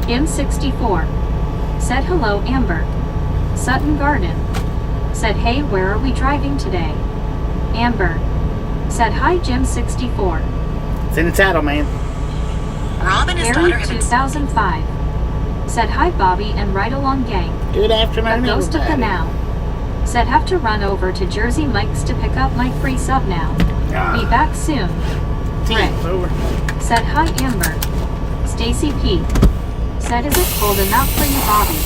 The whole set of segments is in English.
Jim 64 said hello Amber. Sutton Garden said hey where are we driving today? Amber said hi Jim 64. It's in the title, man. Rob and his Mary daughter 2005 said hi Bobby and ride along gang. Good afternoon, A ghost of the everybody. now said have to run over to Jersey Mike's to pick up my free sub now. Be back soon. Rick Over. said hi Amber. Stacy P said is it cold enough for you Bobby?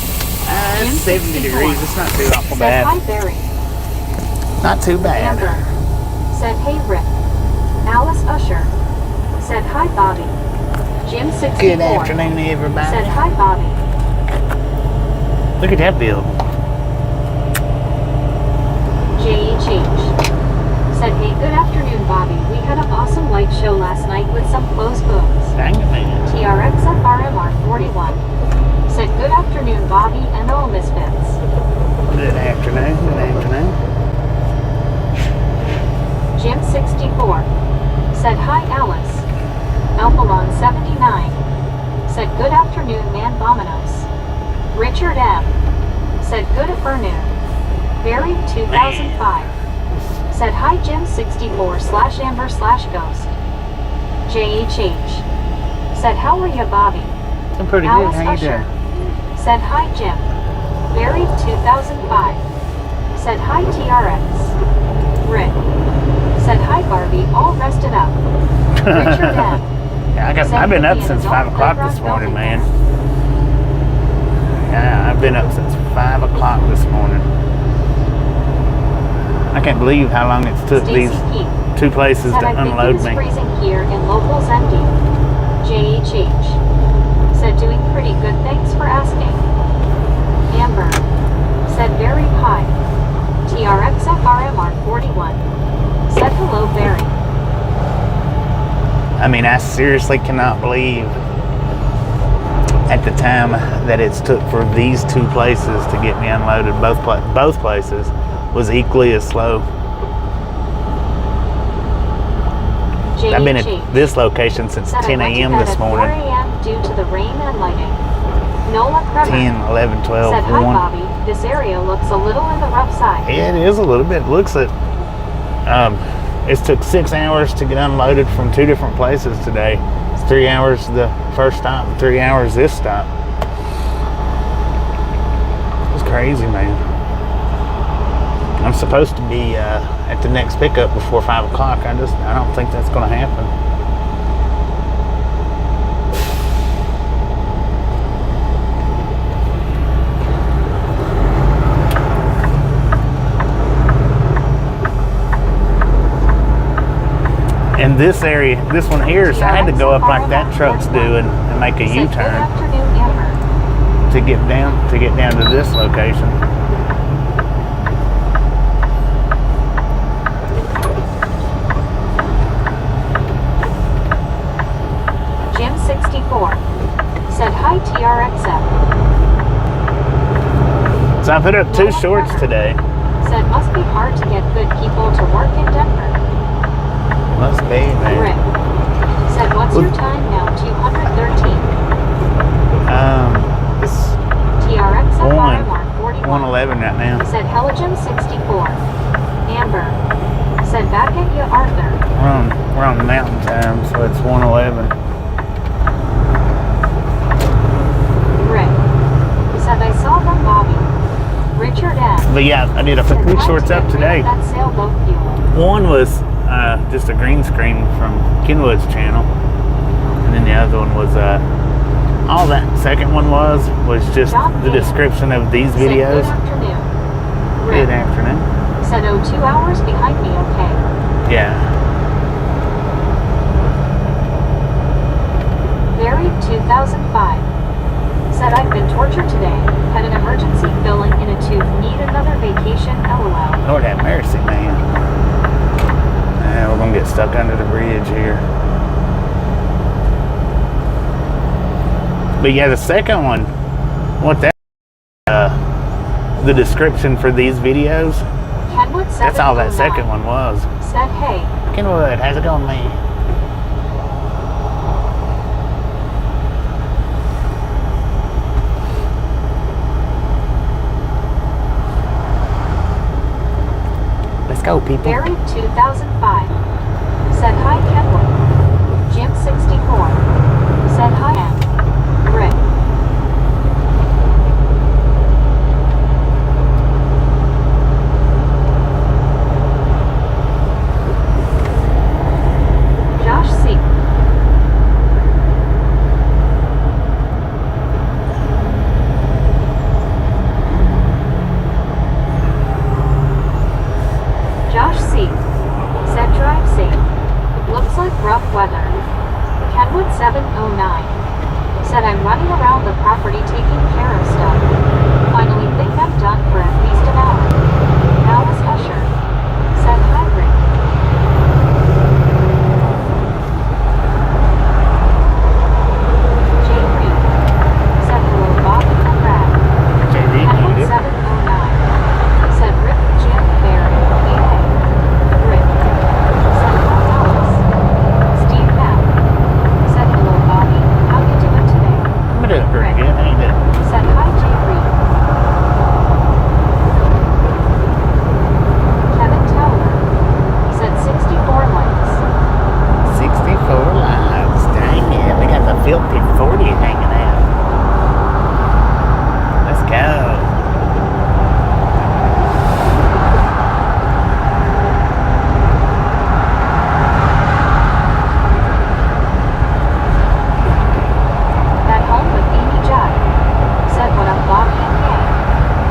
Jim It's 70 64 degrees. It's not too awful said hi bad. Barry. Not too bad. Amber said hey Rick. Alice Usher said hi Bobby. Jim 64 Good afternoon, everybody. said hi Bobby. Look at that build. J.H. said hey good afternoon Bobby. We had an awesome light show last night with some closed books. Dang it, man. TRX FRMR 41 said good afternoon Bobby and all misfits. Good afternoon. Good afternoon. Jim 64 said hi Alice. Alphalon 79 said good afternoon man vominos. Richard M said good afternoon. Barry 2005 said hi Jim 64 / Amber / Ghost. JHH said how are you Bobby? I'm pretty Alice good. How you Usher doing? said hi Jim. Barry 2005 said hi TRX. Rick said hi Barbie all rested up. Richard M Yeah, I've been up since 5 o'clock this morning, man. Yeah, I've been up since 5 o'clock this morning. I can't believe how long it's took Stacy these P two places said to I think it unload is me. freezing here in local Zendy. JHH said doing pretty good thanks for asking. Amber said very high. TRX FRMR 41 said hello Barry. I mean, I seriously cannot believe at the time that it's took for these two places to get me unloaded. Both places was equally as slow. I've been at this location since 10 a.m. this morning. 4 a.m. due to the rain and lighting. Nola Kremer 10, 11, 12, said hi 1. Bobby, this area looks a little in the rough side. Yeah, it is a little bit. Looks it. It took 6 hours to get unloaded from 2 different places today. It's 3 hours the first stop, and 3 hours this stop. It's crazy, man. I'm supposed to be at the next pickup before 5 o'clock. I don't think that's going to happen. In this area, this one here, so I had to go up like that truck's doing and make a Said, U-turn good afternoon, Amber. to get down to this location. Jim 64 said hi TRXF. So I put up 2 shorts today. Said must be hard to get good people to work in Denver. Must be, man. Rick said what's your time now? 213. It's TRXF RMR 41 111 right now. said hello Jim 64. Amber said back at you Arthur. We're on mountain time, so it's 111. Rick said I saw them Bobby. Richard M But yeah, I put said 3 hi, shorts Jim, up today. that sailboat fuel. One was just a green screen from Kenwood's channel, and then the other one was all that second one was just the description of these Said, videos. good afternoon. Good Rick afternoon. said 2 hours behind me okay. Yeah. Barry 2005 said I've been tortured today. Had an emergency filling in a tooth. Need another vacation. LOL. Lord have mercy, man. Now we're gonna get stuck under the bridge here. But yeah, the second one, what that the description for these videos, Kenwood that's all that 709 second one was. said hey. Kenwood, how's it going, man? go, people. Buried 2005. Said hi Kenwood. Jim 64. Said hi Ann. Rick. Josh C. Josh C. Said drive safe. Looks like rough weather. Kenwood 709. Said I'm running around the property taking care of stuff. Finally think I'm done for at least an hour. Alice Usher. Said hi Rick. Jane Reed. Said hello Bob and Brad. Kenwood 709. Said Rick, Jim, Barry, EA. Rick. Said hi Alice. Steve Knapp. Said hello Bobby. How you doing today? I'm doing pretty good. How you doing? Said hi Jane Reed. Kevin Towler. Said 64 likes. 64 lives. Dang it. We got the filthy 40 hanging out. Let's go. At home with Amy Jai. Said what up Bobby and Gang.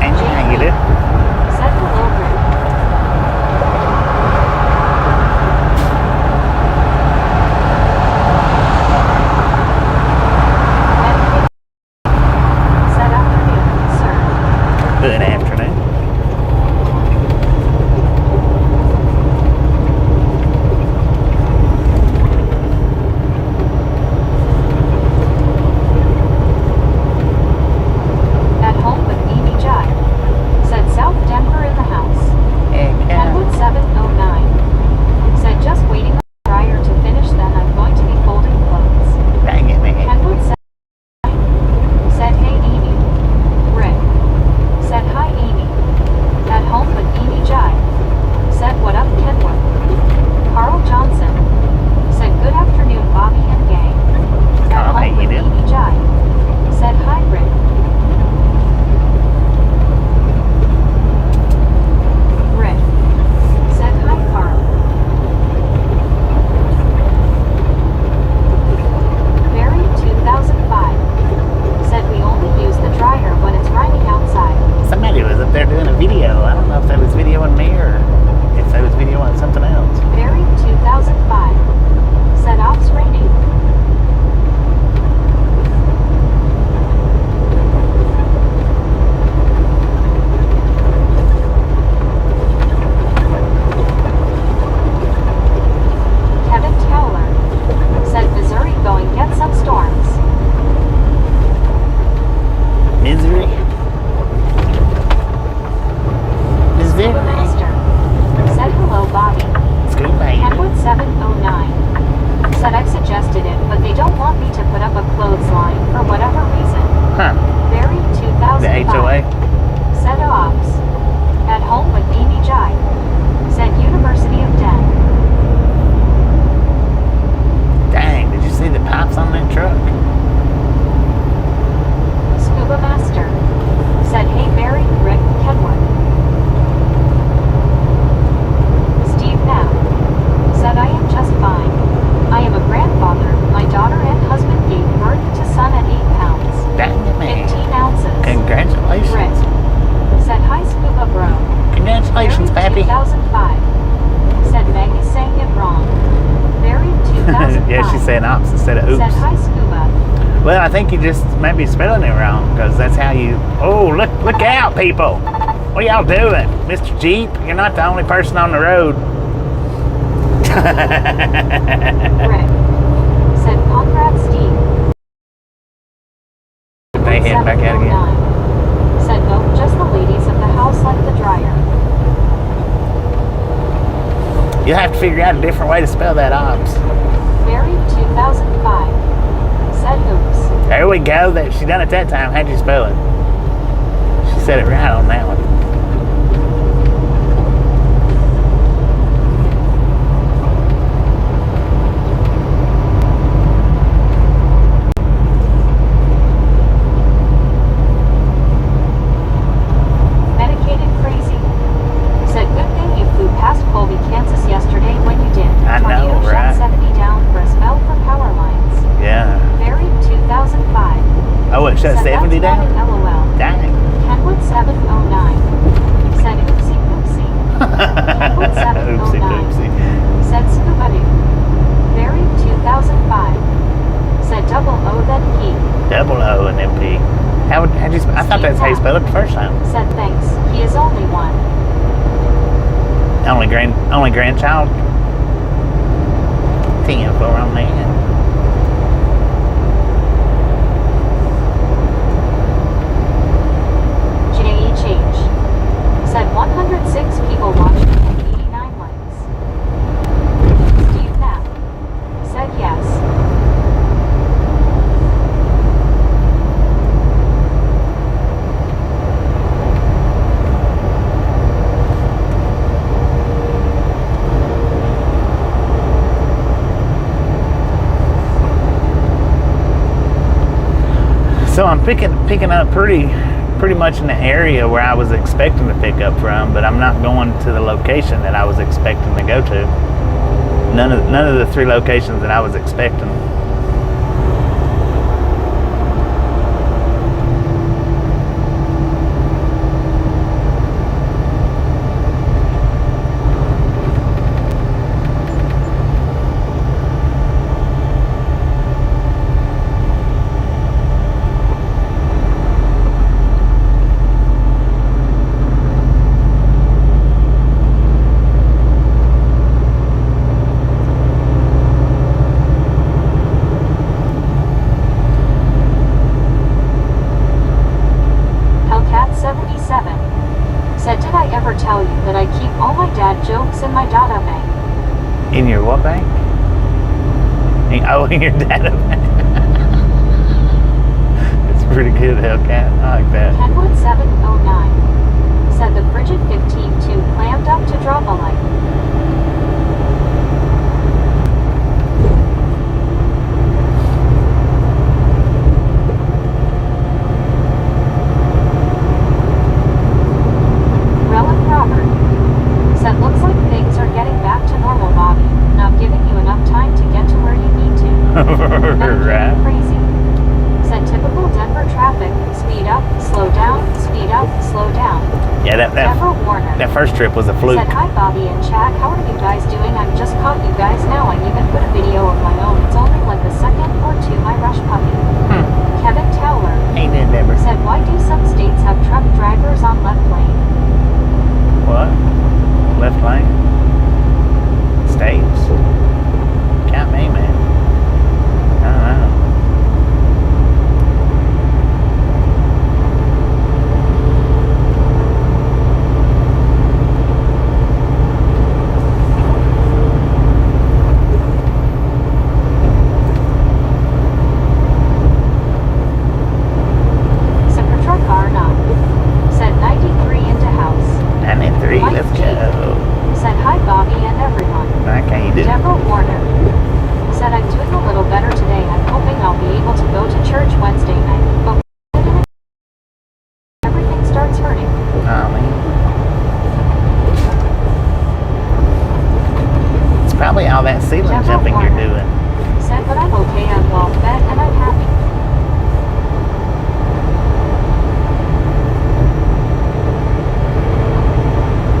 And how you do? Said hello Rick. Wendy. Said afternoon, sir. Good afternoon. At home with Amy Jai. Said South Denver in the house. Heck yeah. Kenwood 709. Said just waiting on the dryer to finish then I'm going to be folding clothes. Dang it, man. Kenwood 709. Said hey Amy. Rick. Said hi Amy. At home with Amy Jai. Said what up Kenwood. Carl Johnson. Said good afternoon Bobby and gang. At Carl, how home you with doing? Amy Jai. Said hi Rick. Rick. Said hi Carl. Barry 2005. Said we only use the dryer when it's raining outside. Somebody was up there doing a video. I don't know if that was videoing me or if that was videoing something else. Barry 2005. Said ops raining. Kevin Towler. Said Missouri going get some storms. Misery. Misery. Master. Said hello Bobby. School baby. Kenwood 709. Said I've suggested it, but they don't want me to put up a clothesline for whatever reason. Huh. Barry 2005. The HOA. Said ops. At home with Amy Jai. Said University of Den. Dang, did you see the pipes on that truck? Scuba Master. Said hey Barry, Rick, Kenwood. Steve Knapp. Said I am just fine. I am a grandfather. My daughter and husband gave birth to son at 8 pounds. Dang it, man. 15 ounces. Congratulations. Rick. Said hi Scuba Bro. Congratulations, Barry Pappy. 2005. Said Maggie saying it wrong. Barry 2005. Yeah, she said ops instead of oops. Said hi Scuba. Well, I think you just maybe spelling it wrong because that's how you. Oh, look out, people! What are y'all doing, Mr. Jeep? You're not the only person on the road. Rick. Said Conrad Steve. They head back out again. 709. Said nope, just the ladies of the house like the dryer. You'll have to figure out a different way to spell that ops. Barry 2005. Said oops. There we go. That she done it that time. How'd you spell it? She said it right on that one. Hoodie down? LOL. Dang. Kenwood 709 said oopsie oopsie. Kenwood 709 Oopsie doopsie. said scuba doo. Barry 2005 said double O then P. Double O and then P. How'd you spell? I thought that's how you spelled it the first time. Said thanks. He is only one. Only grandchild. 10 for on that. JHH said 106 people watched and 89 likes. Steve Knapp said yes. So I'm picking up pretty much in the area where I was expecting to pick up from, but I'm not going to the location that I was expecting to go to. None of the 3 locations that I was expecting. Said, did I ever tell you that I keep all my dad jokes in my data bank? In your what bank? In your data bank. It's pretty good, Hellcat. I like that. Kenwood 709 said the frigid 15-2 clammed up to drop a light. Said, looks like things are getting back to normal, Bobby. Not giving you enough time to get to where you need to. Right. Crazy. Said, typical Denver traffic. Speed up, slow down, speed up, slow down. Yeah, Deborah Warner. that first trip was a fluke. Said, hi, Bobby and Chad. How are you guys doing? I've just caught you guys now. I even put a video of my own. It's only like a second or two. My rush puppy. Kevin Towler. Ain't that Deborah? Said, why do some states have truck drivers on left lane? What? Left lane? States? Count me, man. I don't know. Secretary Carnot. Said 93 into house. 93, Mike let's G. go. Said hi Bobby and everyone. Okay, you do. Deborah Warner. Said I'm doing a little better today. I'm hoping I'll be able to go to church Wednesday night. But everything starts hurting. Oh, man. It's probably all that ceiling Deborah jumping you're Warner. doing. Said but I'm okay. I'm well fed and I'm happy.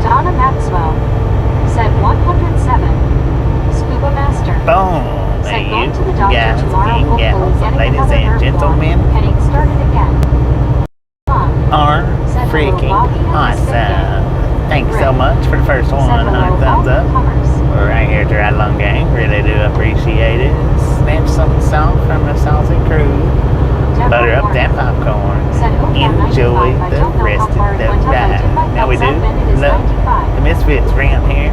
Donna Maxwell. Said 107. Scuba Master. Boom. Said There going you to the doctor guys tomorrow, and hopefully gals, getting ladies another and nerve gentlemen, block, getting started again. Mom. are Said hello, freaking Bobby and Miss Vicky. awesome. Thanks so Rick. much for the first Said 100 hello, thumbs all up. newcomers. We're right here at the Ride Along Gang. Really do appreciate it. Snatch some salt from the salty crew. Deborah Butter up Warner. that popcorn. Said, okay, I'm Enjoy 95. I the don't know rest how far of it the went up. I did my ride. Now we thumbs do up and it is love 95. the Misfits around here.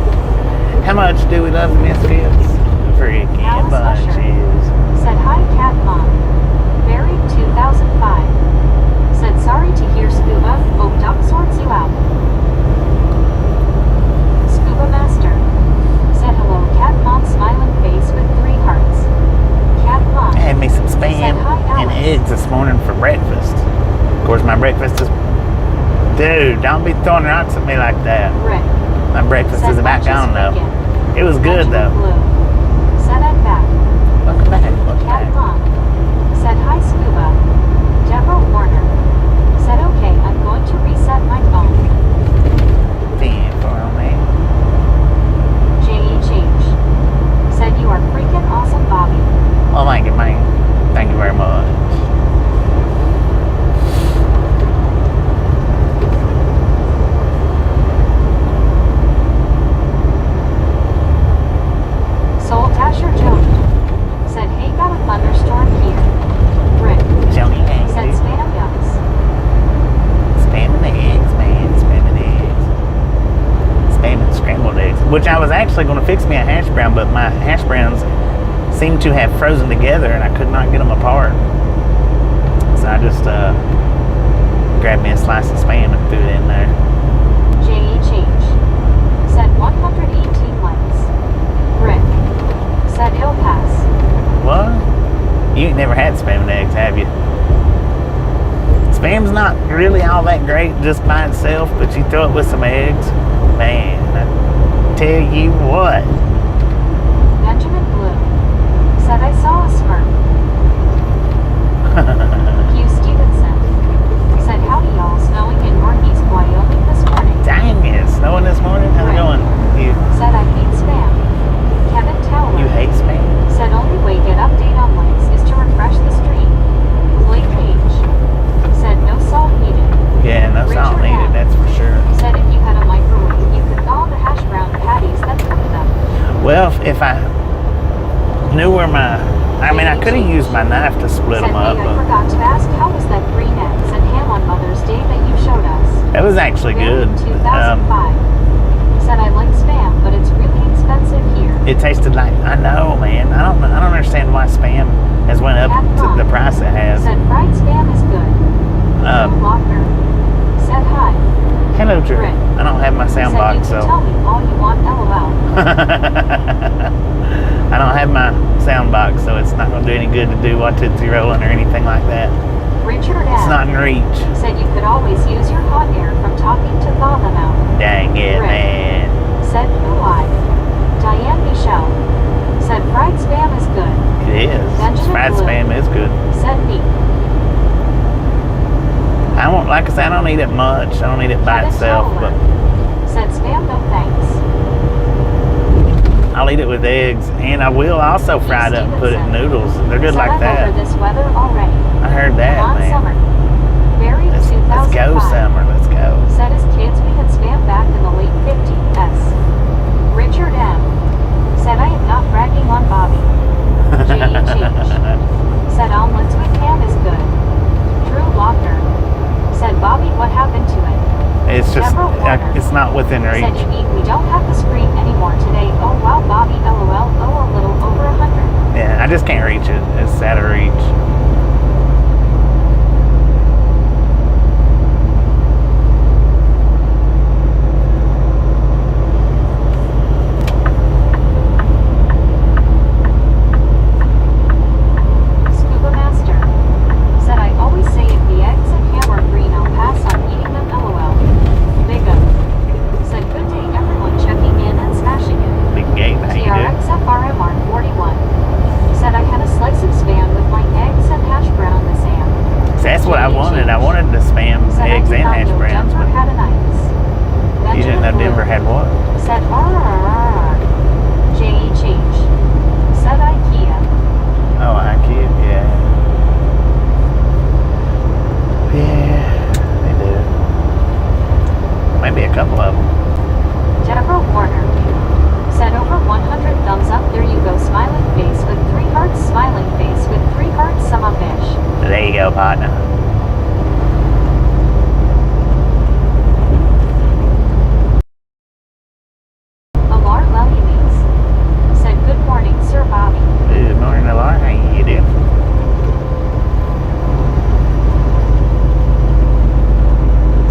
How much do we love the Misfits? Freaking Alice Usher. bunches. Said, hi, Cat Mom. Buried 2005. Said, sorry to hear Scuba. Hope Doc sorts you out. Scuba Master. Said, hello, Cat Mom, smiling face with 3 hearts. Cat Mom. I had me some Said, spam hi, and Alice. eggs this morning for breakfast. Of course, my breakfast is... Dude, don't be throwing rocks at me like that. Rick. My breakfast Said, is about bunches gone, though. vegan. It was good, Benjamin though. Blue. Said, I'm back. Welcome back. Welcome Cat back. Mom. Said, hi, Scuba. Deborah Warner. actually going to fix me a hash brown, but my hash browns seem to have frozen together and I could not get them apart. So I just grabbed me a slice of Spam and threw it in there. J.H.H. said 118 likes. Rick said it'll pass. What? You ain't never had Spam and eggs, have you? Spam's not really all that great just by itself, but you throw it with some eggs, man, I tell you what. Benjamin Blue said I saw a smirk. Hugh Stevenson said howdy y'all, snowing in northeast Wyoming this morning. Dang, it's snowing this morning? How's it going? You Said I hate spam. Kevin Towler hate Spam? said only way get update on likes is to refresh the stream. Blake Page said no salt needed. Yeah, no salt Richard needed, M. that's for sure. Said if you had a microwave, you could thaw the hash brown patties, then cook them. Well, if I knew where I could have used my knife to split Said them up, hey, I but forgot to ask, how was that green eggs and ham on Mother's Day that you showed us? that was actually Bill, good. 2005 said I like spam, but it's really expensive here. It tasted like, I know, man. I don't understand why Spam has went up to the price it has. Said fried spam is good. Drew Lochner said hi. Hello, Drew. Rick I don't have my sound said box, you can tell me all you want, LOL. I don't have my sound box, so it's not going to do any good to do what Tootsie Rolling or anything like that. Richard It's M. not in reach. said you could always use your hot air from talking to thaw them out. Dang it, Rick man. said who I. Diane Michelle said fried spam is good. It is. Benjamin Fried Blue Spam is good. said me. I won't, like I said, I don't eat it much. I don't eat it by Kevin itself, Towler but said spam no thanks. I'll eat it with eggs, and I will also fry it up and put it in noodles. They're good said like I'm that. over this weather already. I heard that, Come on, man. Summer. Barry Let's 2005 go, Summer. Let's go. said as kids we had spam back in the late 50s. Richard M. said I am not bragging on Bobby. J.H.H. said omelets with ham is good. Drew Lochner said Bobby, what happened to it? It's just, Deborah Warner it's not within said reach. you mean we don't have the screen anymore today. Oh wow, Bobby, LOL. Oh, a little over 100. Yeah, I just can't reach it. It's out of reach. Scuba Master said I always say if the eggs and ham are green, I'll pass on eating them. LOL. Big up said good day everyone checking in and smashing it. Big gate, how you doing? TRXFRMR41 said I had a slice of spam with my eggs and hash brown this ham. So that's what I wanted. I wanted the Spam, Said I eggs, did and not hash know browns, Denver but had an ice. you didn't know Denver had what? Said JHH said IKEA. Oh, IKEA, yeah. Yeah, they do. Maybe a couple of them. Deborah Warner said over 100 thumbs up. There you go, smiling face with 3 hearts, smiling face with 3 hearts, some a fish. There you go, partner. Alar Lelymes said good morning, Sir Bobby. Good morning, Alar. How you doing?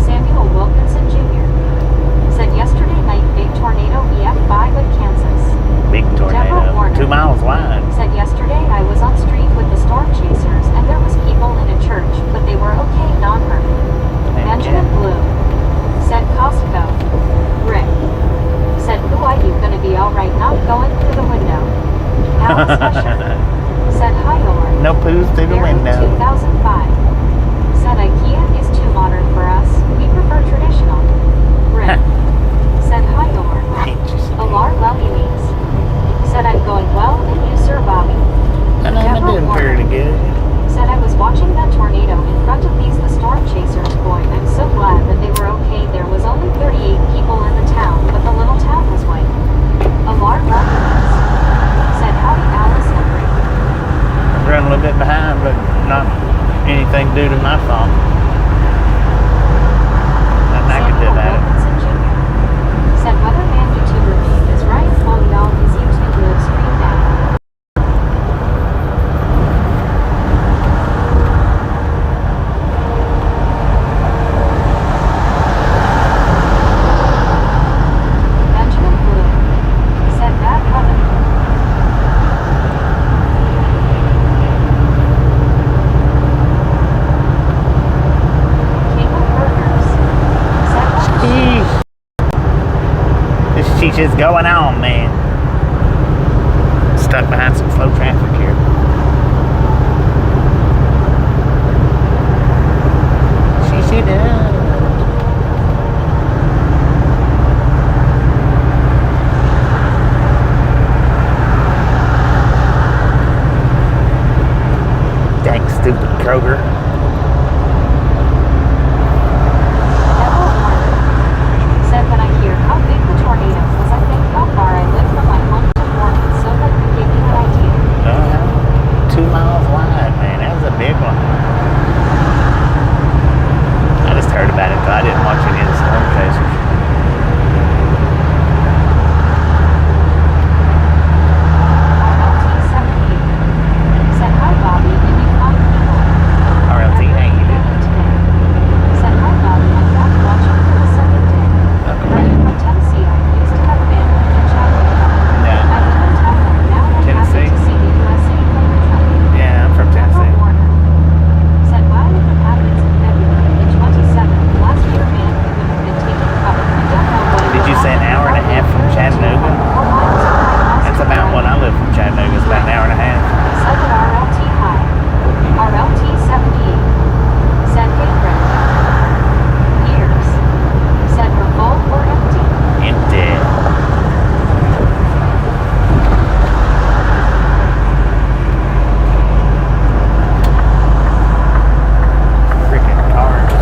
Samuel Wilkinson Jr. said yesterday night big tornado EF5 at Kansas. Big Deborah tornado. Warner 2 miles wide. said yesterday I was on street with the storm chasers and there was people in a church, but they were is going on, man? Stuck behind some slow traffic here. She does. Dang stupid Kroger. Said when I hear how big the tornado was, I think how far I live from my home to work, so that could give you an idea. 2 miles wide, man. That was a big one. I just heard about it, but I didn't watch any of the storm chasers. RLT 78 said hi Bobby, and you called me more. RLT, how you doing? Said hi Bobby, I'm back watching for the second day. Are you from Tennessee? I used to have family in Chattanooga. No. I live in Tupper. Now I'm Tennessee? happy to see the USA from the truck. Yeah, I'm from Tennessee. Said while it happens in February the 27th, last year man who would have been taken cover. I don't know what it Did you was. say an hour and a half from Chattanooga? That's about what I live from Chattanooga. It's about an hour and a half. Said that RLT high. RLT 78. Said hey Greg. Years. Said we're full or empty. Empty. Freaking cars.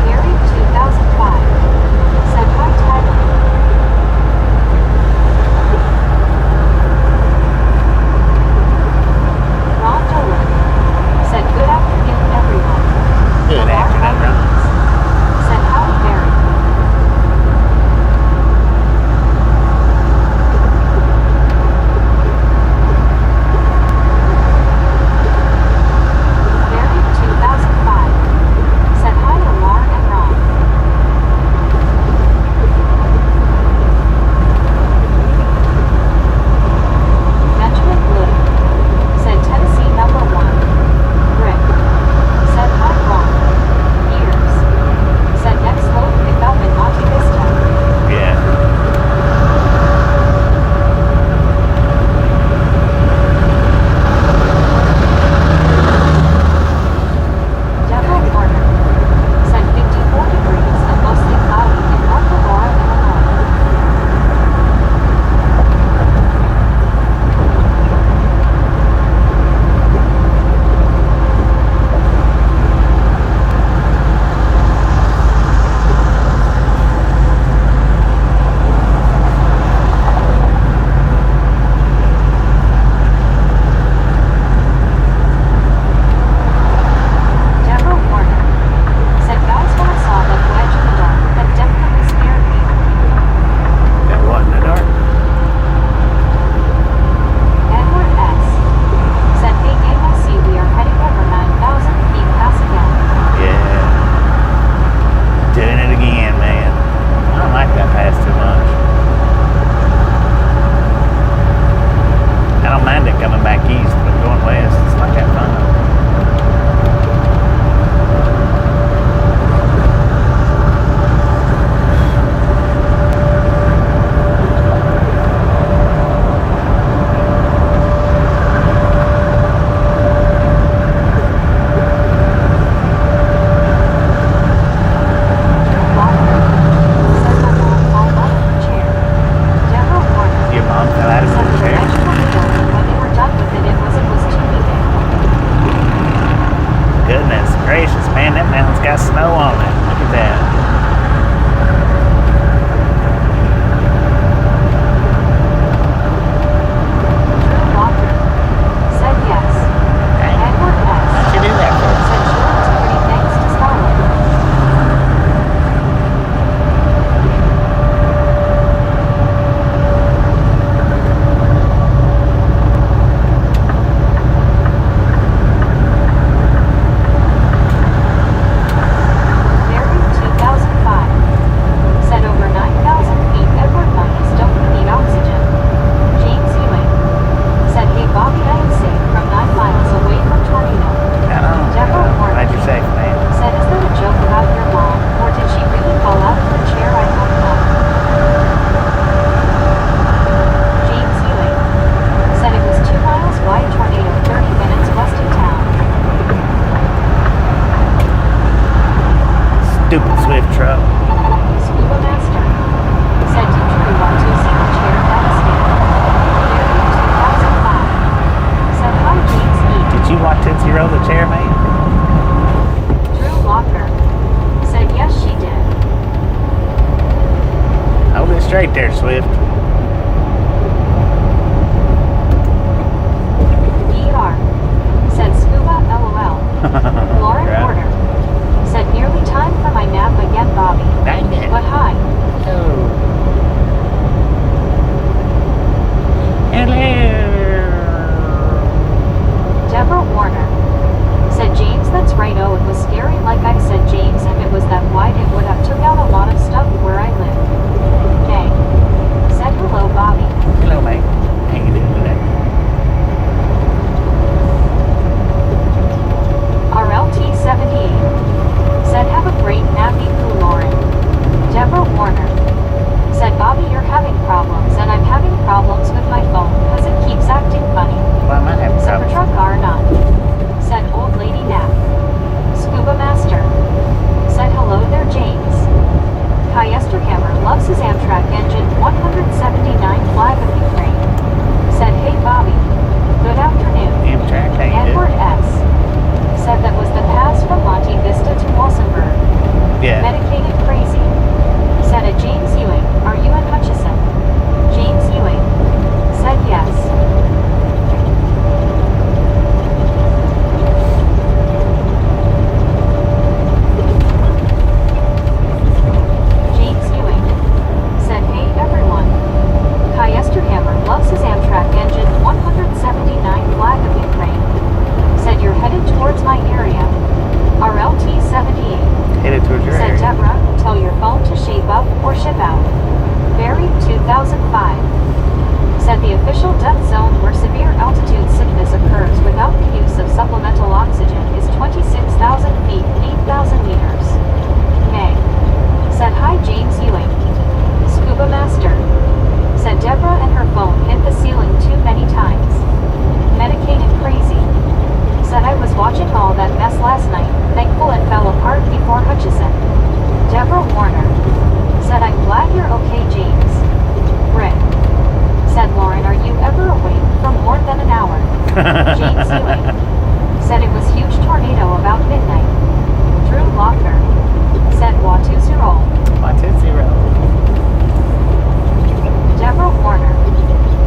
Gary 2005. Said hi Tyler. Ron Dolan. Said good afternoon everyone. Good Lamar afternoon, Ron. Rodriguez. Said howdy Barry. Barry 2005. Said hi Lamar and Ron. Benjamin Blue. Said Tennessee number 1. Rick. Said hi Ron. Years. Said next load pick up in Monte Vista. Yeah. Devil Warner. Said 54 degrees and mostly cloudy in North Aurora, Illinois. Devil Warner. Said guys when I saw that wedge in the dark, that definitely scared me. That what in the dark? Edward S. Said hey gang I see we are heading over 9,000 feet Pascal. Yeah. Doing it again, man. I don't like that pass too much. I don't mind it coming back east, but going west, it's not that fun. Walker. Said my mom fall out of her chair. Devil Warner. Your mom fell out of Said her the chair? vegetable field, when they were done with it, it was TV day. Goodness gracious, man, that mountain's got snow on it. Look at that. Drew Walker. Said yes. Dang. Edward S. How'd you do that for? Said sure was pretty thanks to Scarlett. Barry 2005. Swift truck. Scuba Master. Said to Drew want to see the chair devastated. Barry 2005. Said hi James E. Did you watch Tootsie Roll the chair, man? Drew Locker. Said yes she did. Hold it straight there, Swift. ER. Said Scuba LOL. Lauren Crap. Porter. Said nearly time for my nap again, Bobby. Dang it. But hi. Oh. Hello. Deborah Warner. Said James, that's right. Oh, it was scary like I said, James. If it was that wide, it would have took out a lot of stuff where I live. Hey. Said hello, Bobby. Hello, mate. How you doing today? RLT78. Said have a great nappy poo, Lauren. Deborah Warner. Said Bobby, you're having problems, and I'm having problems with my phone because it keeps acting funny. Well, I might have Said problems. truck are not. Said old lady nap. Scuba Master. Said hello there, James. Kai Esterhammer loves his Amtrak engine 179 flag of Ukraine. Said hey Bobby. Good afternoon. Amtrak, how you Edward doing? S. Said that was the pass from Monte Vista to Walsenburg. Yeah. Medicated crazy. Said a James Ewing, are you in Hutchison? James Ewing. Said yes. James Ewing. Said hey everyone. Kai Esterhammer loves his Amtrak engine 179 flag of Ukraine. Said you're headed towards my area. RLT78. Headed towards your Said area. Deborah, tell your phone to shape up or ship out. Barry 2005. Said the official death zone where severe altitude sickness occurs without the use of supplemental oxygen is 26,000 feet, 8,000 meters. May. Said hi James Ewing. Scuba Master. Said Deborah and her phone hit the ceiling too many times. Medicated crazy. Said I was watching all that mess last night, thankful it fell apart before Hutchison. Deborah Warner. Said I'm glad you're okay, James. Rick. Said Lauren, are you ever awake for more than an hour? James Ewing. Said it was huge tornado about midnight. Drew Locker. Said Watusi roll. My Tootsie Roll. Deborah Warner.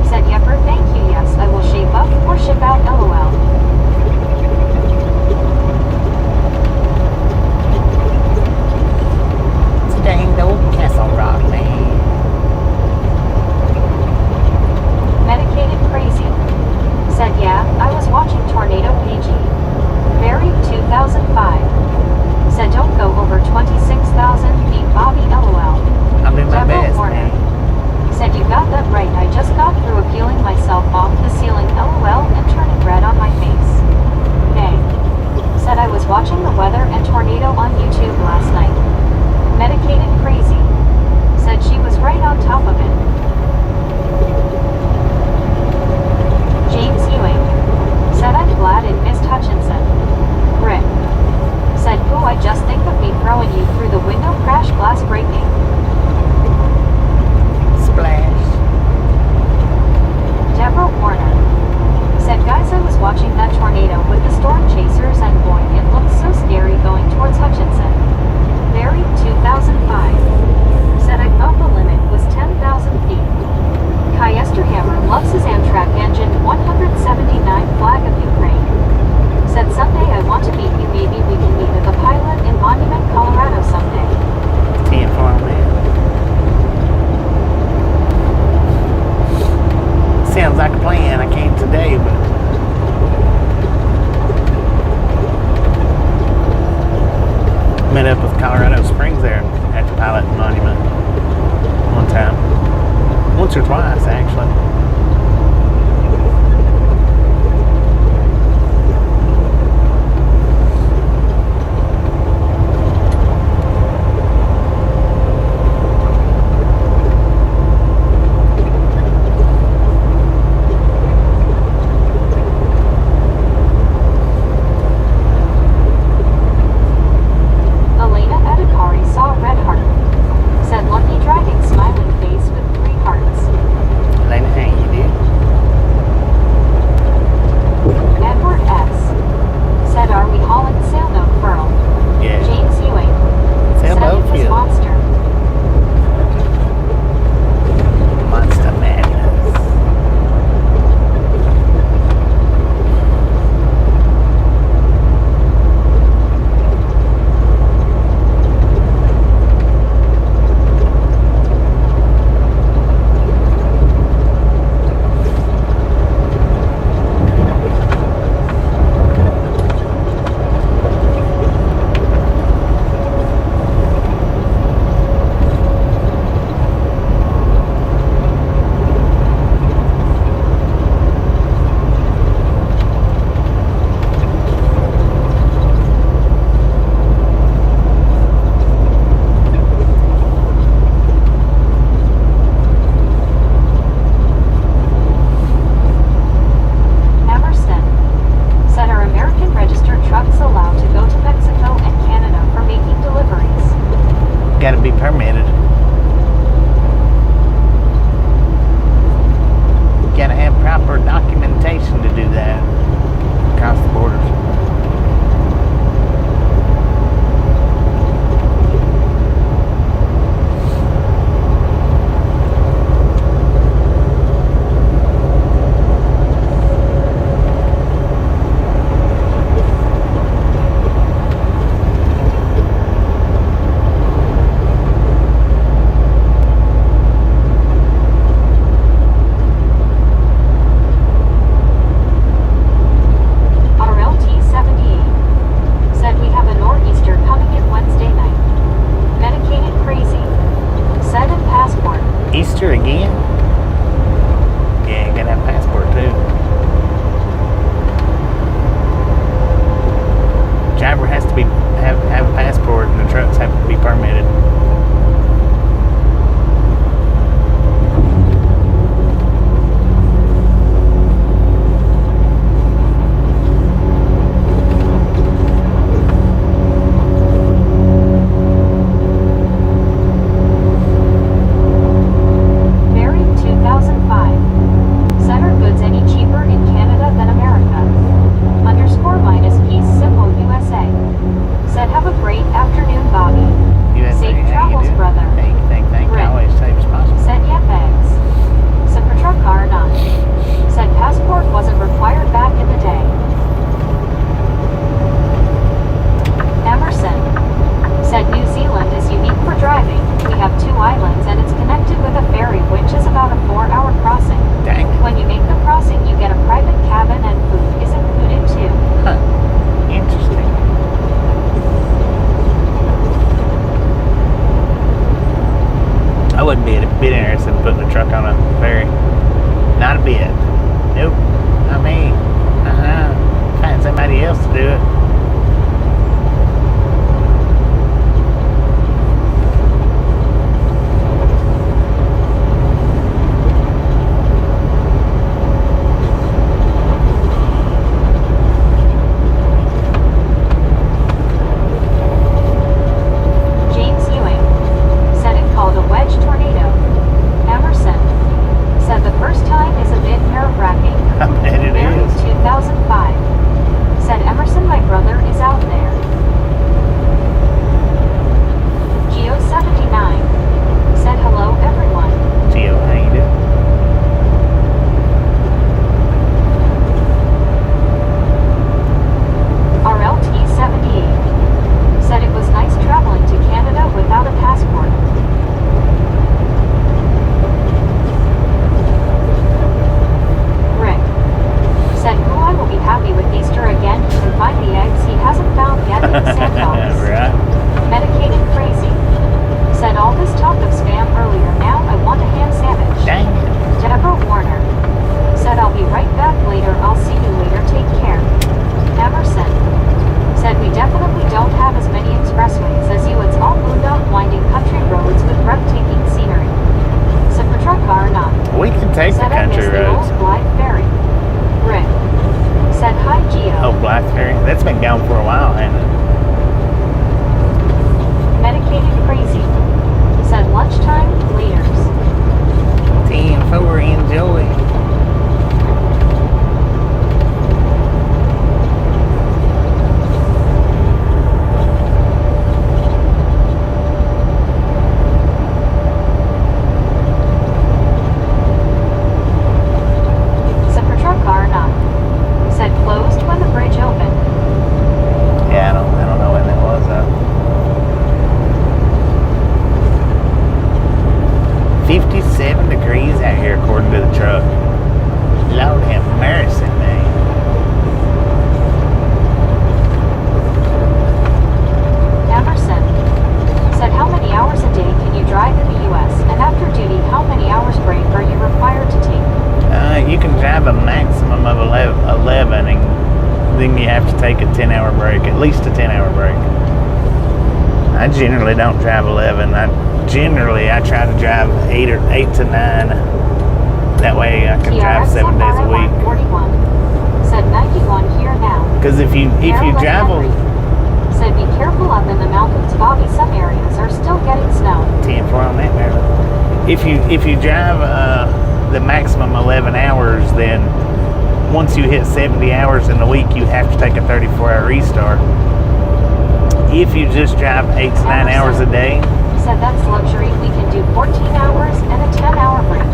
Said Yepper, thank you, yes, I will shape up or ship out, LOL. It's a dang old Castle Rock, man. Medicated crazy. Said yeah, I was watching Tornado PG. Barry 2005. Said don't go over 26,000 feet, Bobby, LOL. I'm doing my Deborah best, Warner. man. Said you got that right, I just got through peeling myself off the ceiling, LOL, and turning red on my face. Nay. Said I was watching the weather and tornado on YouTube last night. Medicated crazy. Said she was right on top of it. James Ewing. Said I'm glad it missed Hutchinson. Rick. Said boo, I just think of me throwing you through the window, crash glass breaking. Splash. Deborah Warner. Said guys, I was watching that tornado with the storm chasers and boy, it looked so scary going towards Hutchinson. Barry 2005. Said I thought the limit was 10,000 feet. Kai Esterhammer loves his Amtrak engine 179 flag of Ukraine. Said someday I want to meet you, maybe we can meet at the pilot in Monument, Colorado someday. Tea and farmland. Sounds like a plan. I can't today, but met up with Colorado Springs there at the Pilot Monument one time. Once or twice, actually. Elena Adhikari saw got to be permitted. You got to have proper documentation to do that across the borders. Easter again? Yeah, you gotta have a passport too. Driver has to have a passport, and the trucks have to be permitted. I wouldn't be a bit interested in putting a truck on a ferry. Not a bit. Nope. Not me. Find somebody else to do it. I bet it Married is. 2005. Said Emerson, my brother, is out there. Geo79. Said hello, everyone. Gio, how you doing? RLT78. Said it was nice traveling to Canada without a passport. Said, "Oh, I will be happy with Easter again. He can find the eggs he hasn't found yet in the sandbox." Right. Medicated crazy. Said, all this talk of spam earlier. Now I want a ham sandwich. Dang it. Deborah Warner. Said, I'll be right back later. I'll see you later. Take care. Emerson. Said, we definitely don't have as many expressways as you. It's all boondock winding country roads with breathtaking scenery. Said, for truck car or not. We can take the Said, I country miss the roads. old Blythe Ferry. Rick. Said, hi, Geo. Oh, Blythe Ferry. That's been gone for a while, hasn't it? Medicated crazy. Said, lunchtime, leaders. 10-4, enjoy. Said, for truck car or not. Said, closed when the bridge opened. Yeah, I don't know when that was though. 57 degrees out here according to the truck. Lord have mercy, man. Emerson. Said, how many hours a day can you drive in the U.S.? And after duty, how many hours break are you required to take? You can drive a maximum of 11 and then you have to take a 10-hour break, at least a 10-hour break. I generally don't drive 11. I try to drive 8 to 9. That way I can drive 7 days a week. 41. Said 91 here now. Because if you Marilyn travel, Henry. said be careful up in the mountains, Bobby. Some areas are still getting snow. 10-4 on that, Marilyn. If you drive the maximum 11 hours, then once you hit 70 hours in a week, you have to take a 34-hour restart. If you just drive 8 to 9 hours a day, Said that's luxury. We can do 14 hours and a 10-hour break.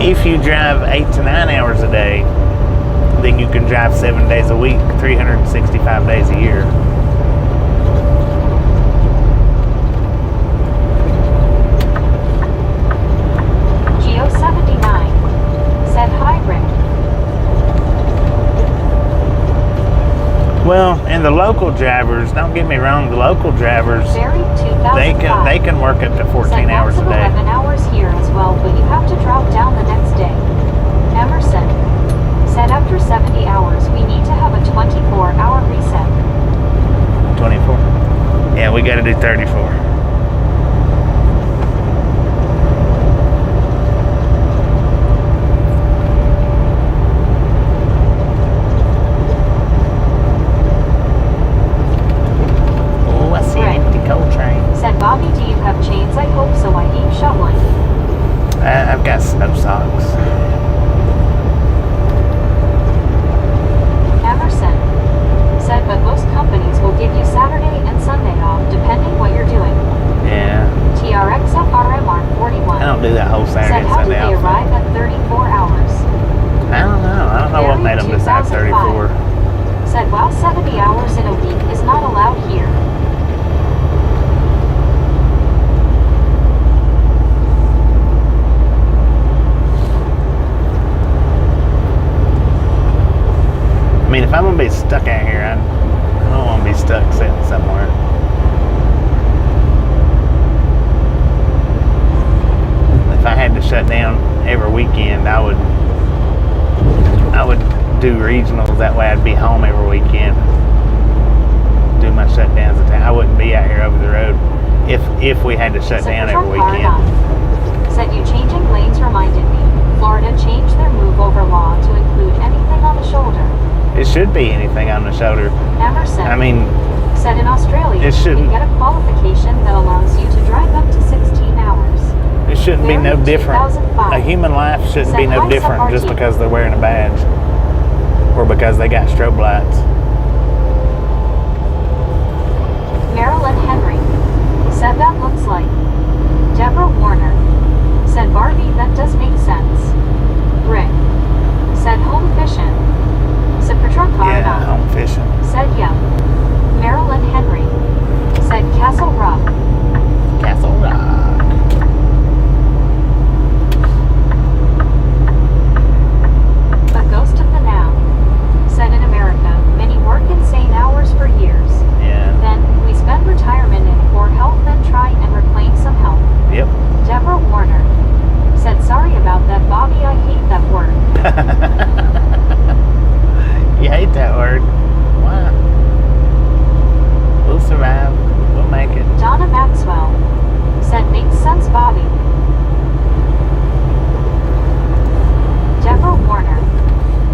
if you drive 8 to 9 hours a day, then you can drive 7 days a week, 365 days a year. Geo 79 said hi, Rick. Well, and the local drivers, don't get me wrong, the local drivers, Barry 2005 they can work up to 14 said hours a max of day. 11 hours here as well, but you have to drop down the next day. Emerson said after 70 hours, we need to have a 24-hour reset. 24. Yeah, we got to do 34. Oh, I see an empty coal train. Said Bobby, do you have chains? I hope so. I ain't shoveling. I've got snow socks. Emerson said, but most companies will give you Saturday and Sunday off, depending what you're doing. Yeah, TRXFRMR 41 I don't do that whole Saturday said, and how did Sunday they off. arrive at 34 hours? I don't know what made them decide 34. Said, while 70 hours in a week is not allowed here. I mean, if I'm gonna be stuck out here, I don't want to be stuck sitting somewhere. If I had to shut down every weekend, I would do regionals. That way, I'd be home every weekend. Do my shutdowns at time. I wouldn't be out here over the road if we had to shut down every weekend. Said, you changing lanes reminded me. Florida changed their move over law to include anything on the shoulder. It should be anything on the shoulder. Emerson I mean, said, in Australia, it shouldn't- you get a qualification that allows you to drive up to 16 hours. it shouldn't be no Barry different. 2005 A human life shouldn't be said, no hi, different just Saparchi. because they're wearing a badge or because they got strobe lights. Marilyn Henry said, that looks like. Deborah Warner said, Barbie, that does make sense. Rick said, home fishing. Said, Patrol car Yeah, not. home fishing. Said, yeah. Marilyn Henry said, Castle Rock. Castle Rock. A ghost of the now said, in America, many work insane hours for years. Yeah. Then we spend retirement in poor health and try and reclaim some health. Yep. Deborah Warner said, sorry about that, Bobby, I hate that word. You hate that word. Why? We'll survive. We'll make it. Donna Maxwell said, makes sense, Bobby. Deborah Warner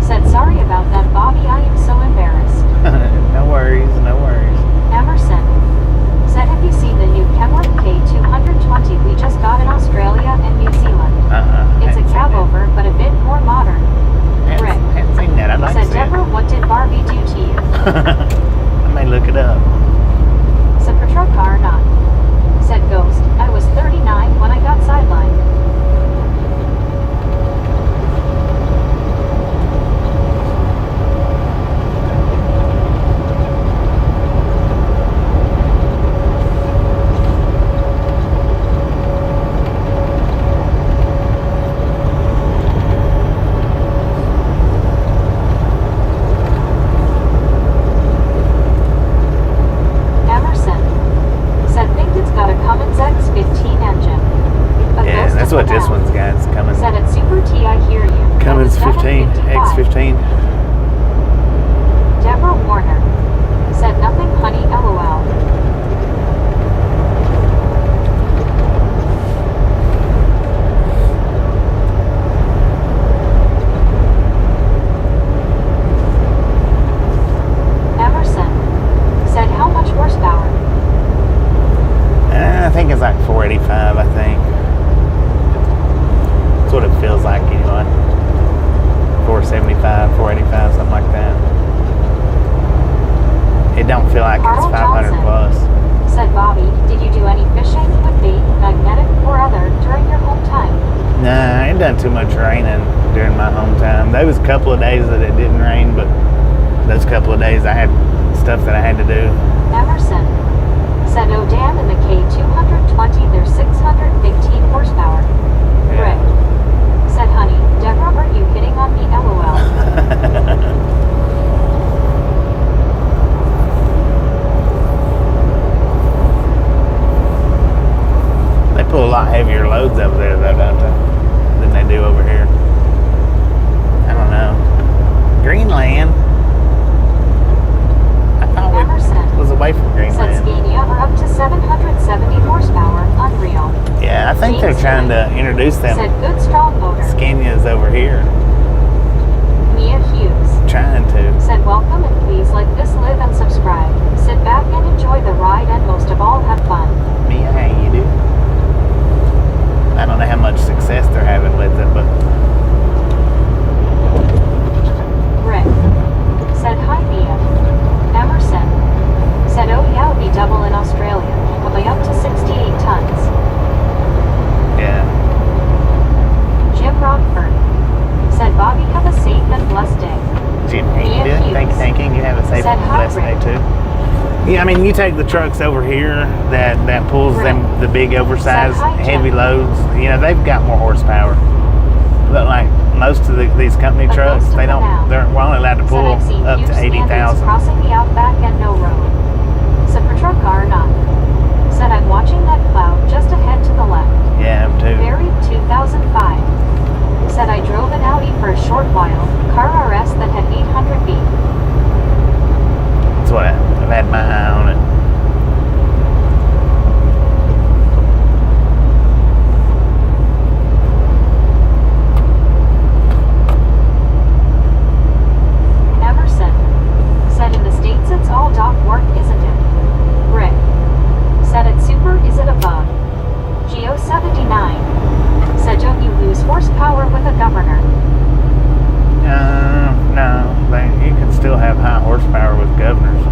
said, sorry about that, Bobby, I am so embarrassed. No worries. No worries. Emerson said, have you seen the new Kenworth K220 we just got in Australia and New Zealand? It's a cab over, but a bit more modern. Rick Haven't seen that. I'd like to said, see it. Deborah, what did Barbie do to you? I may look it up. Said, Patrol car not. Said, Ghost, I was 39 when I got sidelined. like it's Carl 500 Johnson. plus. Said Bobby, did you do any fishing with bait, magnetic, or other during your home time? Nah, it done too much raining during my home time. There was a couple of days that it didn't rain, but those couple of days I had stuff that I had to do. Emerson. Said O'Dan in the K220, there's 615 horsepower. Rick. Said honey, Deborah, are you hitting on me, LOL? They pull a lot heavier loads over there, though, don't they? Than they do over here. I don't know. Greenland. I thought Emerson. we was away from Said Greenland. Scania are up to 770 horsepower, unreal. Yeah, I think they're trying to introduce them. Said good strong motor. Scanias over here. Mia Hughes. Trying to. Said welcome and please like this, live and subscribe. Sit back and enjoy the ride and most of all have fun. Mia, how you do? I don't know how much success they're having with it, but Rick. Said hi Mia. Emerson. Said oh yeah, we double in Australia. Probably up to 68 tons. yeah. Jim Rockford. Said Bobby, have a safe and blessed day. Jim, how you Mia doing? Hughes. Thank you. You have a safe Said and hi, blessed day Rick. too. Yeah, I mean, you take the trucks over here that pulls Rick. them the big oversized Said hi, Jim. heavy loads. You know, they've got more horsepower. But like most of these company But trucks, most of they them don't. now. We're only allowed to Said pull I've seen up huge to standards 80,000. crossing the outback and no road. Said for truck car or not. Said I'm watching that cloud just ahead to the left. Yeah, them too. Buried 2005. Said I drove an Audi for a short while, car RS that had 800 feet. That's what I've had my eye on it. Emerson. Said in the States it's all dock work, isn't it? Rick. Said it's super, is it a bug? Geo 79. Said don't you lose horsepower with a governor? No, you can still have high horsepower with governors.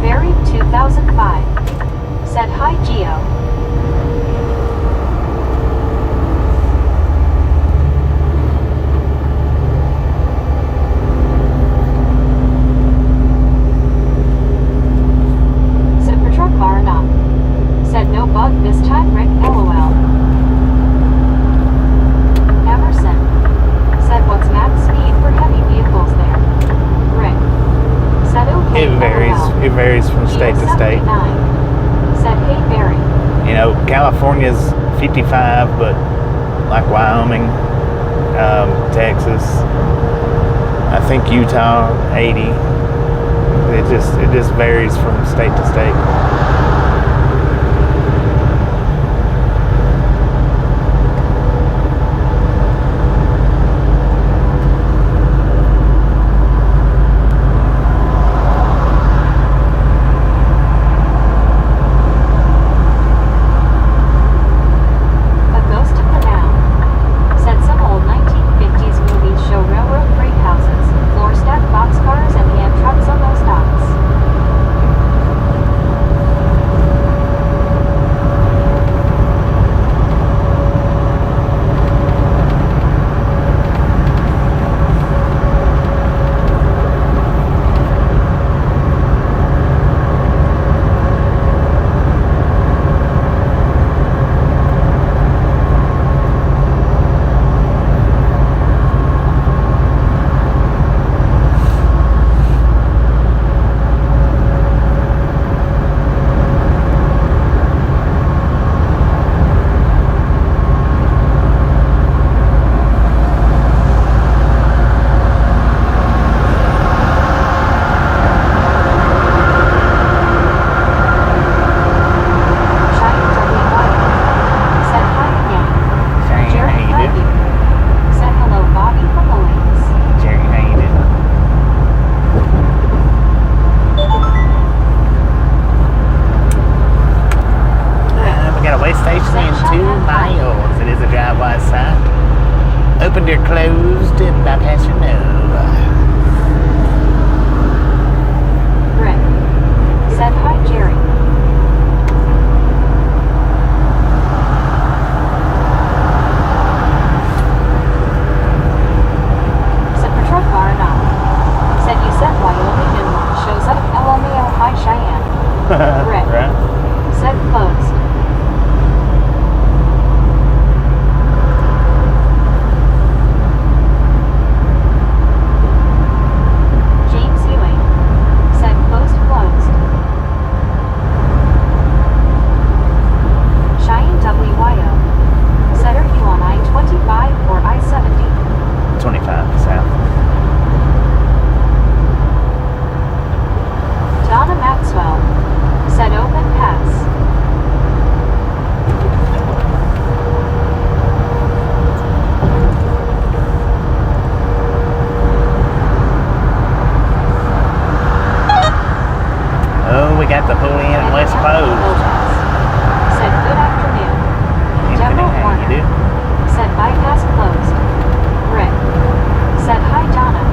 Buried 2005. Said hi Geo. Said for truck car or not. Said no bug this time, Rick, LOL. Emerson. Said what's max speed for heavy vehicles there? Rick. Said okay, It varies. LOL. It varies from state to state. 79. Said hey Barry. You know, California's 55, but like Wyoming, Texas, I think Utah 80. It just varies from state to state. A ghost of the now. Said some old 1950s movies show railroad freight houses, floor stacked boxcars, and hand trucks on those docks. Shiny WY. Said hi again. Shane, Jerry, how you love doing? you. Said hello Bobby from the links. Jerry, how you doing? We got a way station in 2 miles. It is a drive by site. Opened or closed, bypass your nose. said hi Jerry. Said Patrol far enough. Said you said Wyoming and one shows up LMAO hi Cheyenne. Rick. Right? Said closed. James Ewing. Said closed. Cheyenne WYO. Said are you on I-25 or I-70? 25 south. Donna Maxwell. Said open pass. Oh, we got the pull in at West Post. Said good afternoon. General How you Warner. do? Said bypass closed. Rick. Said hi Donna.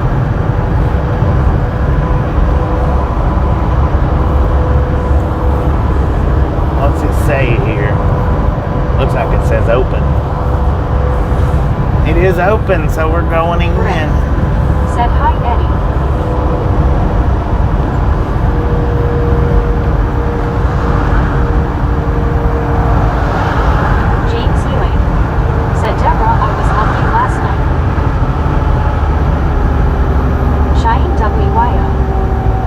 What's it say here? Looks like it says open. It is open, so we're going in. Said hi Eddie. James Ewing. Said Deborah I was lucky last night. Cheyenne WYO.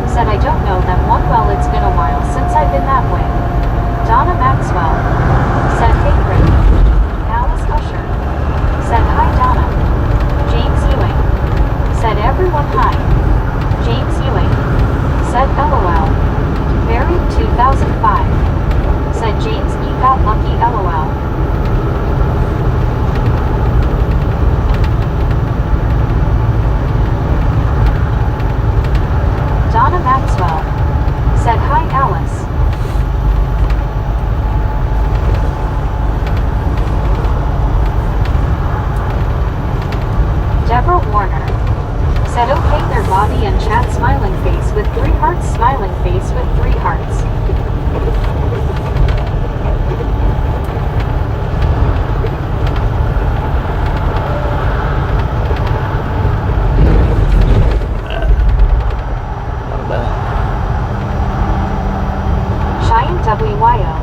Said I don't know them one well, it's been a while since I've been that way. Donna Maxwell. Said hey Rick. Alice Usher. Said hi Donna. James Ewing. Said everyone hi. James Ewing. Said LOL. Buried 2005. Said James you got lucky LOL. Donna Maxwell. Said hi Alice. Deborah Warner. Said okay there Bobby and Chad smiling face with 3 hearts smiling face with 3 hearts. What about Cheyenne WYO.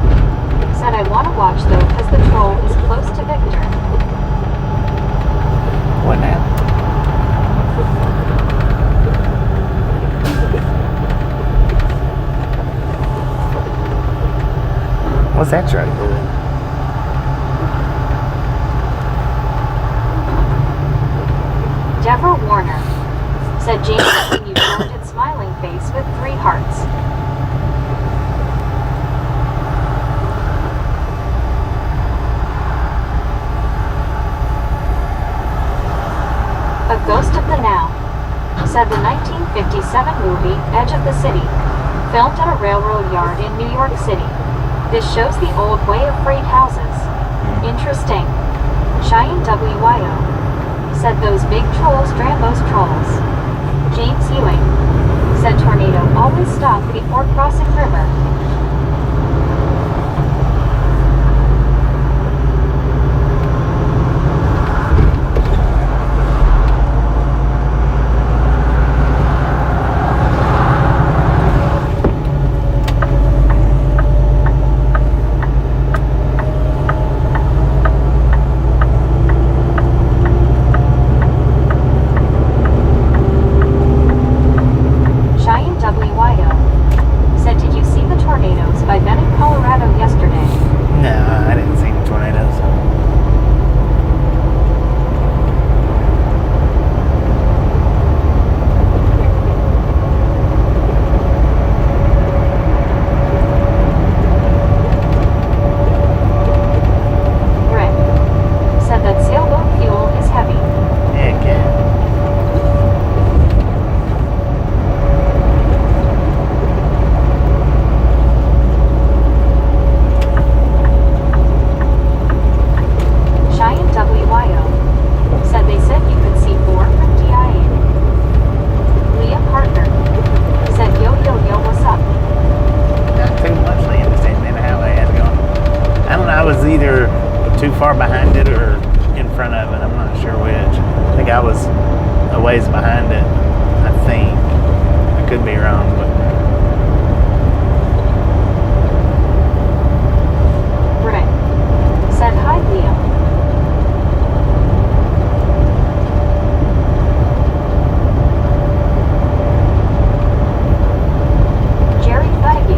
Said I want to watch though cause the troll is close to Victor. what now? What's that truck doing? Deborah Warner. Said James when you pointed smiling face with 3 hearts. A Ghost of the Now. Said the 1957 movie Edge of the City. Filmed at a railroad yard in New York City. This shows the old way of freight houses. Interesting. Cheyenne WYO. Said those big trolls Drambo's trolls. James Ewing. Said tornado always stop before crossing river. Cheyenne WYO. Said did you see the tornado? a ways behind it, I think. I could be wrong, but Rick said, "Hi, Liam." Jerry Thaibu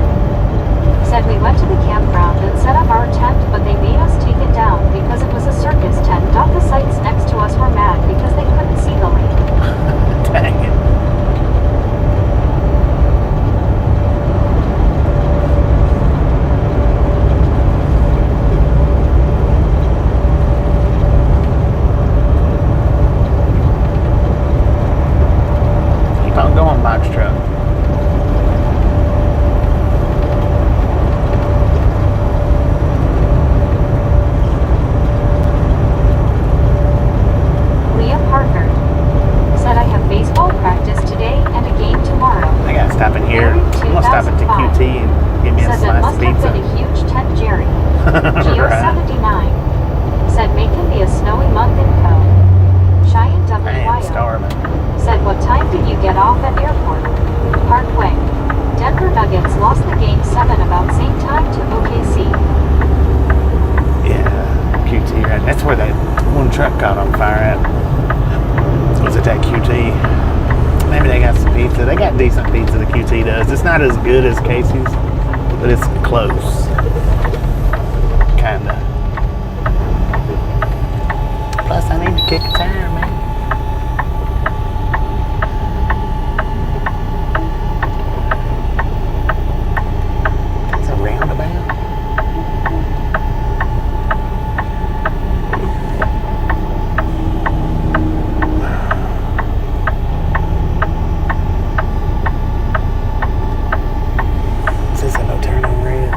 said, "We went to the campground and set up our tent, but they made us take it down because it was a circus tent. The sites next to us were mad because they couldn't see the lake." dang it. Keep on going, box truck. Leah Parker said, "I have baseball practice today and a game tomorrow." I gotta stop in here. I'm gonna stop at the QT and get me a Said that slice of must have pizza. been a huge tent, Jerry. Geo Right. 79 said, "Make it be a snowy month in Co." Cheyenne I am WYO starving. said, "What time did you get off at airport?" Parkway. Denver Nuggets lost the game 7 about same time to OKC. Yeah, QT, right? That's where that one truck caught on fire at. Was it that QT? Maybe they got some pizza. They got decent pizza, the QT does. It's not as good as Casey's, but it's close. Kinda. Plus, I need to kick a tire, man. It's a roundabout. This isn't no turning red.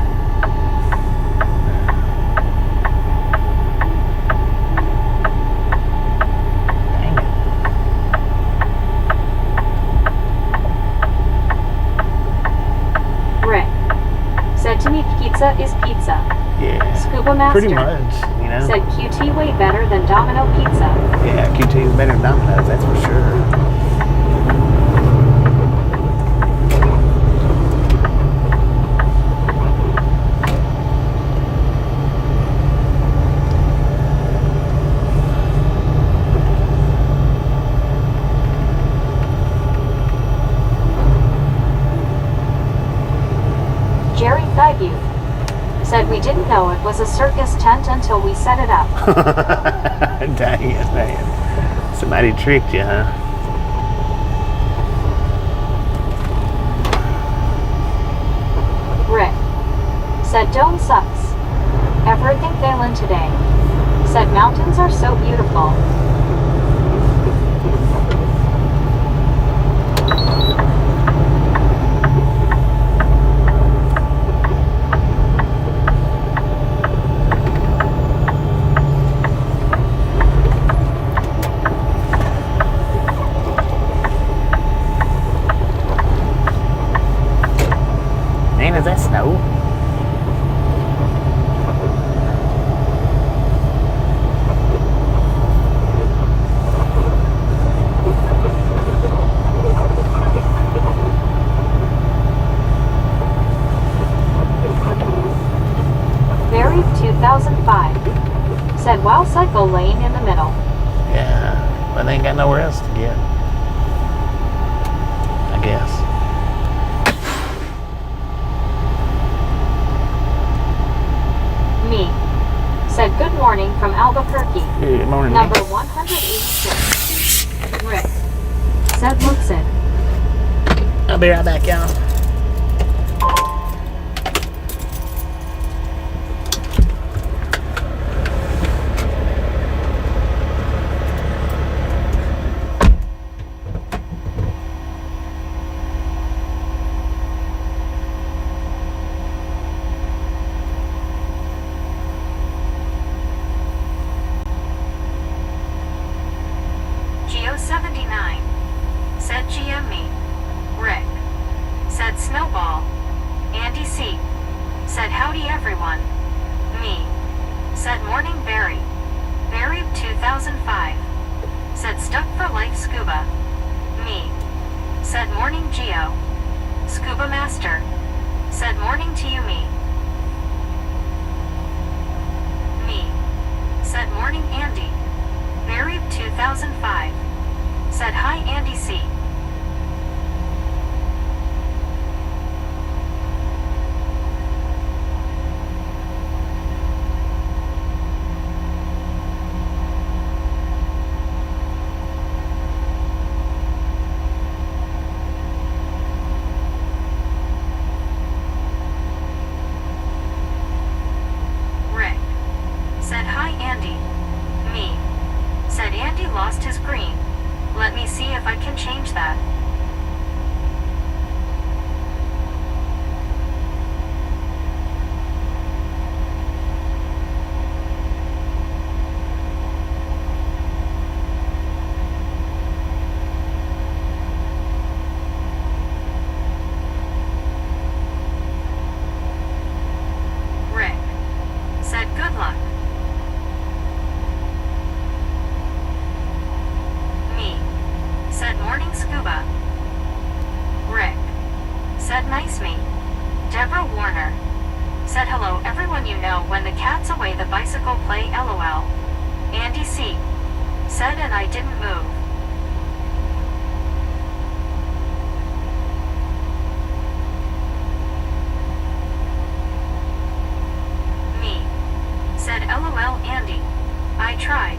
Dang it. Rick said, "To me, pizza is pizza." Yeah. Scuba Master Pretty much, you know. said, "QT way better than Domino Pizza." Yeah, QT is better than Domino's, that's for sure. Jerry Thaibu said, "We didn't know it was a circus tent until we set it up." Dang it, man. Somebody tricked you, huh? Rick said, "Dome sucks. Everything failing today." Said, "Mountains are so beautiful." Man, is that snow? Barry 2005 said, "Wow, cycle lane in the middle." Yeah, but they ain't got nowhere else to get. I guess. Me said, "Good morning from Albuquerque." Good morning. Number 186. Rick said, "Looks it." I'll be right back, y'all. Geo 79 said, "GM me." Rick said, "Snowball." Andy C said, "Howdy everyone." Me said, "Morning Barry." Barry 2005 said stuck for life scuba. Me, said morning Geo. Scuba master, said morning to you me. Me, said morning Andy. Married 2005, said hi Andy C. Said hi Andy. Me. Said Andy lost his green. Let me see if I can change that. Rick. Said good luck. Said morning scuba. Rick. Said nice me. Deborah Warner. Said hello everyone you know when the cat's away the bicycle play LOL. Andy C. Said and I didn't move. Me. Said LOL Andy. I tried.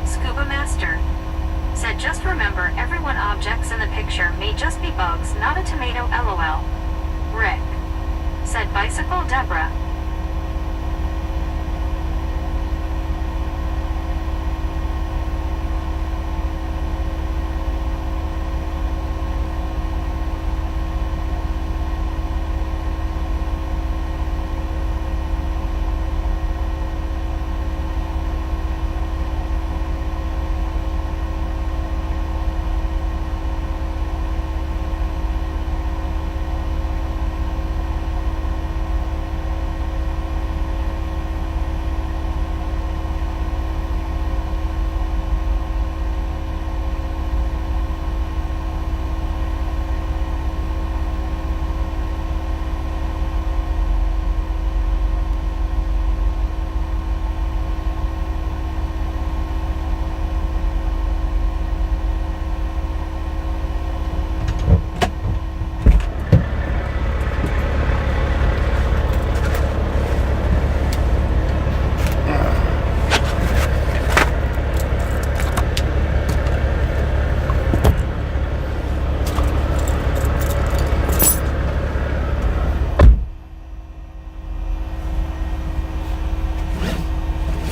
Scuba Master. Said just remember everyone objects in the picture may just be bugs, not a tomato LOL. Rick. Said bicycle Deborah.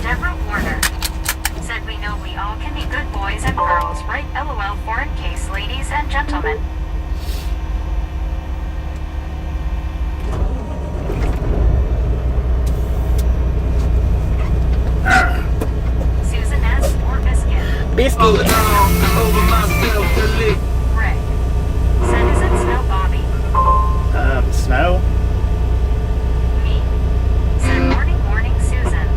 Deborah Warner. Said we know we all can be good boys and girls, right? LOL foreign case, ladies and gentlemen. Susan S. or Biscuit. Biscuit. Rick. Said is it snow Bobby? Snow? Me. Said morning Susan.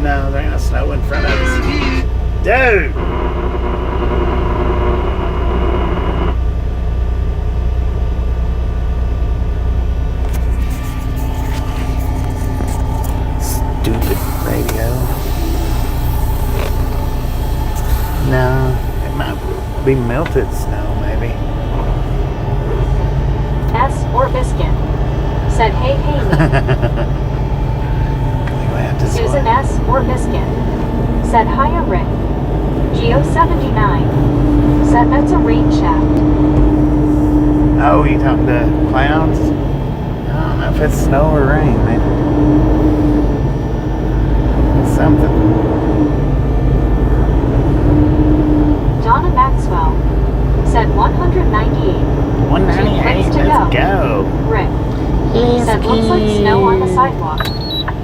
No, there ain't no snow in front of us. Dude! Stupid radio. No, it might be melted snow, maybe. S. or Biscuit. Said hey me. Susan S. or Biscuit. Said hiya Rick. Geo 79. Said that's a rain shaft. Oh, you talking to clouds? I don't know if it's snow or rain, man. It's something. Donna Maxwell. Said 198. 198. to Let's go. Rick. Said looks like snow on the sidewalk.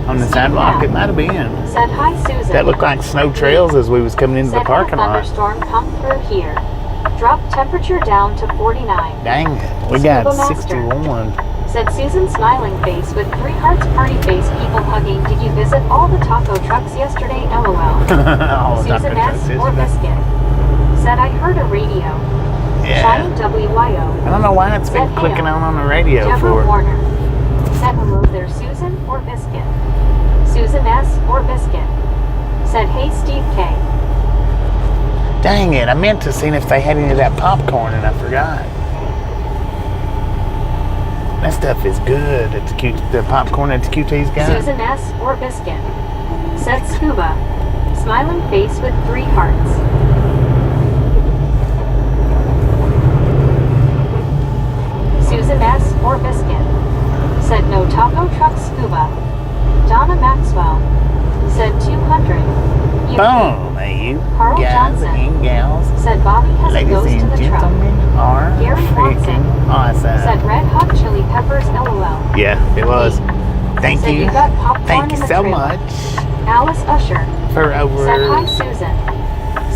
On the sidewalk, it might have been. Said hi Susan. That looked like snow trails as we was coming into the Said parking lot. thunderstorm come through here. Drop temperature down to 49. Dang it. We got Scuba master. 61. Said Susan smiling face with 3 hearts party face people hugging. Did you visit all the taco trucks yesterday? LOL. Oh, Susan Dr. S. Trucks or yesterday. Biscuit. Said I heard a radio. Yeah. Shiny WYO. I don't know why it's been Said clicking hail. on the radio Deborah for. Warner. Said hello there Susan or Biscuit. Susan S. or Biscuit. Said hey Steve K. Dang it, I meant to see if they had any of that popcorn and I forgot. That stuff is good. It's cute. The popcorn that the QT's got. Susan S. or Biscuit. Said Scuba. Smiling face with 3 hearts. Susan S. or Biscuit. Said no taco truck Scuba. Donna Maxwell. Said 200. You Boom, you Carl guys Johnson. and gals, Said Bobby has a ladies ghost to and the truck. gentlemen, are Gary freaking Watson. Said awesome. Red Hot Chili Peppers LOL. Yeah, it was. Thank Said you. you got popcorn Thank you in the so trailer. much Alice Usher. for over Said hi Susan.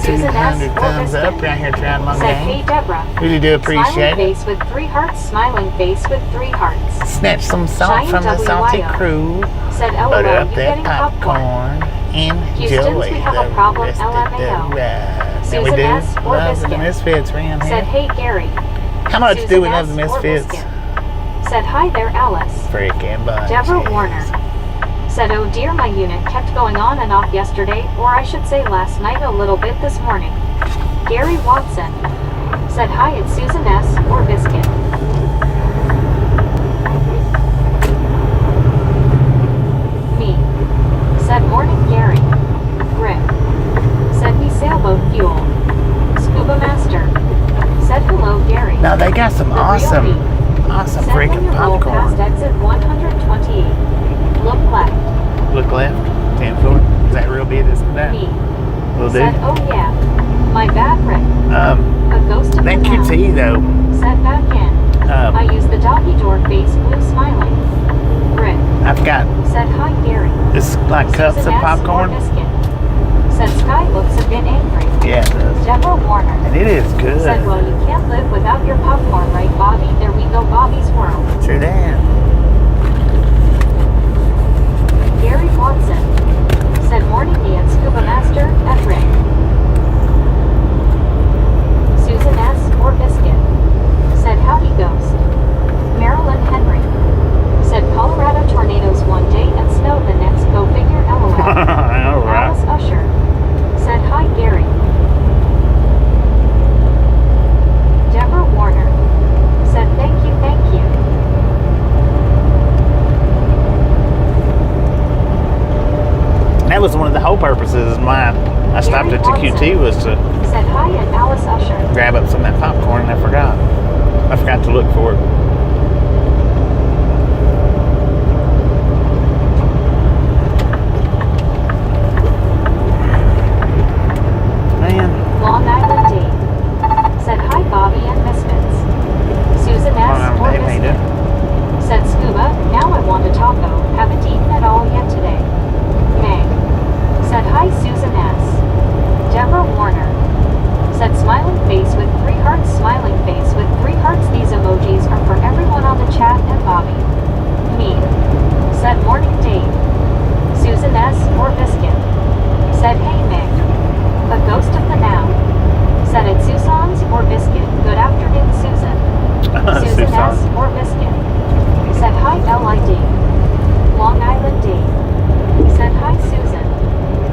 Susan S. 200 or thumbs Biscuit. up right here trying my Said game. hey Deborah. Really do appreciate Smiling it. face with 3 hearts. Smiling face with 3 hearts. Snatch some salt Giant from the salty WYO. crew. Said LOL. Butter You up that getting popcorn? popcorn. Enjoy Houston's, we have a problem, the rest of the LMAO. ride. Now we Susan do S. or love the Biscuit. Misfits around Said here. hey Gary. How much Susan do we love S. the or Misfits? Biscuit. Said hi there Alice. Freaking bunch. Deborah Warner. Said oh dear my unit kept going on and off yesterday, or I should say last night a little bit this morning. Gary Watson. Said hi it's Susan S. or Biscuit. Me. Said morning Gary. Rick. Said we sailboat fuel. Scuba Master. Said hello Gary. Now they got some The real awesome me. Awesome Said when freaking you roll past popcorn. exit 128. Look left. Look left, 10 forward. Is that real bit? Isn't that? Me. Will do. Said oh yeah. My bad Rick. A ghost of That the now. QT though, Said back in. I use the doggy door face blue smiling. Rick. I've got Said hi Gary. this like cups Susan of S. popcorn. or Biscuit. Said Sky looks a bit angry. Yeah, it does. Deborah Warner. And it is good. Said well you can't live without your popcorn right Bobby. There we go Bobby's world. True that. Gary Watson. Said morning me at Scuba Master at Rick. Susan S. or Biscuit. Said howdy ghost. Marilyn Henry. Said Colorado tornadoes one day and snow the next. Go figure LOL. All right. Alice Usher. Said hi Gary. Deborah Warner. Said thank you, thank you. That was one of the whole purposes why I stopped Gary at the QT Watson. was to Said hi at Alice Usher. grab up some of that popcorn and I forgot. I forgot to look for it. Man, Long Island Dave. Said hi Bobby and Misfits. Susan S. Long or Island Dave made Biscuit. Said Scuba, now I want a taco. Haven't eaten at all yet today. Meg. Said hi Susan S. Deborah Warner. Said smiling face with 3 hearts. Smiling face with 3 hearts. These emojis are for everyone on the chat and Bobby. Me. Said morning Dave. Susan S. or Biscuit. Said hey Meg. A ghost of the now. Said it Susan's or Biscuit. Good afternoon Susan. Susan S. Susan. or Biscuit. Said hi LID. Long Island D. Said hi Susan.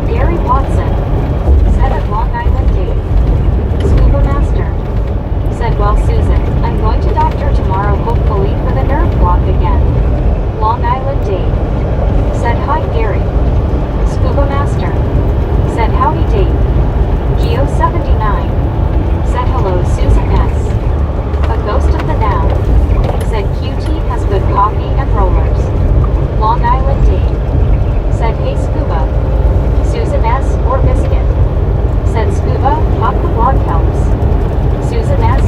Gary Watson. Said at Long Island D. Scuba Master. Said well Susan, I'm going to doctor tomorrow hopefully for the nerve block again. Long Island D. Said hi Gary. Scuba Master. Said howdy Dave. Geo 79. Said hello Susan S. A ghost of the now. Said QT has good coffee and rollers. Long Island D. Said hey Scuba. Susan S. or Biscuit. Said Scuba, pop the blog helps. Susan S.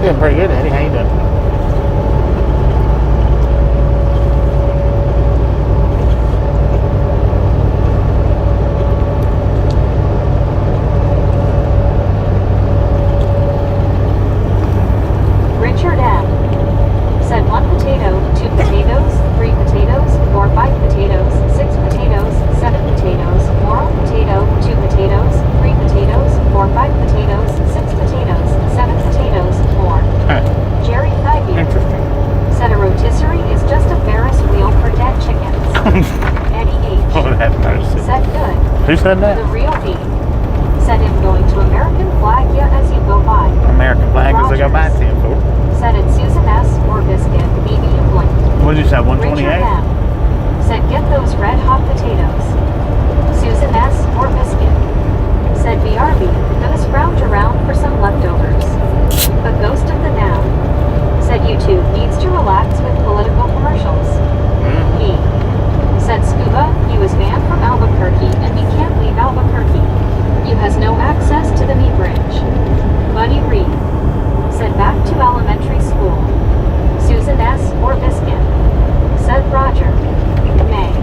Doing pretty good, Eddie. How you doing? Richard M. said 1 potato, 2 potatoes, 3 potatoes, 4 5 potatoes, 6 potatoes, 7 potatoes, moral potato, 2 potatoes, 3 potatoes, 4 5 potatoes, 6 potatoes, 7 potatoes, more. Jerry Thibeer Interesting. said a rotisserie is just a Ferris wheel for dead chickens. Eddie H. Oh, that's mercy. said good. Who said The that? real B said him going to American flag ya as you go by. American flag as I go by 10 4. Said it Susan S. or biscuit, medium blank. What did you say, Richard 128? M. said get those red hot potatoes. Susan S. or biscuit. Said BRB, gonna scrounge around for some leftovers. A ghost of the now. Said YouTube needs to relax with political commercials. He said Scuba, you is banned from Albuquerque and we can't leave Albuquerque. You has no access to the knee bridge. Buddy Reed said back to elementary school. Susan S. or biscuit. Said Roger. May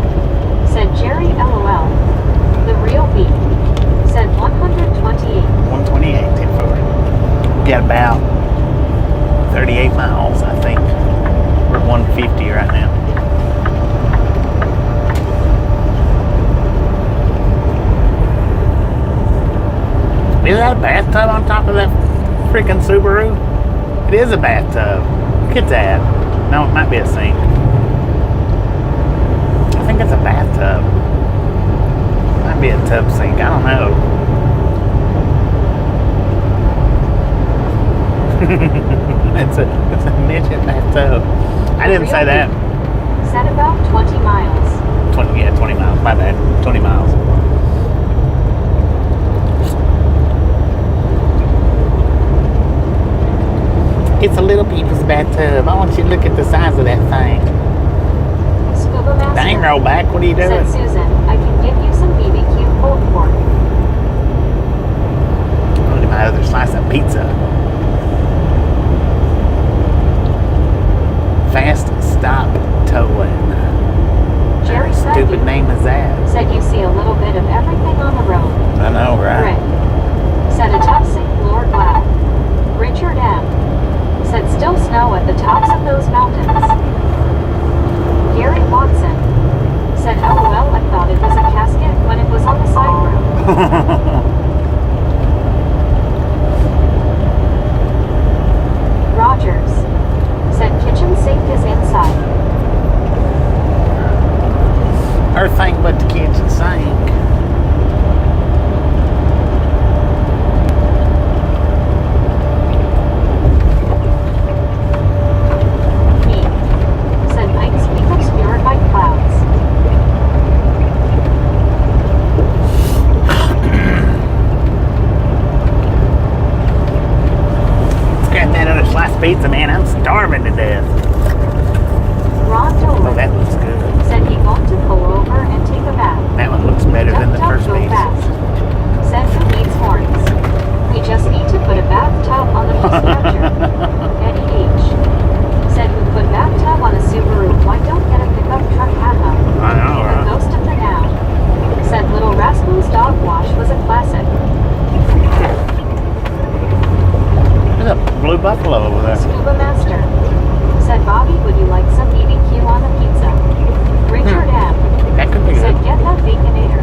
said Jerry LOL. The real B said 128. 128, 10 4. Got about 38 miles, I think. We're at 150 right now. Is that a bathtub on top of that freaking Subaru? It is a bathtub. Look at that. No, it might be a sink. I think it's a bathtub. Might be a tub sink. I don't know. it's a midget bathtub. I didn't say that. Said about 20 miles. 20 miles. My bad. 20 miles. It's a little people's bathtub. I want you to look at the size of that thing. Scuba Master Dang, roll back. What are you doing? said Susan, I can give you some BBQ pulled pork. Look at my other slice of pizza. Fast stop towing. Jerry said Stupid you name is that? said you see a little bit of everything on the road. I know, right? Rick said a toxic Lord Wow. Richard M. said still snow at the tops of those mountains. Gary Watson said LOL, I thought it was a casket when it was on the side road. Rogers said kitchen sink is inside. Everything but the kitchen sink. He said Mike's peak obscured by clouds. Grab that other slice of pizza, man. I'm starving to death. Ron Oh, Dolan that looks good. said he going to pull over and take a bath. That one looks better than the Duck, first go piece. fast. Said who needs horns? We just need to put a bathtub on the piece structure. Eddie H. said who put bathtub on a Subaru? Why don't get a pickup truck hammer? I know, The right? ghost of the now said Little Rascal's dog wash was a classic. There's a blue buffalo over there. Scuba Master said Bobby, would you like some BBQ on the pizza? Richard M. That could be said good. get that baconator.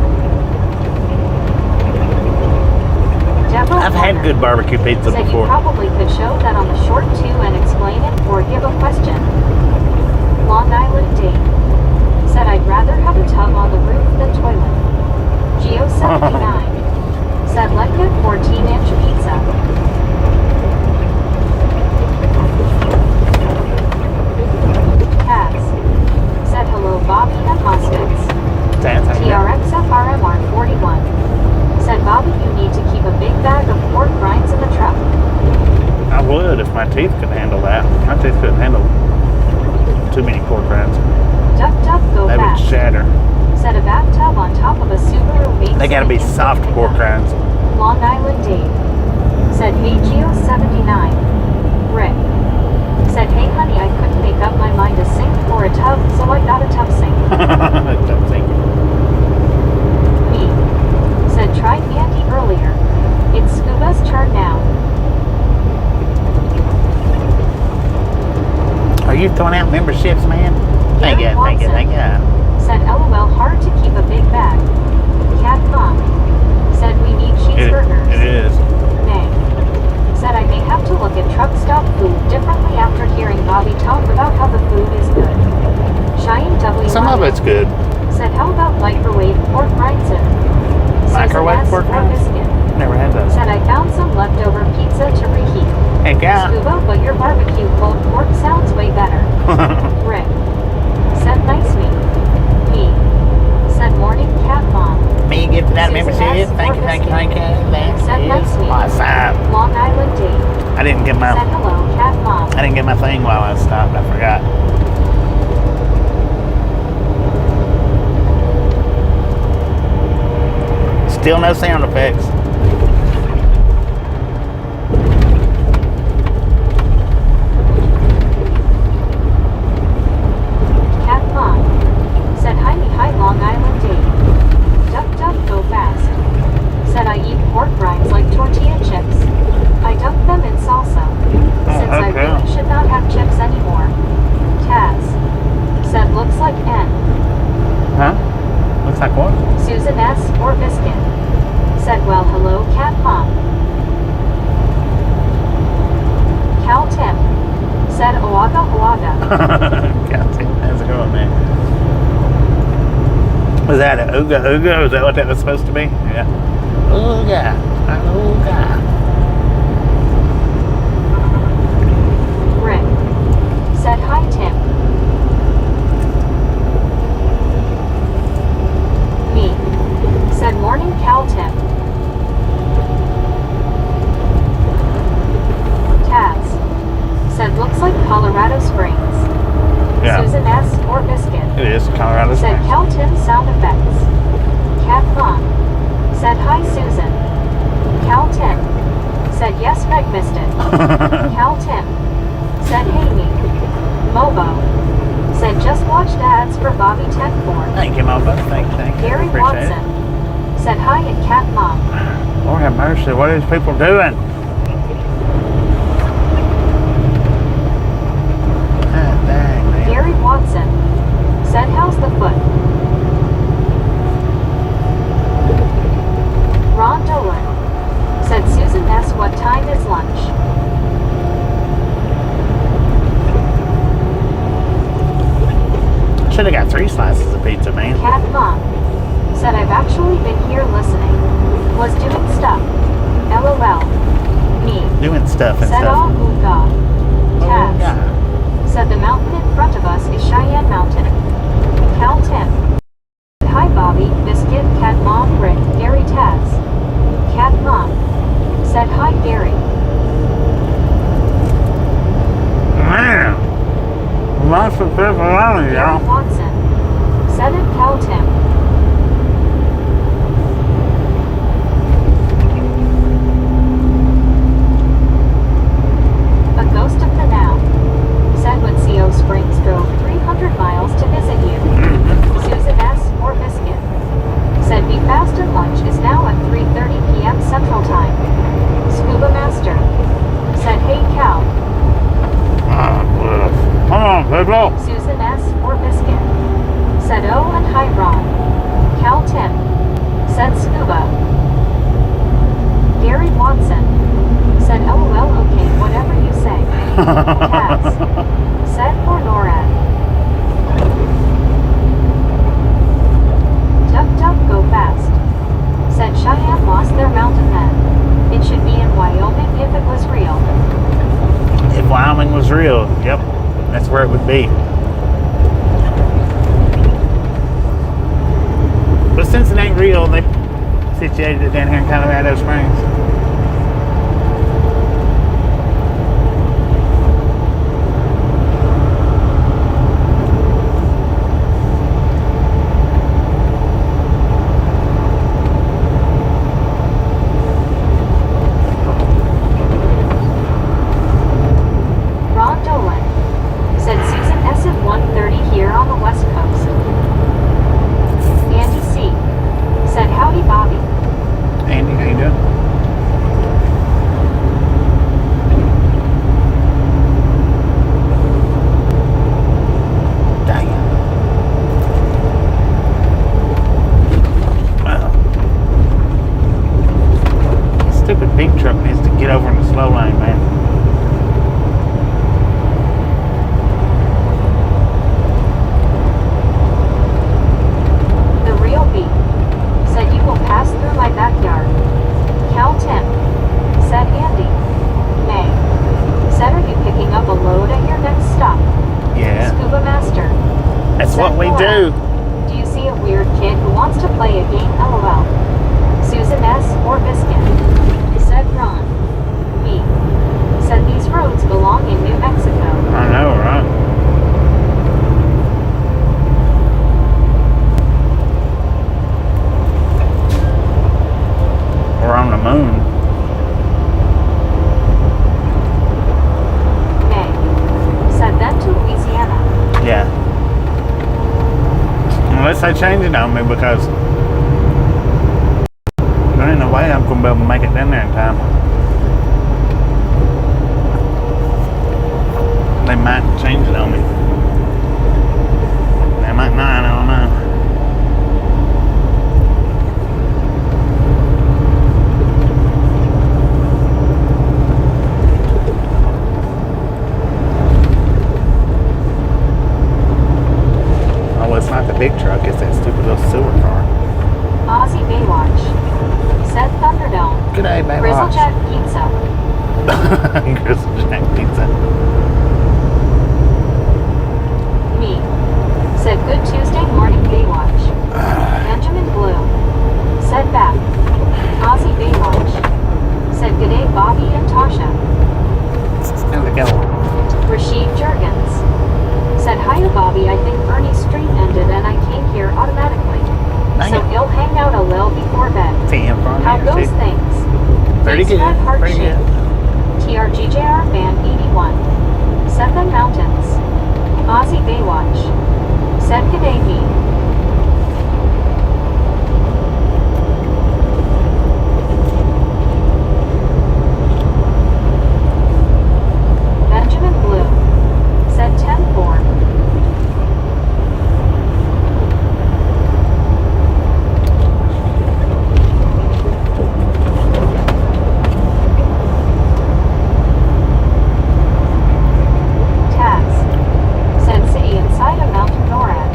Deborah I've had Warner good barbecue pizza said you before. probably could show that on the short too and explain it or give a question. Long Island Dave said I'd rather have a tub on the roof than toilet. Geo79 said let's get 14-inch pizza. Kaz said hello Bobby and Muskets. TRXFRMR41 said Bobby you need to keep a big bag of pork rinds in the truck. I would if my teeth could handle that. My teeth couldn't handle too many pork rinds. Duck duck go They would fast. shatter. Said a bathtub on top of a Subaru base. They gotta be soft pork rinds. Long Island Dave said VGO79. Rick Rick. Said, hey honey, I couldn't make up my mind to sink or a tub, so I got a tub sink. Tub sink. Me. Said, tried Andy earlier. It's Scuba's turn now. Are you throwing out memberships, man? Thank you, thank you, thank you. Said, LOL, hard to keep a big bag. Cat Mom. Said, we need cheeseburgers. It is. Nay. Said, I may have to look at truck stop food differently after hearing Bobby talk about how the food is good. Cheyenne W. Some of it's good. Said, how about microwave pork rinds in? Microwave pork rinds? Biscuit. Never had those. Said, I found some leftover pizza to reheat. Heck yeah. Scuba, but your barbecue pulled pork sounds way better. Rick. Said, nice me. Me. Said, morning, Cat Mom. Me gifted that Susan membership. S. Thank you, thank you, thank you. That Said, nice is me. awesome. Long Island Dave. I didn't get Said, my hello, Cat Mom. I didn't get my thing while I stopped. I forgot. Still no sound effects. Cat Mom. Said, hi me, hi, Long Island Dave. Duck, duck, go fast. Said, I eat pork rinds like tortilla chips. I dunk them in salsa. Since I okay. really should not have chips anymore. Taz. Said, looks like N. Huh? Looks like what? Susan S. or Biscuit. Said, well, hello, Cat Mom. Cal Tim. Said, Oaga, Oaga. How's it going, man? Was that an ooga ooga? Was that what that was supposed to be? Yeah. Ooga. Ooga. Rick. Said, hi, Tim. Me. Said, morning, Cal Tim. Taz. Said, looks like Colorado Springs. Yeah. Susan S. or Biscuit. It is Colorado Said, Springs. Cal Tim sound effects. Cat Mom. Said, hi, Susan. Cal Tim. Said, yes, Meg missed it. Cal Tim. Said, hey, me. Mobo. Said, just watched ads for Bobby 10-4. Thank you, Mobo. Thank you. Gary Appreciate Watson. Said, hi, and Cat Mom. it. Lord have mercy. What are these people doing? God dang, man. Gary Watson. Said, how's the foot? Ron Dolan. Said, Susan S. what time is lunch? Should have got 3 slices of pizza, man. Cat Mom. Said, I've actually been here listening. Was doing stuff. LOL. Me. Doing stuff and Said, stuff. oh, ooga. Taz. Yeah. Said, the mountain in front of us is Cheyenne Mountain. Cal Tim. Hi, Bobby, Biscuit, Cat Mom, Rick, Gary Taz. Cat Mom. Said, hi, Gary. Man. Lots of pepperoni, Gary y'all. Watson. Said it, Cal Tim. A ghost of the now. Said when CO Springs drove 300 miles to visit you. Susan S. or Biscuit. Said be fast and lunch is now at 3:30 p.m. Central Time. Scuba Master. Said hey Cal. Come on, people. Susan S. or Biscuit. Said oh and hi Ron. Cal Tim. Said Scuba. Gary Watson. Said LOL okay whatever you say. Taz. Said for NORAD. Duck duck go fast. Said Cheyenne lost their mountain men. It should be in Wyoming if it was real. If Wyoming was real, yep, that's where it would be. But since it ain't real, they situated it down here in Colorado Springs. big truck needs to get over in the slow lane, man. The real B said you will pass through my backyard. Cal Tim said Andy. May said are you picking up a load at your next stop? Yeah. Scuba Master. That's said what we Nora. do. Do you see a weird kid who wants to play a game? LOL. Susan S. or Biscuit. Said Ron. Me. Said these roads belong in New Mexico. I know, right? We're on the moon. May. Said then to Louisiana. Yeah. Unless they change it on me, because there ain't no way I'm gonna be able to make it down there in time. They might change it on me. They might not, I don't know. Oh, it's not the big truck, it's that stupid little sewer car. Aussie Baywatch. Said Thunderdome. G'day, Baywatch. Grizzlejack Pizza. Grizzlejack Pizza. Me. Said good Tuesday morning Baywatch. Benjamin Blue. Said back. Aussie Baywatch. Said g'day Bobby and Tasha. How's it going? Rashid Jurgens. Said hiya Bobby, I think Ernie's stream ended and I came here automatically. Dang So it. he'll hang out a little before bed. See him from How here, goes too. things? Pretty Thanks, good. Red Heart Pretty Shape. good. TRGJR Fan 81. Seven Mountains. Aussie Baywatch. Said g'day me. Benjamin Blue. Said 10-4. Taz. Said city inside a mountain NORAD.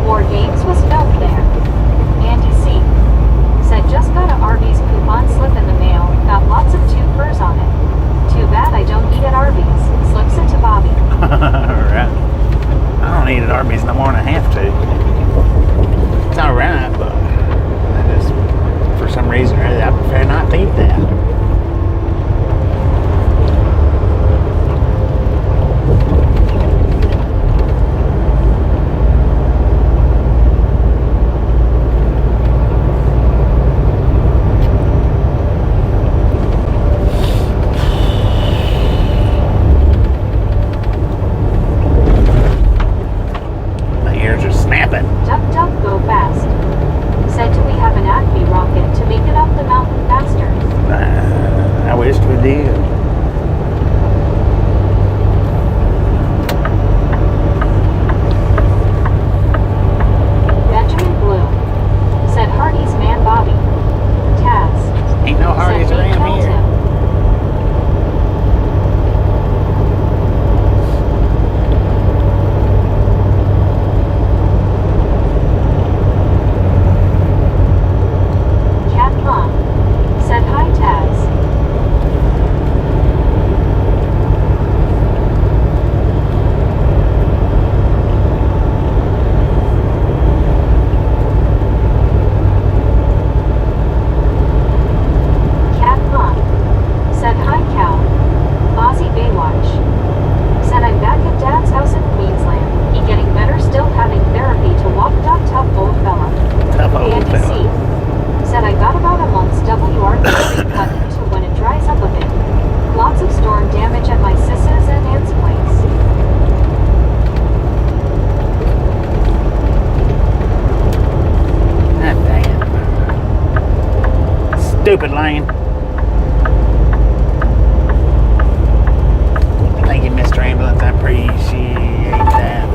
War Games was filmed there. Andy C. Said just got a Arby's coupon slip in the mail. Got lots of 2 furs on it. Too bad I don't eat at Arby's. Slips it to Bobby. Alright. I don't eat at Arby's no more than I have to. It's alright, but I just, for some reason or other, I prefer not to eat that. My ears are snapping. Duck duck go fast. Said do we have an Acme rocket to make it up the mountain faster? I wish we did. Benjamin Blue. Said Hardy's man Bobby. Taz. Ain't no Hardee's Said around tell here. Tim. Cat Mom. Said hi Taz. Cat Mom. Said hi Cal. Aussie Baywatch. Said I'm back at Dad's house in Queensland. He getting better still having therapy to walk. Tough old fella. Tough old Andy fella. C. Said I got about a month's WR3 cut into when it dries up a bit. Lots of storm damage at my sis's and aunt's place. God dang it. Stupid lane. Thank you, Mr. Ambulance. I appreciate that.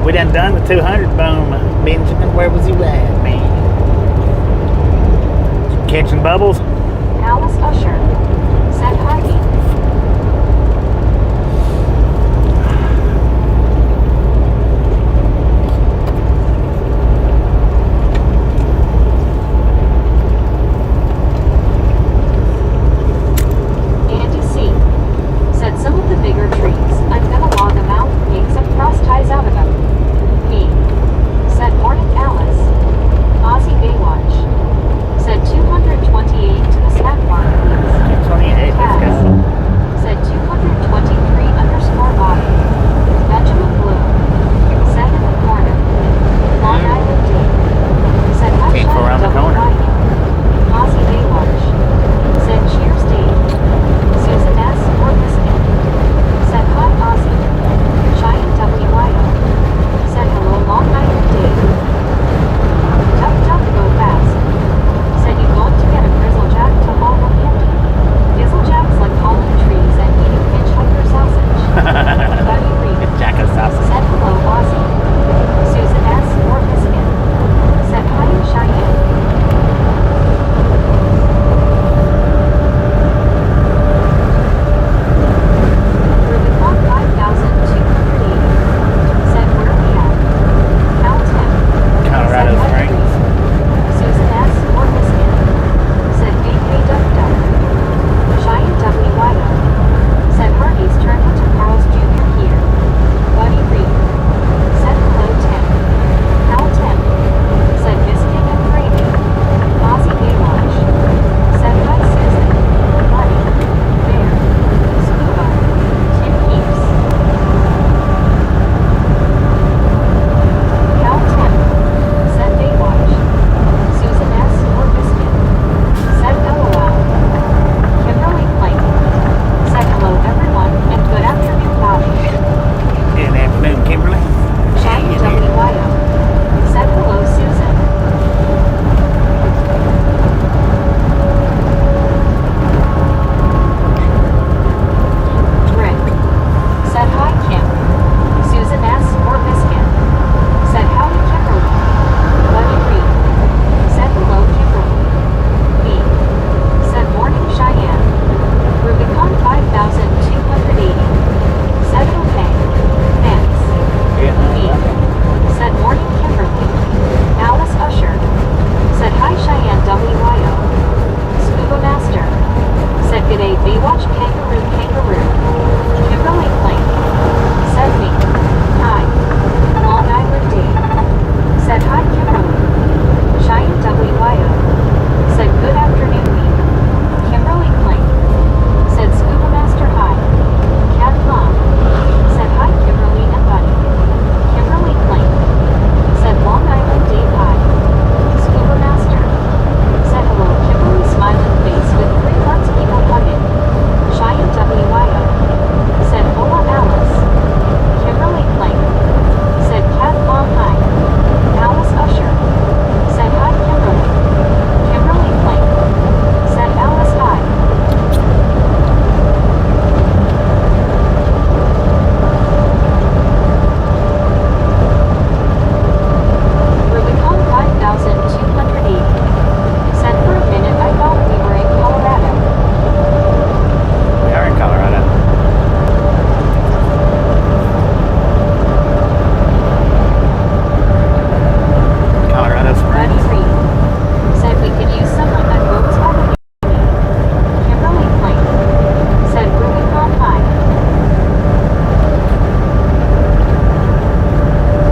We done the 200 boom. Benjamin, where was you at, man? Catching bubbles? Alice Usher said Heidi. Andy C. said some of the bigger trees, I'm gonna log them out, make some cross ties out of them. Me. Said morning Alice. Ozzy Baywatch. Said 228 to the snack bar, please. 28, let's go. Said 223 _ Bobby. Benjamin Blue. Said in the corner. Long Island Dave. Said Came from around the corner. Ozzy Baywatch. Said cheers Dave. Susan S. or Biscuit. Said hi Ozzy. Cheyenne W.Y.O. Said hello Long Island Dave. Duck duck go fast. Said you going to get a grizzle jack to haul them handy. Grizzle jacks like hauling trees and eating hitchhiker sausage. Buddy Reed. Jack of sausage. Said hello Ozzy. Susan S. or Biscuit. Said hi Cheyenne. Rubicon 5280. Said where we at? Count 10. Colorado Said hi, Springs. Susan S. or Biscuit. Said VK Duck Duck. Cheyenne W.Y.O. Said Hardy's turned into Carl's Jr. here. Buddy Reed. Said hello Tim. Hal Tim. Said Biscuit and Gravy. Ozzy Baywatch. Said hi Susan. Buddy. Bear. Scuba. Tim Keeps. Hal Tim. Said Baywatch. Susan S. or Biscuit. Said LOL. Kimberly Plank. Said hello everyone and good afternoon Bobby. Good afternoon, Kimberly. Cheyenne W.Y.O. Said hello Susan. Rick. Said hi Kim. Susan S. or Biscuit. Said howdy Kimberly. Buddy Reed. Said hello Kimberly. B. Said morning Cheyenne. Rubicon 5280. Said okay. Thanks. B. Said morning Kimberly. Alice Usher. Said hi Cheyenne W.Y.O. Scuba Master. Said g'day Baywatch Kangaroo Kangaroo. Kimberly Plank. Said me. Hi. Long Island Dave. Said hi Kimberly. Cheyenne W.Y.O. Said good afternoon me. Kimberly Plank. Said Scuba Master hi. Cat Mom. Said hi Kimberly and Buddy. Kimberly Plank. Said Long Island Dave hi. Scuba Master. Said hello Kimberly smiling face with 3 hearts people hugging. Cheyenne W.Y.O. Said hola Alice. Kimberly Plank. Said Cat Mom hi. Alice Usher. Said hi Kimberly. Kimberly Plank. Said Alice hi. Rubicon 5280. Said for a minute I thought we were in Colorado. We are in Colorado. Colorado Buddy Springs. Reed. Said we could use someone that goes already. Kimberly Plank. Said Rubicon High.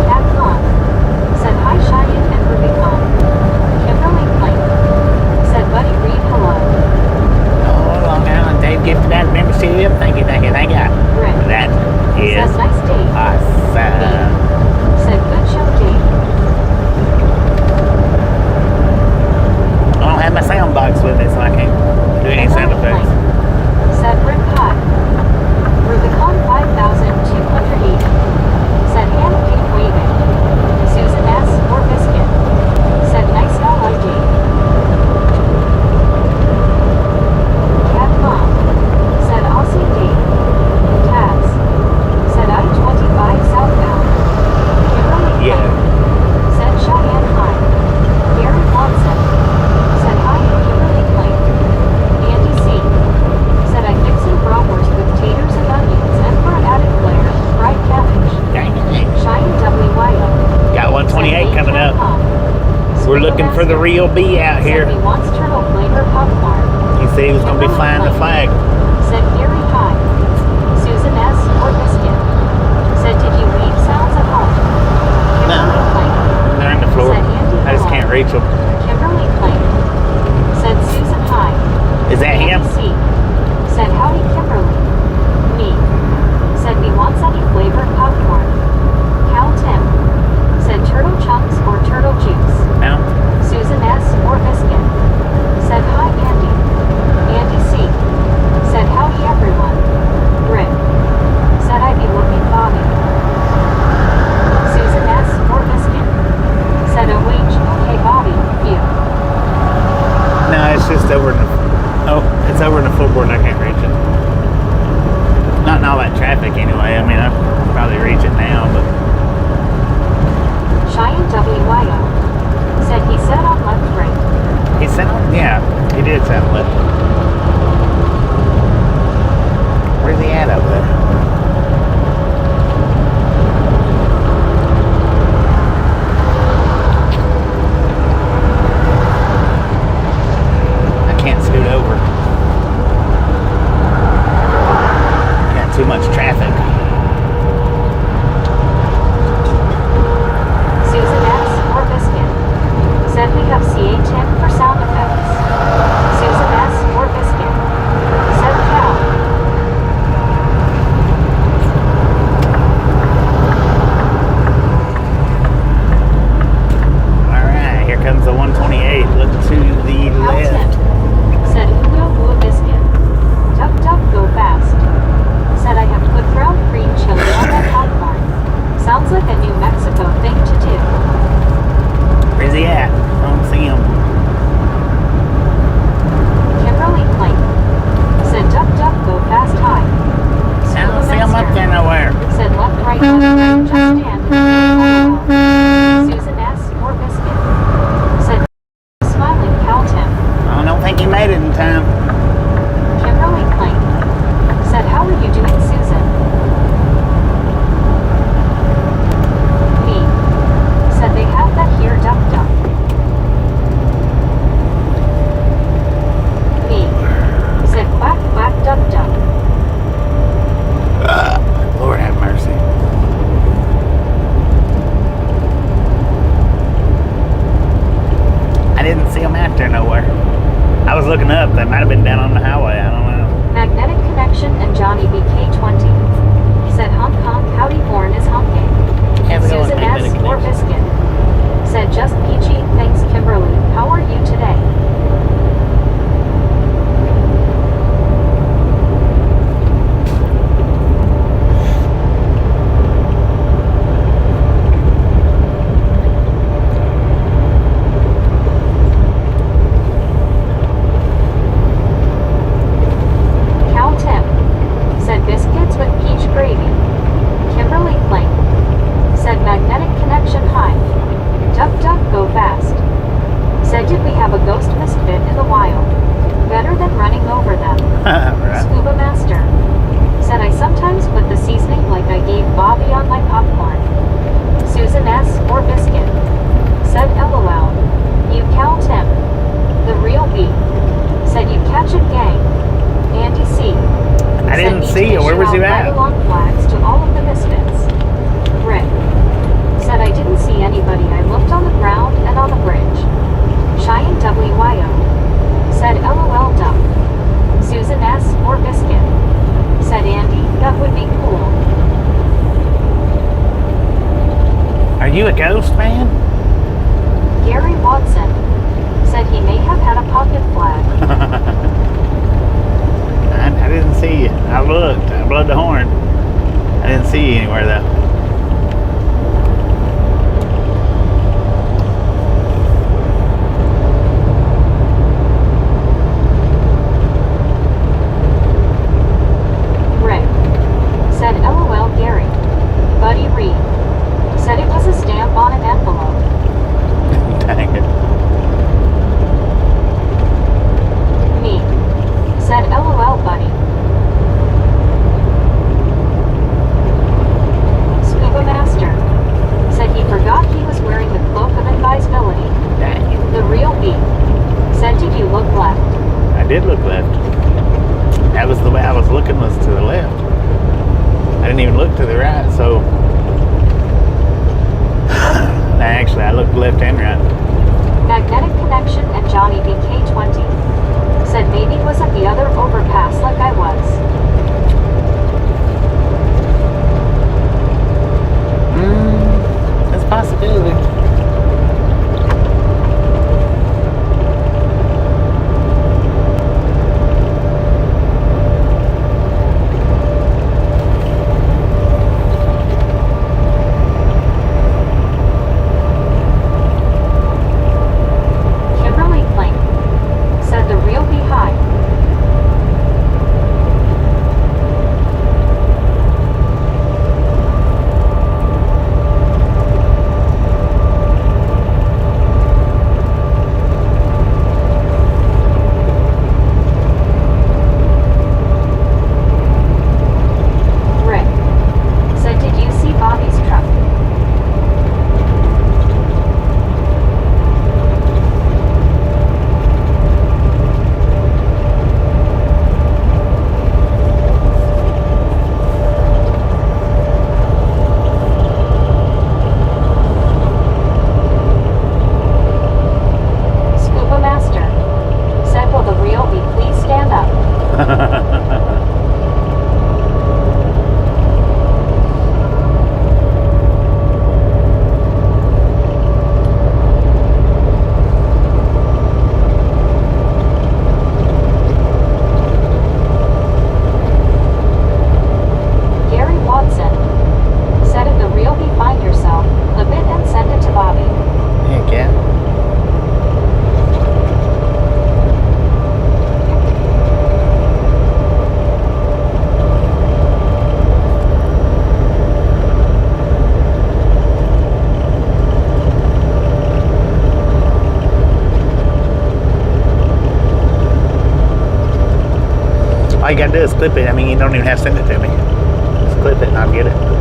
Cat Mom. Said hi Cheyenne and Rubicon. Kimberly Plank. Said Buddy Reed hello. Oh, Long Island Dave gifted that membership. Thank you, thank you, thank you. Rick. That is Said nice day. awesome. Said good show Dave. I don't have my sound box with me, so I can't do any sound Kimberly effects. Plank. Said Rick High. Rubicon 5280. Said hand keep waving. Susan S. or Biscuit. Said nice LO Dave. Cat Mom. Said Aussie Dave. Tabs. Said I-25 southbound. Kimberly We're looking for the real bee out Said here. he wants turtle flavor popcorn. He said he was going to be flying the flag. Said Gary hi. Susan S. or Biscuit. Said did you leave sounds at home? No. Kimberly Plank. They're on the floor. Said Andy I just hello. can't reach them. Kimberly Plank. Said Susan hi. Is that him? C. Said howdy Kimberly. Me. Said he wants any flavored popcorn. Cal Tim. Said turtle chunks or turtle juice. No? Susan S. or Biscuit. Said hi Andy. Andy C. Said howdy everyone. Rick. Said I'd be looking Bobby. Susan S. or Biscuit. Said OH okay Bobby. You. No, it's just over in the... Oh, it's over in the floorboard. I can't reach it. Not in all that traffic anyway. I mean, I can probably reach it now, but... Cheyenne WYO. Said he said on left right. He said, yeah, he did sound left. Where's he at over there? I can't scoot over. Got too much traffic. Susan S. or Biscuit. Said we have CA10 for sound effects. Susan S. or Biscuit. Said Cal. Alright, here comes the 128. Look to the Cal left. Tim. Said Julio Blue Biscuit. Duck duck go fast. Said I have put ground green chili on my popcorn. Sounds like a New Mexico thing to do. Where's he at? I don't see him. Kimberly Plank. Said duck duck go fast high. I don't see him up there nowhere. Said left right just stand. Susan S. or Biscuit. Said smiling Cal Tim. I don't think he made it in time. Kimberly Plank. Said how are you doing Susan? Me. Said they have that here duck duck. Me. Said quack quack duck duck. Lord have mercy. I didn't see him out there nowhere. I was looking up. They might have been down on the highway. I don't know. Magnetic Connection and Johnny BK20. Said honk honk howdy horn is honking. How's it going, Susan S. Magnetic or Connection? Biscuit. Said just peachy, thanks Kimberly. How are you today? Cal Tim. Said biscuits with peach gravy. Kimberly Plank. Said magnetic connection high. Duck duck go fast. Said did we have a ghost misfit in the wild? Better than running over them. Right. Scuba Master. Said I sometimes put the seasoning like I gave Bobby on my popcorn. Susan S. or Biscuit. Said LOL. You Cal Tim. The real B. Said you catch it gang. Andy C. I didn't see you. Where was you at? Ride-along flags to all of the misfits. Rick. Said I didn't see anybody. I looked on the ground and on the bridge. Cheyenne WYO. Said LOL duck. Susan S. or Biscuit. Said Andy, that would be cool. Are you a ghost, man? Gary Watson. Said he may have had a pocket flag. I didn't see you. I looked. I blowed the horn. I didn't see you anywhere, though. Rick. Said LOL Gary. Buddy Reed. Said it was a stamp on an envelope. Dang it. Me. Said LOL buddy. All you gotta do is clip it. I mean, you don't even have to send it to me. Just clip it and I'll get it.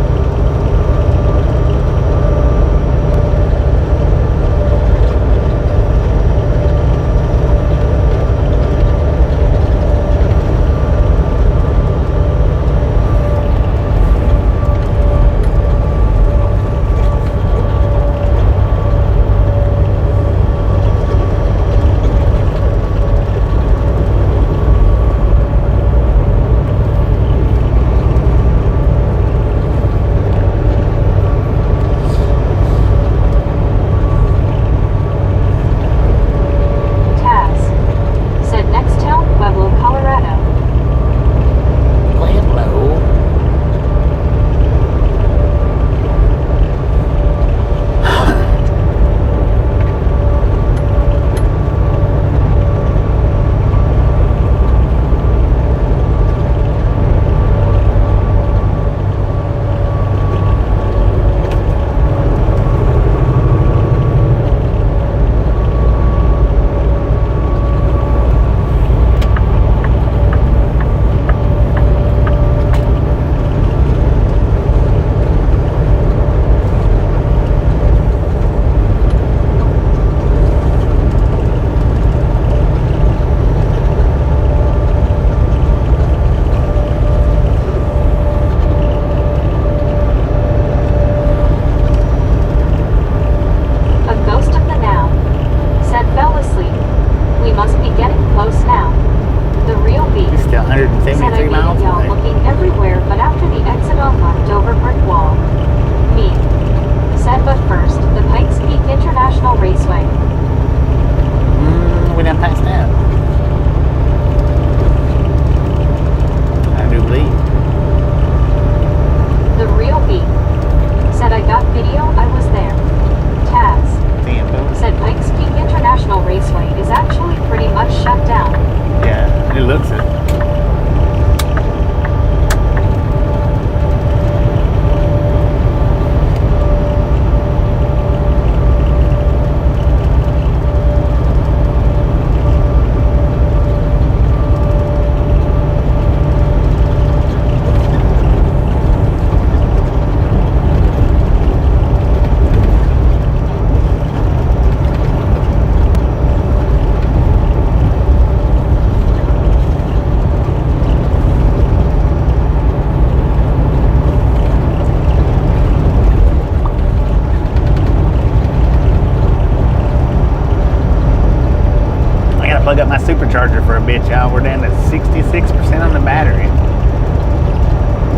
Plug up my supercharger for a bit, y'all. We're down to 66% on the battery.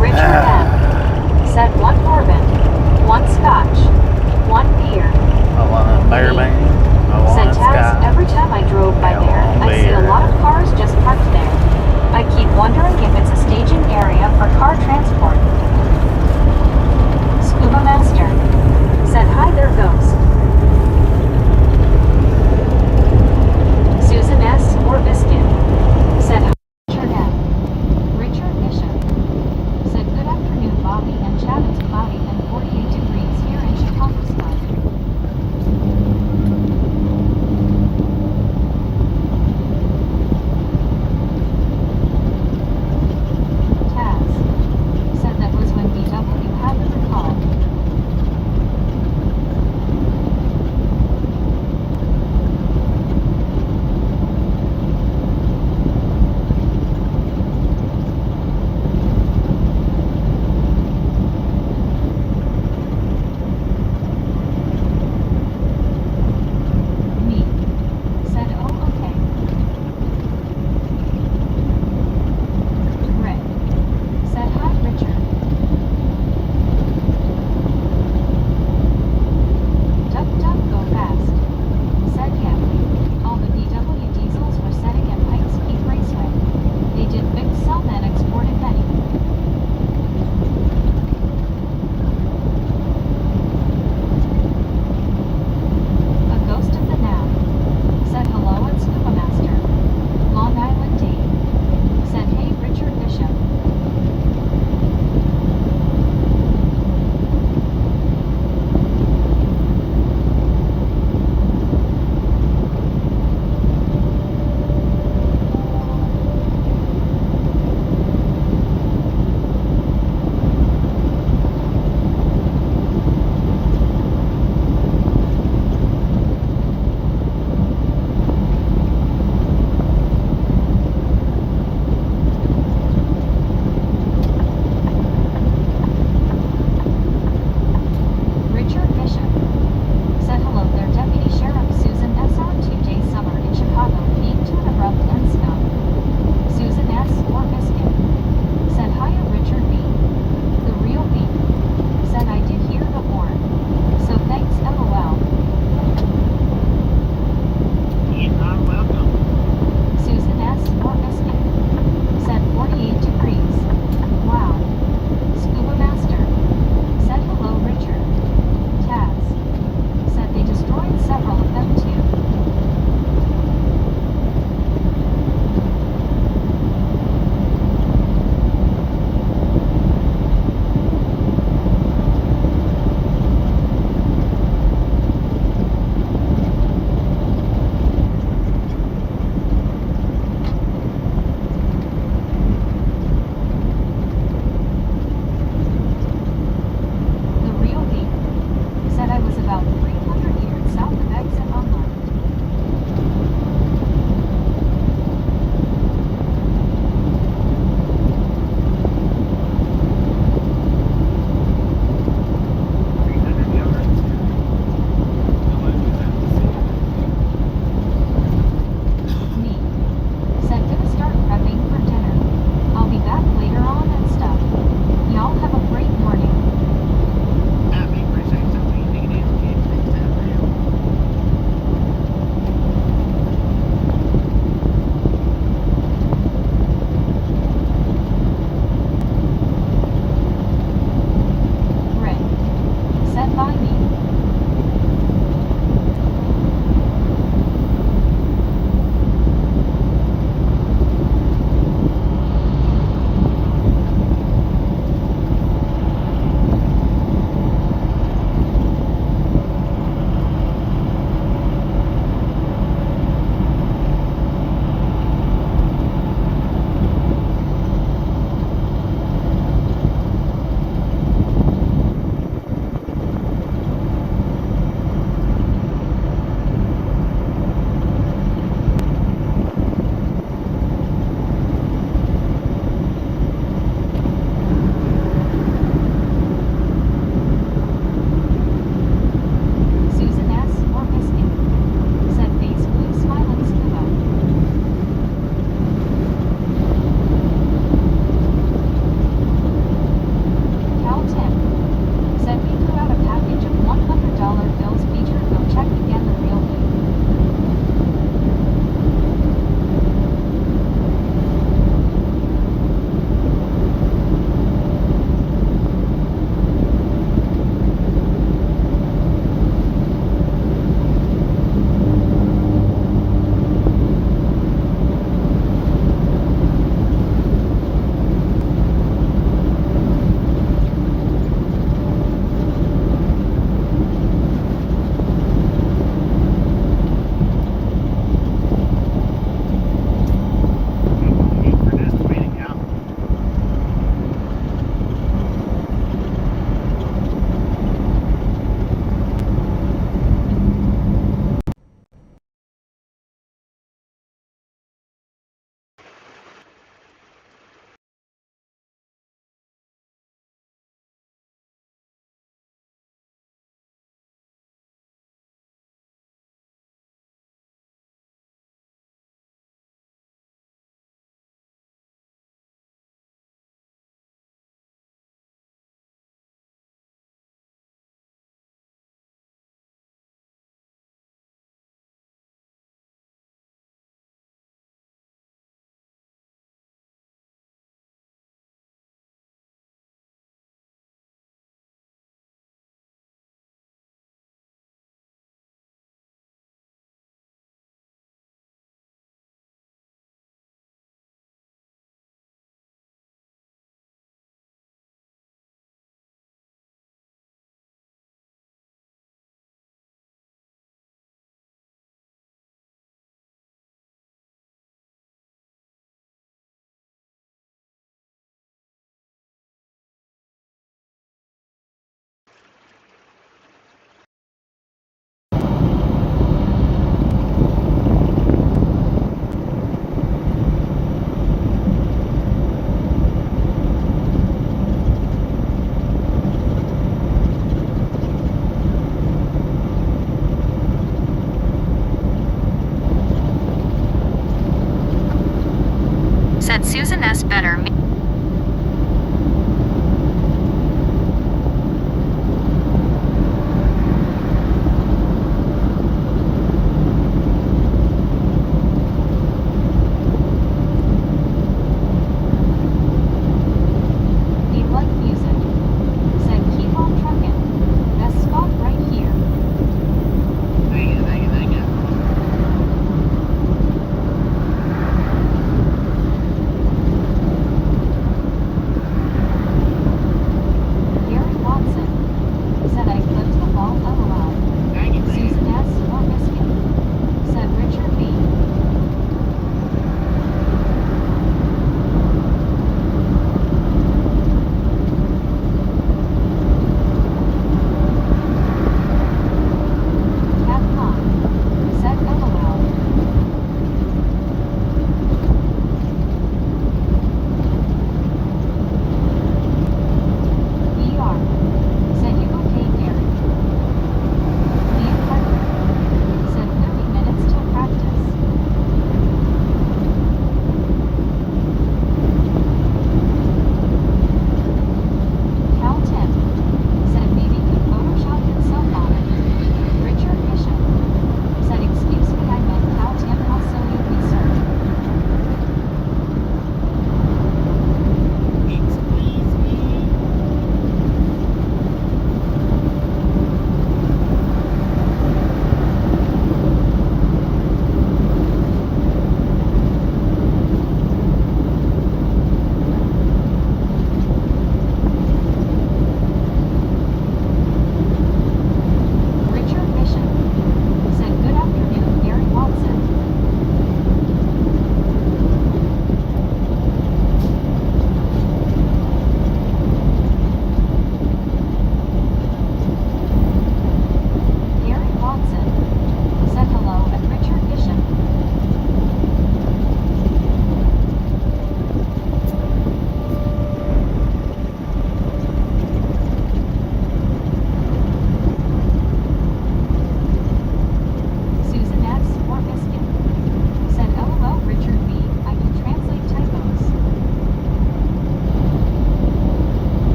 Richard M. said 1 bourbon, 1 scotch, 1 beer. Bourbon. Said Taz, every time I drove by there, I see a lot of cars just parked there. I keep wondering if it's a staging area for car transport. Scuba Master said, hi, there goes. Susan S. or Biscuit said, Richard M. Richard Bishop said, good afternoon, Bobby and Chad. It's cloudy and 48 degrees here in Chicago sky. Taz said that was said by me. Susan S. or biscuit, said face blue smiling scuba. Cal Tim, said we threw out a package of $100 bills featured go check again the real me.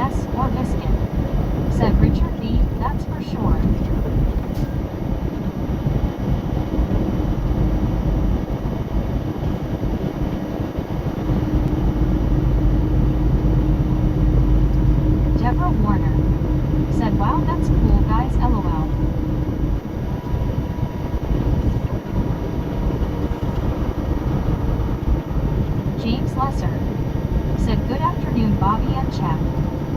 S. or biscuit, said Richard B. That's for sure. Deborah Warner said wow that's cool guys LOL. James Lesser said good afternoon Bobby and Chap.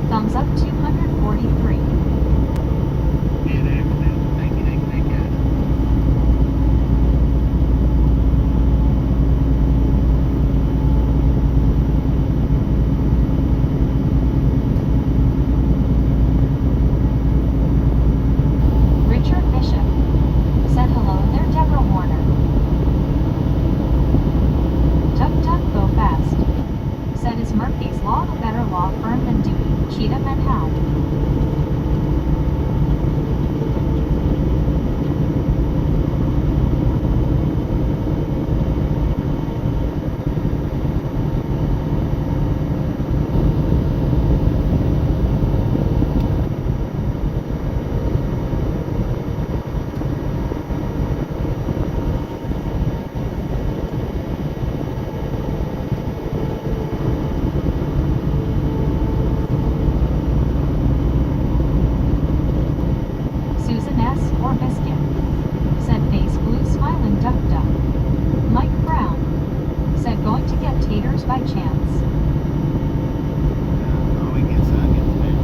Thumbs up 243. Good afternoon. Thank you. Richard Bishop said hello there Deborah Warner. Duck Duck Go Fast said is Murphy's Law a better law firm than Dewey, Cheatham and Howe? Susan S. or biscuit, said face blue smiling duck duck. Mike Brown said going to get taters by chance. All we get son gets man.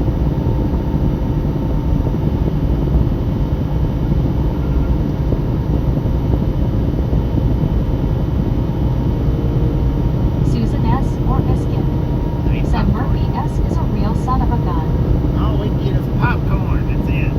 Susan S. or biscuit, said Murphy S. is a real son of a gun. All we get is popcorn. That's it.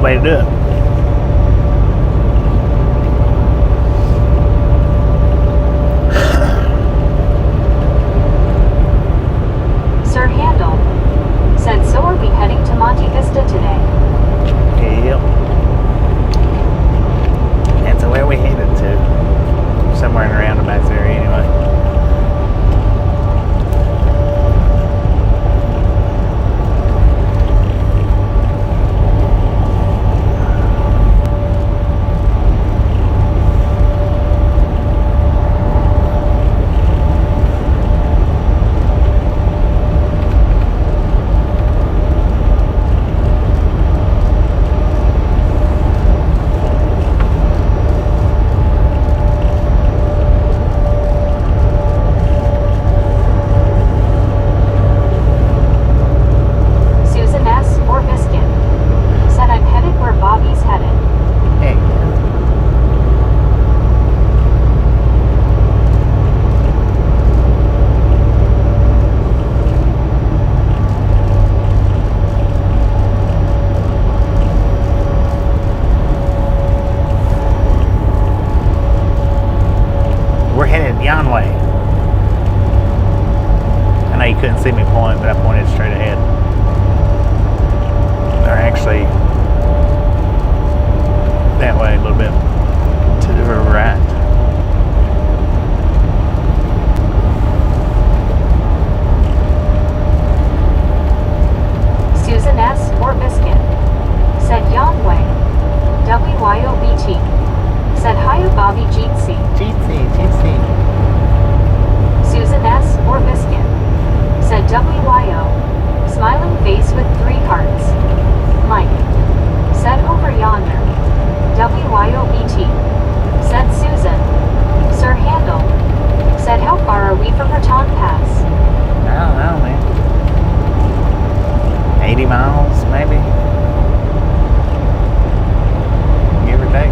way to do it. Sir Handel said, so are we heading to Monte Vista today? Yep. And so where we headed to? Somewhere in the roundabouts area anyway. Susan S. or Biscuit said, I'm headed where Bobby's headed. Heck yeah. We're headed yon way. I know you couldn't see me point, but I pointed straight ahead. Or actually, that way a little bit to the right. Susan S. or Biscuit said, yon way. WYOBT said, hiya Bobby Jeetsy. GC. Susan S. or Biscuit said, WYO. Smiling face with 3 hearts. Mike said, over yonder. WYOBT said Susan. Sir Handel said, how far are we from Raton Pass? I don't know, man. 80 miles, maybe? Give or take.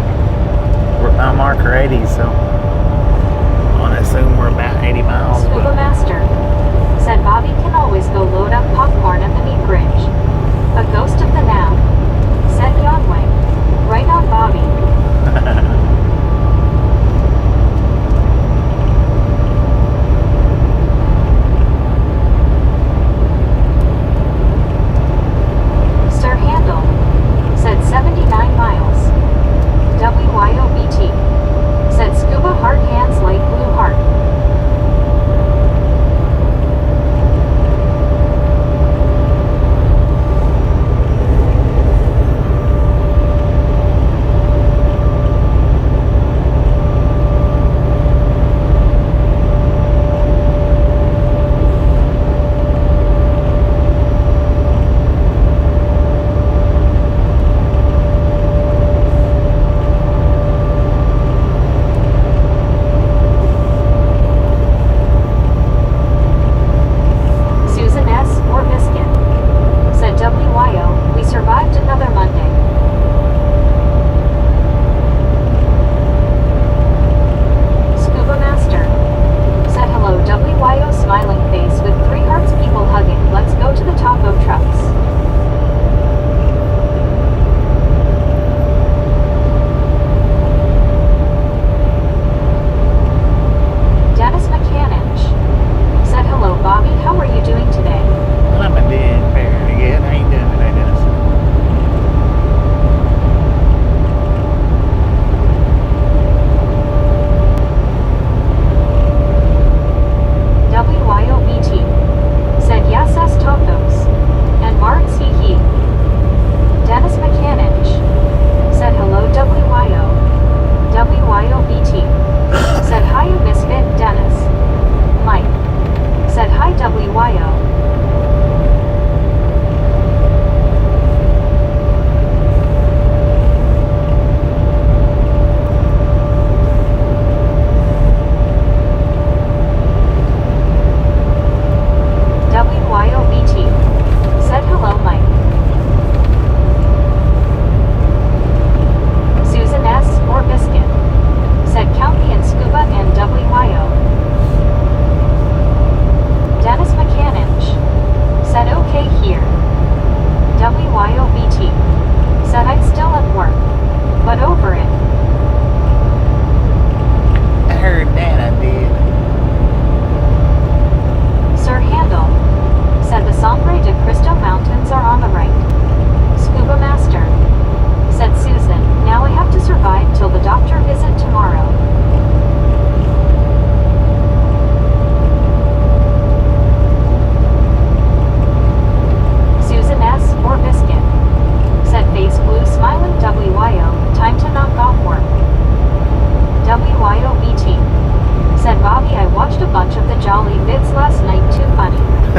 We're at mile marker 80, so I want to assume we're about 80 miles. Scuba but- Master said, Bobby can always go load up popcorn at the meat bridge. A ghost of the now said, yon way. Right on, Bobby.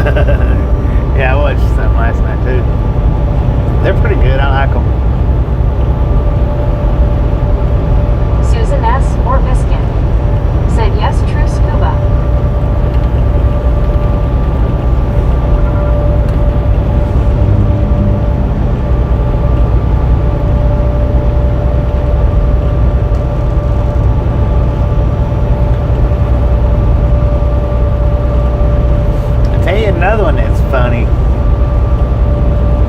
Yeah, I watched some last night too. They're pretty good. I like them. Susan S. or Biscuit said yes, true scuba. Another one that's funny.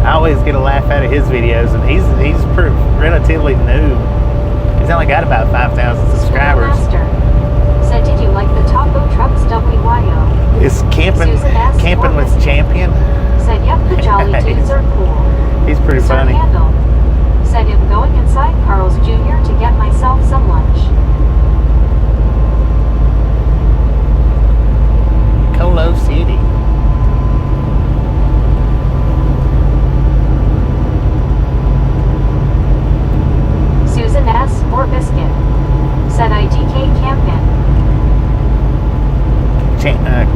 I always get a laugh out of his videos, and he's relatively new. He's only got about 5,000 subscribers. Master said, did you like the taco trucks WYO? It's camping with Champion. Said, yep, the jolly dudes are cool. He's pretty Sir funny. Handel said, I'm going inside Carl's Jr. to get myself some lunch. Colo City. Susan S. or Biscuit said, IDK camping.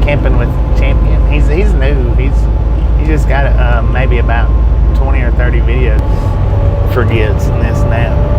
Camping with Champion. He's new. He just got maybe about 20 or 30 videos. Forgets and this and that.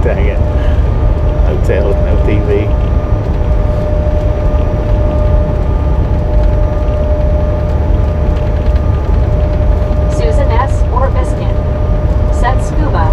Dang it. Hotels, no TV. Susan S. or Biscuit said scuba.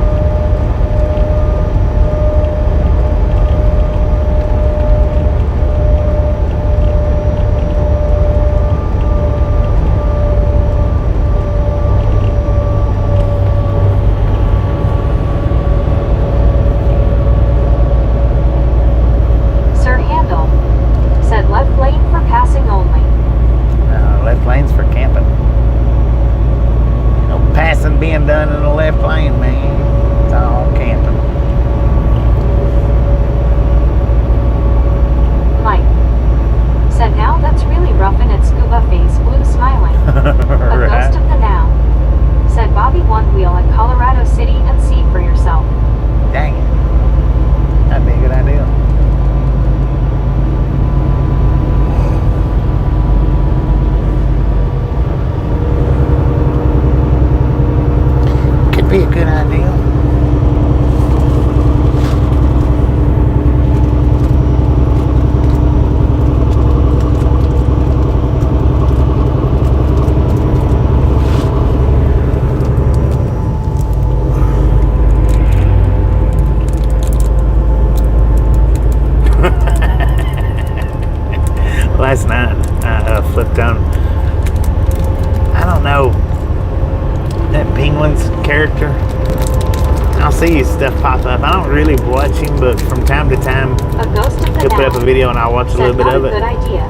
see his stuff pop up. I don't really watch him, but from time to time, A ghost of the he'll put up now a video and I'll watch a little said bit not of a it. good idea.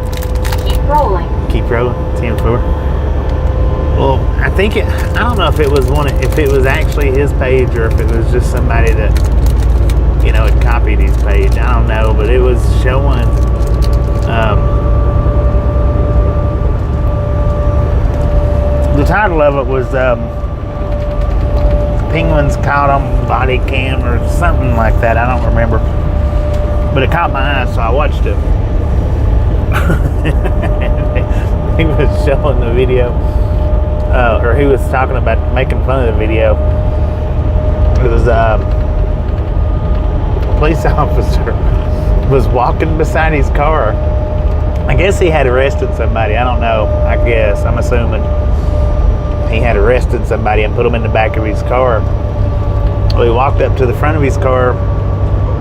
Keep rolling. Keep rolling. 10-4. Well, I think I don't know if it was if it was actually his page or if it was just somebody that, you know, had copied his page. I don't know, but it was showing, the title of it was, penguins caught on body cam or something like that. I don't remember. But it caught my eye, so I watched it. He was showing the video, or he was talking about making fun of the video. It was a police officer was walking beside his car. I guess he had arrested somebody. I don't know. I guess. I'm assuming he had arrested somebody and put him in the back of his car. Well, he walked up to the front of his car,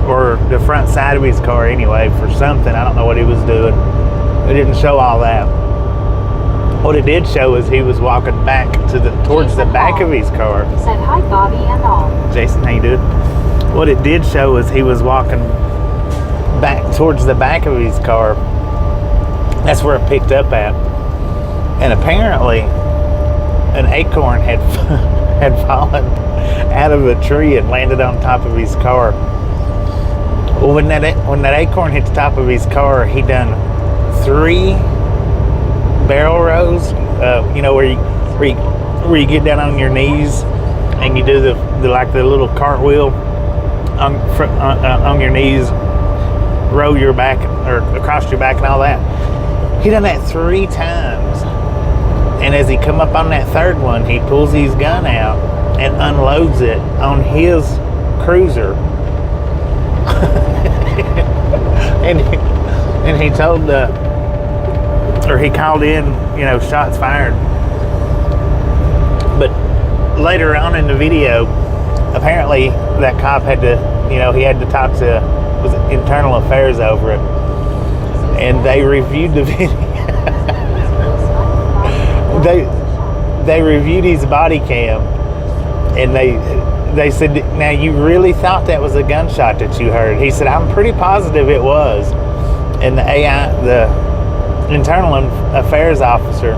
or the front side of his car anyway, for something. I don't know what he was doing. It didn't show all that. What it did show is he was walking back towards the back of his car. Said hi, Bobby and all. Jason, how you doing? What it did show is he was walking back towards the back of his car. That's where it picked up at. And apparently, an acorn had fallen out of a tree and landed on top of his car. Well, when that acorn hit the top of his car, he done 3 barrel rows. You know, where you get down on your knees and you do the little cartwheel on your knees, roll your back or across your back and all that. He done that 3 times. And as he come up on that 3rd one, he pulls his gun out and unloads it on his cruiser. and he told he called in, you know, shots fired. But later on in the video, apparently that cop had to, you know, he had to talk to internal affairs over it, and they reviewed the video. They reviewed his body cam, and they said, now you really thought that was a gunshot that you heard? He said, I'm pretty positive it was. And the internal affairs officer,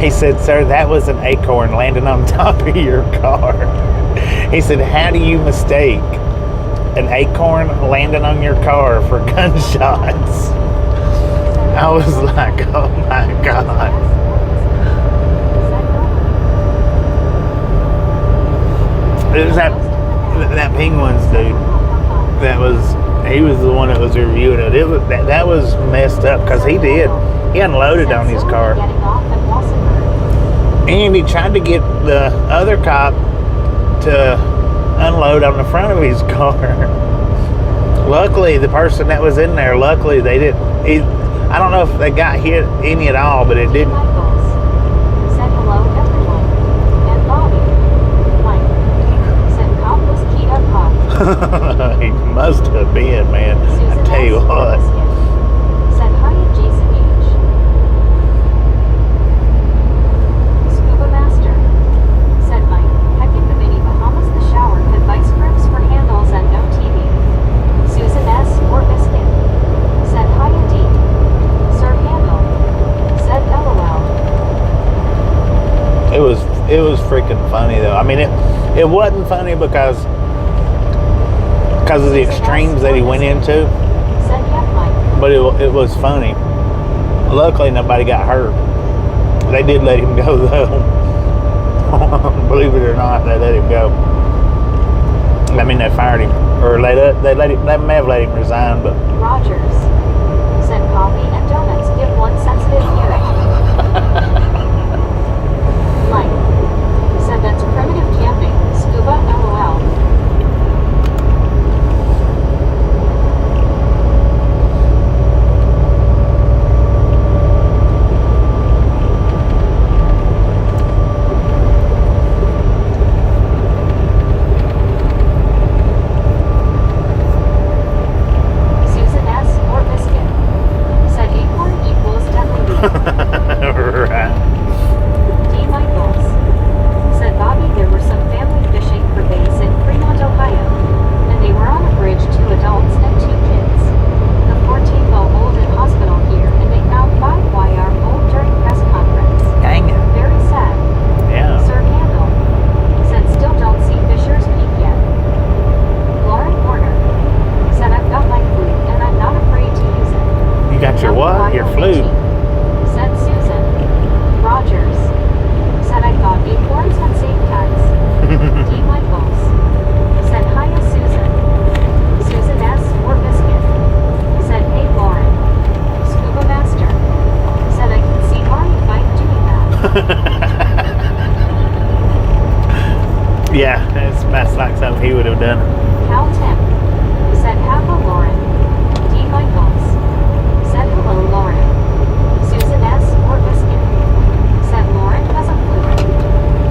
he said, sir, that was an acorn landing on top of your car. He said, how do you mistake an acorn landing on your car for gunshots? I was like, oh my God. It was that penguins dude. He was the one that was reviewing it. That was messed up because he unloaded on his car, and he tried to get the other cop to unload on the front of his car. Luckily, the person that was in there, they didn't. I don't know if they got hit any at all, but it didn't. Said hello, everyone, and Bobby. Mike said cop was keyed up hot. He must have been, man. I tell you what. Said hi, Jason H. Scuba Master said Mike. Heck in the mini Bahamas, the shower had vice grips for handles and no TV. Susan S. or Biscuit said hi indeed. Sir Handle said LOL. It was freaking funny though. I mean, it wasn't funny because of the extremes that he went into, Said yeah, Mike. but it was funny. Luckily, nobody got hurt. They did let him go though. Believe it or not, they let him go. I mean, they fired him, or they may have let him resign, but. Rogers said coffee and donuts give one sensitive hearing. Mike said that's primitive camping. Scuba LOL. Susan S. or Biscuit said acorn equals deadly beef. Right. D. Michaels said Bobby, there were some family fishing for bass in Fremont, if he would have done it. Cal Tim said hello Lauren. D. Michaels said hello Lauren. Susan S. or Biscuit said Lauren has a flute.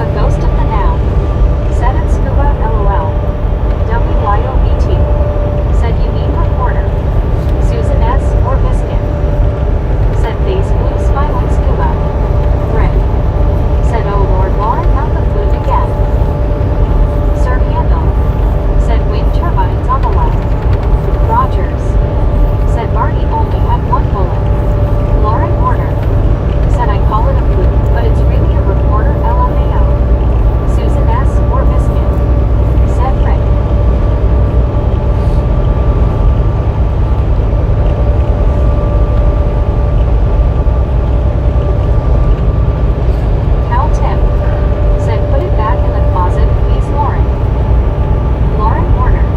A ghost of the noun said at scuba LOL. WYOBT said you mean reporter. Susan S. or Biscuit said face blue smiling scuba. Rick said oh Lord Lauren not the flute again. Sir Handel said wind turbines on the left. Rogers said Barney only had one bullet. Lauren Warner said I call it a flute, but it's really a reporter LMAO. Susan S. or Biscuit said Rick. Cal Tim said put it back in the closet, please Lauren. Lauren Warner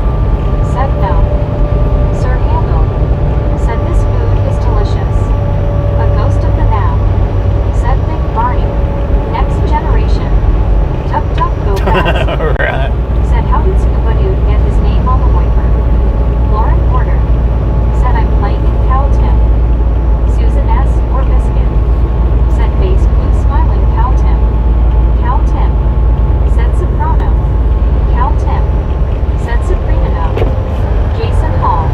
said no. Sir Handel said this food is delicious. A ghost of the now said think Barney. Next generation. Duck duck go fast. Right. Said how did Scuba Dude get his name on the wiper? Lauren Warner said I'm playing in Cal Tim. Susan S. or Biscuit said face blue smiling Cal Tim. Cal Tim said soprano. Cal Tim said soprano. Jason Hall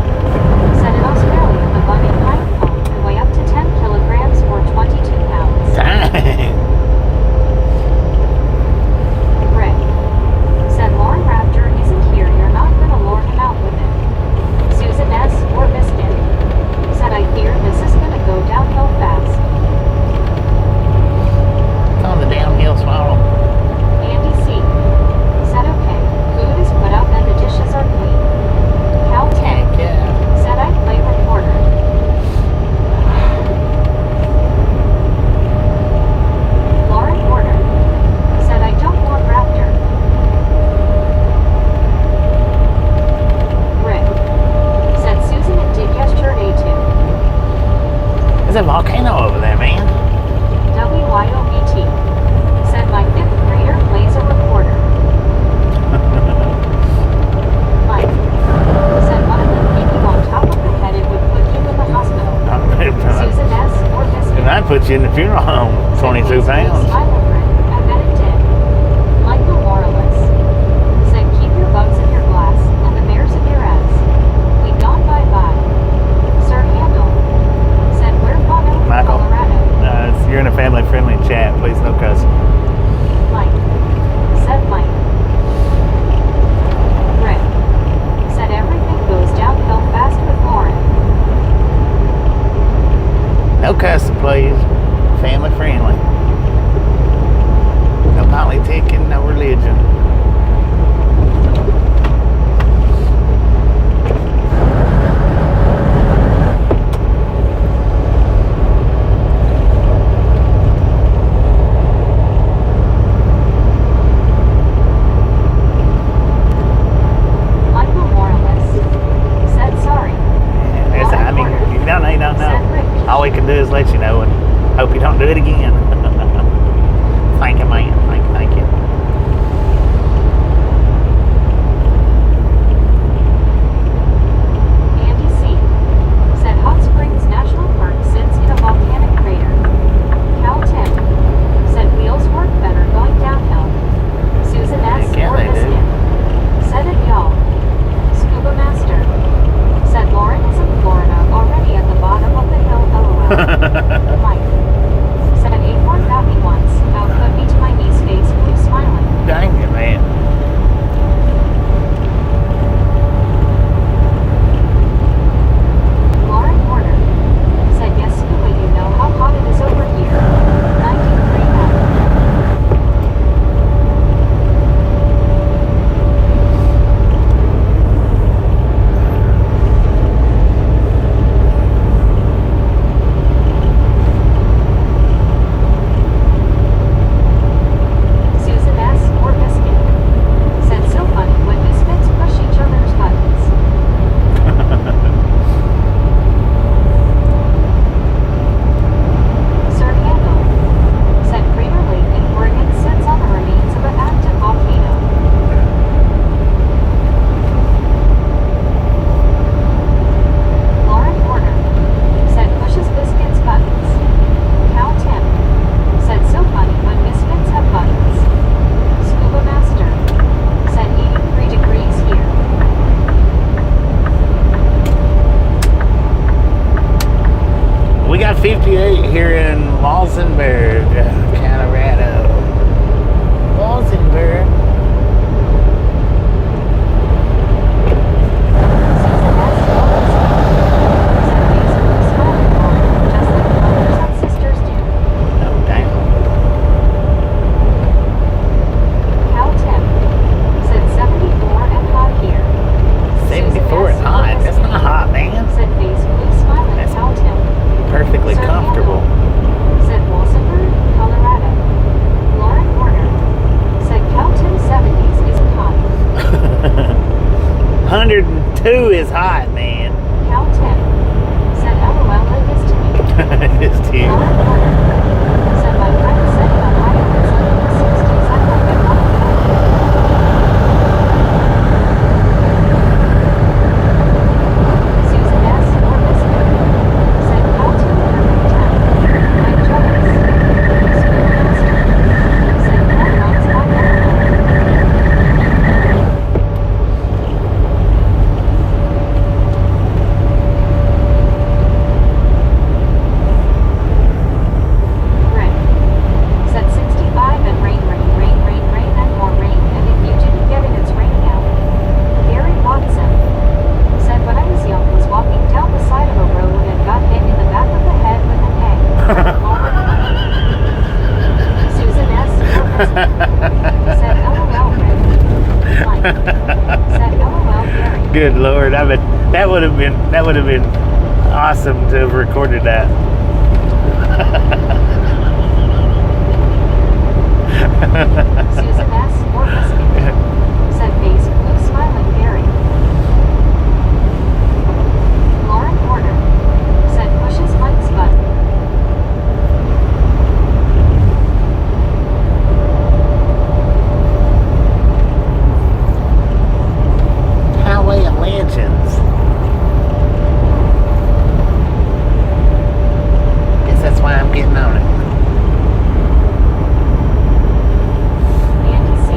said in Australia the bug in pine cone can weigh up to 10 kilograms or 22 pounds. Dang. Rick said Lauren Raptor isn't here, you're not gonna lure him out with it. Susan S. or Biscuit said I hear this is gonna go downhill fast. It's on the downhill spiral. Andy C. said okay, food is put up and the dishes are clean. Cal Tim Yeah. said I play reporter. Lauren Warner said I don't want Raptor. Rick said Susan it did yesterday too. There's a volcano over there, man. WYOBT said my 5th grader plays a reporter. Mike said one of them hit you on top of the head, it would put you in the hospital. Susan S. or Biscuit. And I'd put you in the funeral home, 22 pounds. I bet it did. Michael Morales said keep your bugs in your glass and the bears in your ass. We gone bye-bye. Sir Handel said we're gone over Michael. Colorado. You're in a family-friendly chat. Please no cuss. Mike said Mike. Rick said everything goes downhill fast with Lauren. No cuss, please. Family-friendly. No politicking, no religion. Michael Morales said sorry. It's, I mean, you don't know, you don't Said know. Rick. All we can do is let you know and hope you don't do it again. Thank you, man. Thank you. Andy C. said Hot Springs National Park sits in a volcanic crater. Cal Tim said wheels work better going downhill. Susan S. Heck yeah, or they do. Biscuit said it y'all. Scuba Master said Lauren is in Florida already at the bottom of the hill LOL. Mike said Acorn got me once, how could be to my niece 58 here in Walsenburg, Colorado. Walsenburg. Oh, damn. Cal Tim said 74 and hot here. 74 is hot. That's not hot, man. Said face blue smiling That's Cal Tim. Perfectly Sir comfortable. Campbell said Walsenburg, Colorado. Lauren Warner said Cal Tim 70s isn't hot. 102 is hot, man. Cal Tim said LOL it is to me. It's too. Lauren Warner said my friend said the high is like in the 60s. I like it one. Susan S. or Biscuit said Cal Tim perfect 10. Mike Jones Schoolmaster said Cal runs hot LOL. Rick said 65 and rain and more rain, and if you didn't get it, it's raining out. Gary Watson said when I was young was walking down the side of a road and got hit in the back of the head with an egg. Susan S. said LOL Rick. Mike said LOL Gary. Good Lord, I mean, that would have been awesome to have recorded that. Susan S. or Biscuit said face blue smiling Gary. Lauren Porter said pushes Mike's button. Highway of Legends. Guess that's why I'm getting on it. Andy C.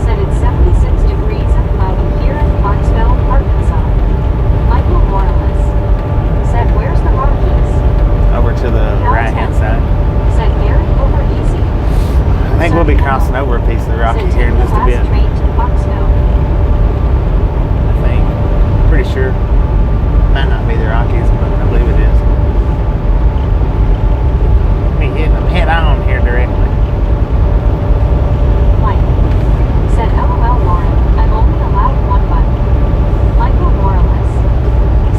said it's 76 degrees and cloudy here in Clarksville, Arkansas. Michael Morales said where's the Rockies? Over to the Cal right hand Tim side. said Gary over easy. I think we'll be crossing over a piece of the Rockies Said here in take just the a bit. last train to Foxville. I think. Pretty sure. Might not be the Rockies, but I believe it is. Me hitting them head on here directly. Mike said LOL Lauren, I'm only allowed one button. Michael Morales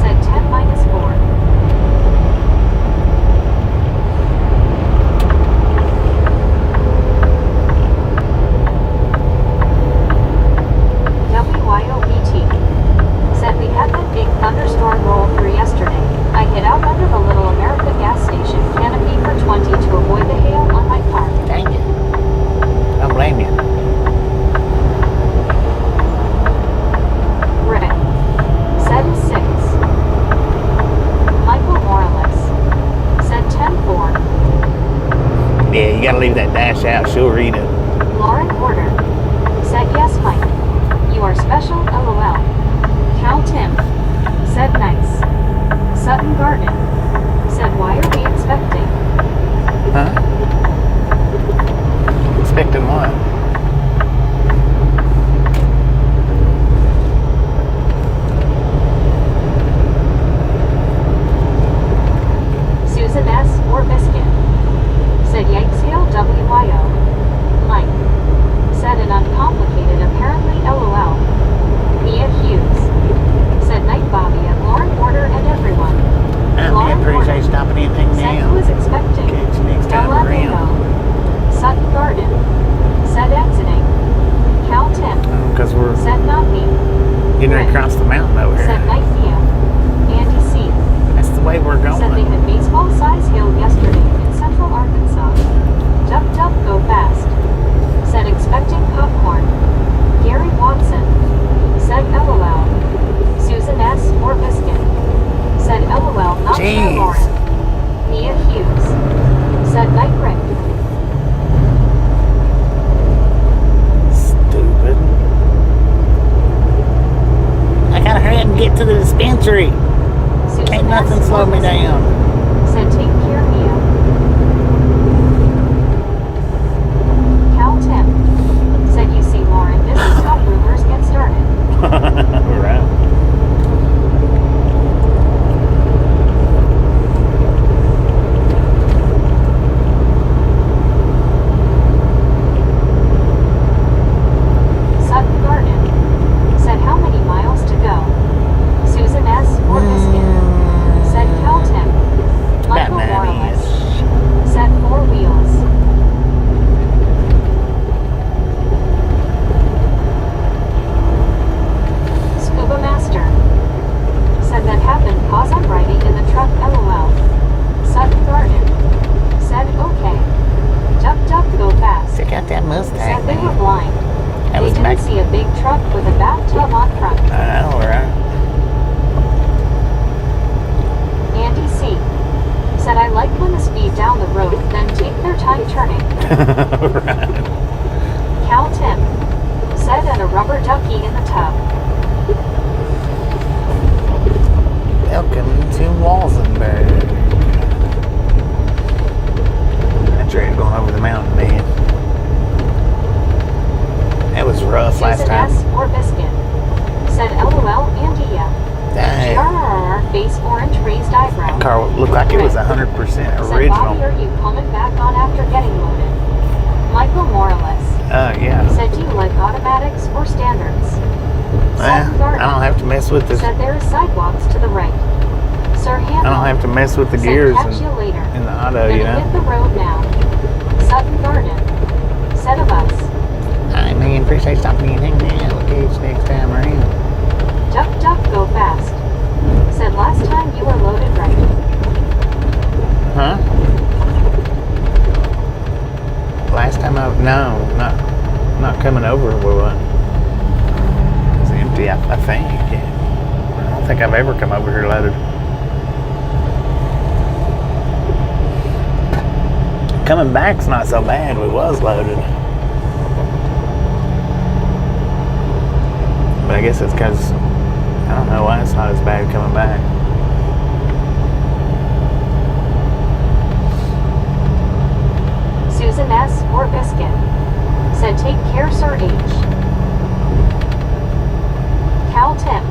said 10 minus 4. WYOBT said we had that big thunderstorm roll through yesterday. I hid out under the Little America gas station canopy for 20 to avoid the hail on my car. Dang it. Don't blame you. Rick said 6. Michael Morales said 10-4. Yeah, you gotta leave that dash out. She'll read it. Lauren Porter said yes, Mike. You are special, LOL. Cal Tim said nice. Sutton Garden said why are we expecting? Huh? Expecting what? Susan S. or Biscuit said Yikeshill WYO. Mike said an uncomplicated apparently LOL. Mia Hughes said night Bobby and Lauren Porter and everyone. I Lauren appreciate Porter stopping anything said now. who is expecting? Catch you next time LMAO. around. Sutton Garden said exiting. Cal Tim Because we're said not me. getting Rick across the mountain over said here. night Mia. Andy C. That's the way we're said they going. had baseball-size hail yesterday in central Arkansas. Duck, duck, go fast. Said expecting popcorn. Gary Watson said LOL. Susan S. or Biscuit said LOL, not sure Jeez. Lauren. Mia Hughes said night Rick. Stupid. I gotta hurry up and get to the dispensary. Susan Can't nothing S. slow or me Biscuit down. said take care, Mia. Cal Tim said, you see, Lauren, this is how rumors get started. Right. Sutton Garden said, how many miles to go? Susan S. or Biscuit said Cal Tim. About Michael 90 Morales -ish. said 4 wheels. Scuba Master said that happened cause I'm riding in the truck, LOL. Sutton Garden said okay. Duck duck go fast. Check out that Mustang, Said they were man. blind. That They was didn't back. see a big truck with a bathtub on front. I know, right? Andy C said I like when the speed down the road, then take their time turning. Right. Cal Tim said and a rubber ducky in the tub. Welcome to Walsenburg. That train going over the mountain, man. That was rough last Susan time. S. or Biscuit said LOL Andy yeah. Dang. GRRR face orange raised eyebrow. That car looked like it was 100% Said Bobby, original. are you coming back on after getting loaded? Michael Morales Yeah. said, do you like automatics or standards? I Sutton Garden don't have to mess with this. said there is sidewalks to the right. Sir I Handel don't have to mess with the said gears catch you later. in the auto, you Gonna know. hit the road now. Sutton Garden said of us. I man, appreciate stopping and hanging out with kids next time around. Duck duck go fast. Said last time you were loaded right. Huh? Last time no, not coming over with one. It's empty, I think. I don't think I've ever come over here loaded. Coming back's not so bad. We was loaded. But I guess it's because I don't know why it's not as bad coming back. Susan S. or Biscuit said take care, Sir H. Cal Tim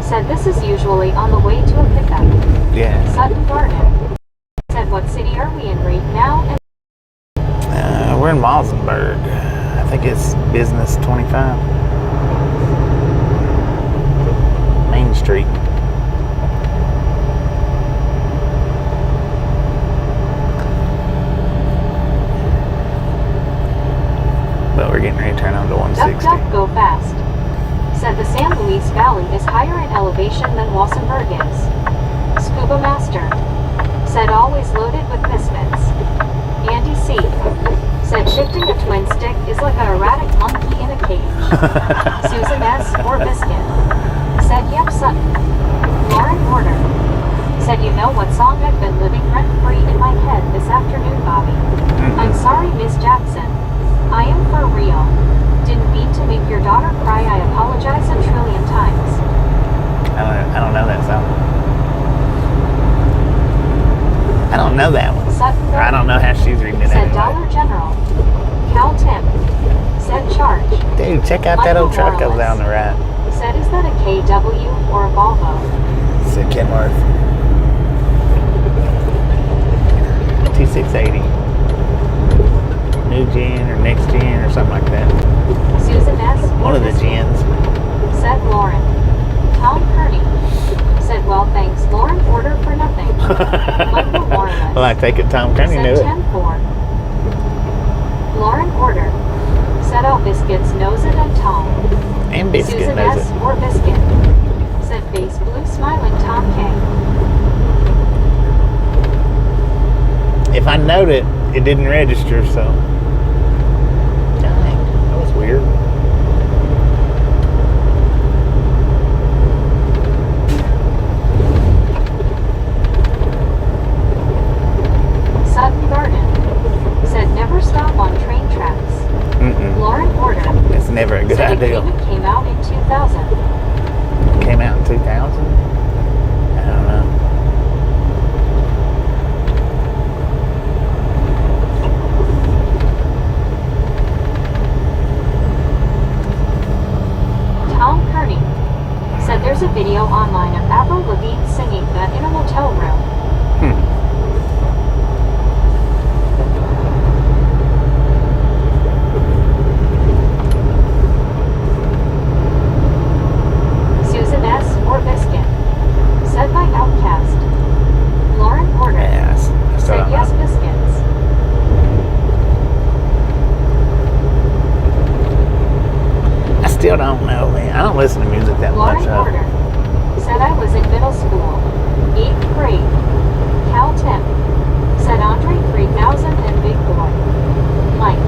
said this is usually on the way to a pickup. Yeah. Sutton Garden said what city are we in right now? And We're in Walsenburg. I think it's Business 25. Main Street. But we're getting ready to turn on to Duck 160. duck go fast. Said the San Luis Valley is higher in elevation than Walsenburg is. Scuba Master said always loaded with misfits. Andy C said shifting a twin stick is like an erratic monkey in a cage. Susan S. or Biscuit said yep, Sutton. Lauren Porter said you know what song I've been living rent-free in my head this afternoon, Bobby. I'm sorry, Miss Jackson. I am for real. Didn't mean to make your daughter cry. I apologize a trillion times. I don't know that song. I don't know that one. Sutton Or I don't know how she's reading it said anyway. Dollar General. Cal Tim said charge. Dude, check out that old truck over there on the right. Said is that a KW or a Volvo? It's a Kenworth. T680. New gen or next gen or something like that. Susan S. One of the gens. Said Lauren. Tom Kearney said well thanks Lauren, order for nothing. Michael Morales Well, I take it Tom Kearney knew said it. 10-4. Lauren order said all biscuits knows it and Tom. And Biscuit Susan knows S. it. or Biscuit said face blue smiling Tom K. If I knowed it, it didn't register, so. Dang, that was weird. Sutton Garden said never stop on train tracks. Lauren Porter It's never a good said idea. Agreement came out in 2000. Came out in 2000? I don't know. Avril Lavigne singing that in a motel room. Susan S. or Biscuit. Said by Outcast. Lauren Porter. Yes. I still Said don't yes, know. biscuits. I still don't know, man. I don't listen to music that Lauren much. Porter. Said I was in middle school. 8th grade. Cal Tim. Said Andre 3000 and Big Boy. Mike.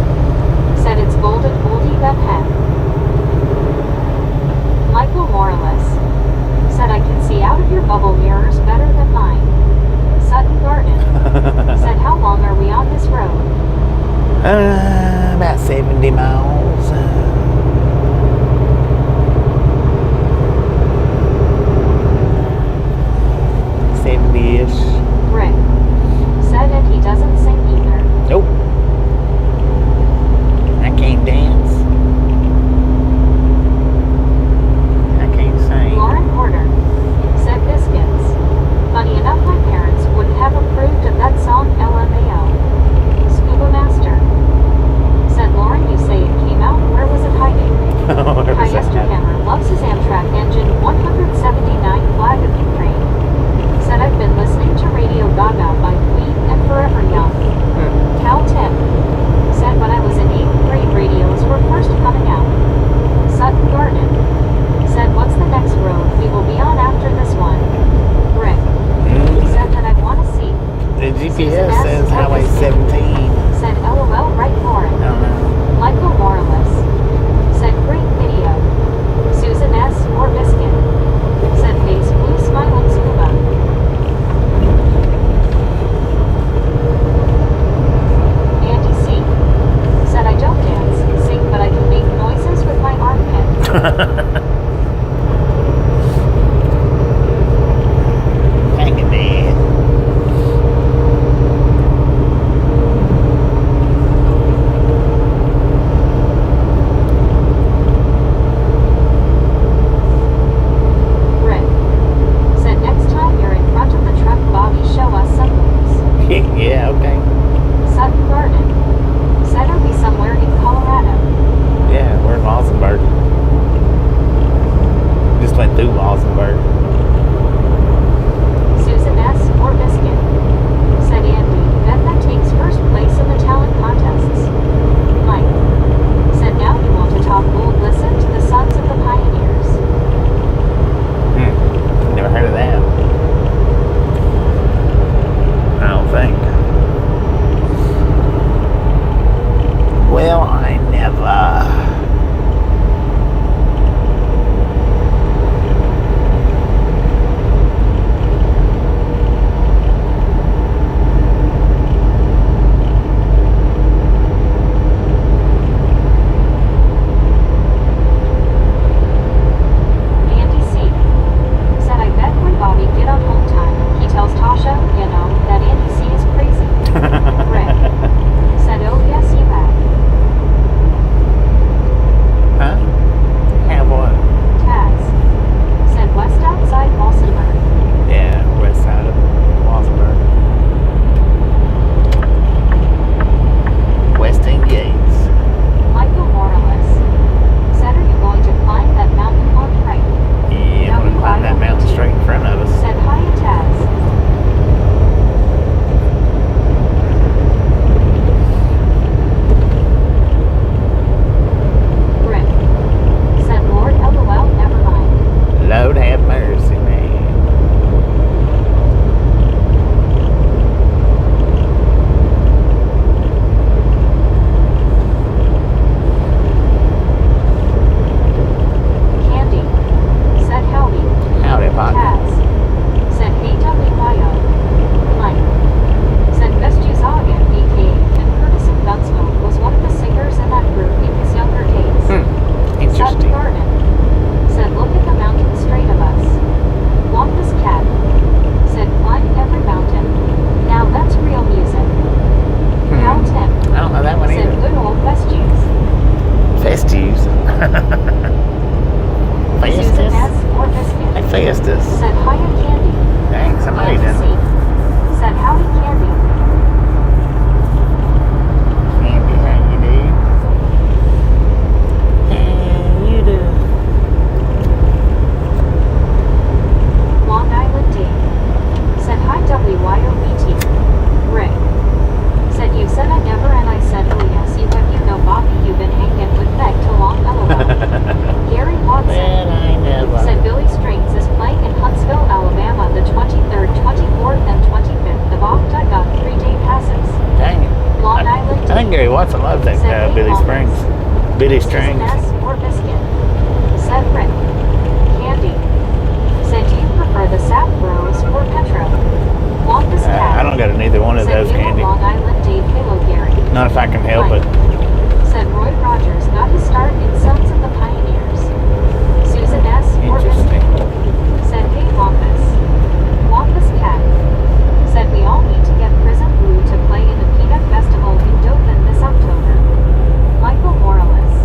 Said it's golden oldie that head. Michael Morales. Said I can see out of your bubble mirrors better than mine. Sutton Garden. Said how long are we on this road? About 70 miles. 70-ish. Rick. Said and he doesn't sing either. Nope. I can't dance. I can't sing. Lauren Porter. Said biscuits. Funny enough, my parents wouldn't have approved of that song LMAO. Scuba Master. Said Lauren, you say it came out, where was it hiding? Where was that? Hammer loves his Amtrak engine 179 flag of Ukraine. Said I've been listening to Radio Gaga by Queen and Forever Young. Cal Tim. Said when I was in 8th grade radios were first coming out. Sutton Garden. Said what's the next road we will be on after this one? Rick. Said that I want to see. The GPS says Highway 17. Said LOL right for it. I don't know. Michael Morales. Said great video. Susan S. or Biscuit. Said face blue smiling scuba. Andy C. Said I don't dance, sing, but I can make noises with my armpit. Hang it, man. Springs. Bitty Susan Strings. S. or biscuit? Said Rick. Candy. Said do you prefer the Sap Bros or Petro? Wampus Cat. I don't got neither one of Said those, Halo Candy. Long Island Dave Halo Gary. Not if I can help Mike. it. Said Roy Rogers got his start in Sons of the Pioneers. Susan S. or Interesting. biscuit? Said hey Wampus. Wampus Cat. Said we all need to get Prison Blue to play in the Peanut Festival in Dothan this October. Michael Morales.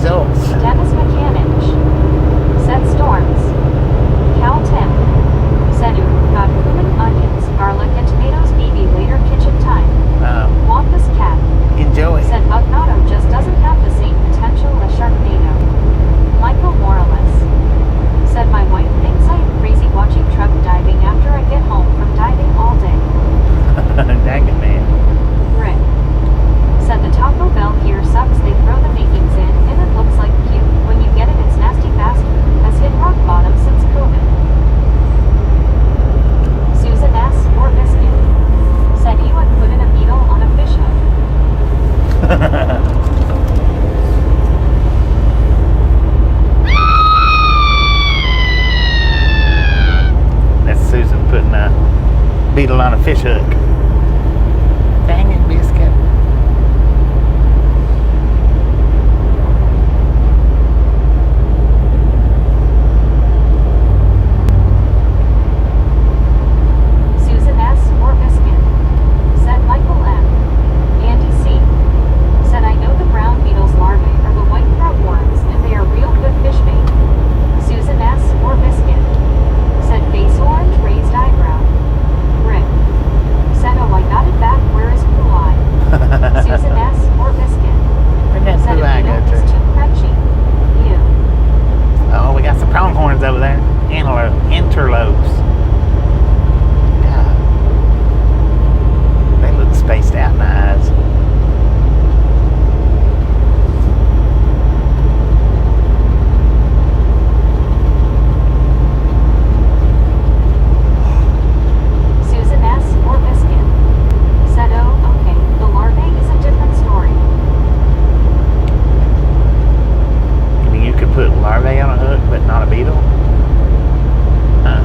results. Dennis McCanich said storms. Cal Tim said got cumin, onions, garlic, and tomatoes. BB later kitchen time. Wampus Cat Enjoy. said Bugnado just doesn't have the same potential as Sharknado. Michael Morales said my wife thinks I am crazy watching truck diving after I get home from diving all day. Dang it, man. Rick said the Taco Bell gear sucks. They throw the makings in and it looks like cute. When you get it, it's nasty. Fast food has hit rock bottom since COVID. Susan S. or Biscuit said you would put in a beetle on a fish hook. That's Susan putting a beetle on a fish hook. Dang it, Biscuit. Susan S. or Biscuit said Michael M. Andy C. said I know the brown beetle's larvae are the white throat worms and they are real good fish bait. Susan S. or Biscuit said face orange raised eyebrow. Rick said oh I got it back, where is Blue Eye? Susan S. or Biscuit Where'd that said blue eye a go beetle is to? too crunchy. You. Oh, we got some pronghorns over there. Interlopes. God. They look spaced out in the eyes. Susan S. or Biscuit said oh okay, the larvae is a different story. I mean, you could put larvae on a hook, but not a beetle? Huh.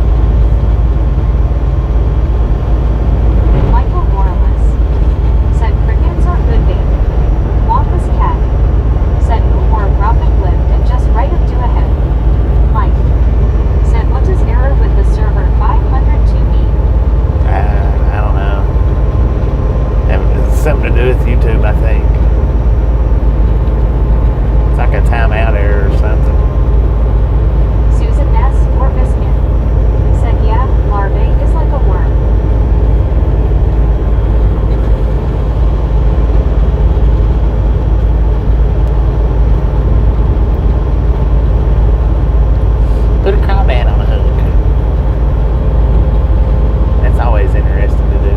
Michael Morales said crickets are good bait. Wampus Cat said move or a profit lift and just right up to ahead. Mike said what does error with the server 502 mean? I don't know. It's something to do with YouTube, I think. It's like a timeout error or something. Susan S. or Biscuit said yeah, larvae is like a worm. Put a crawdad on a hook. That's always interesting to do.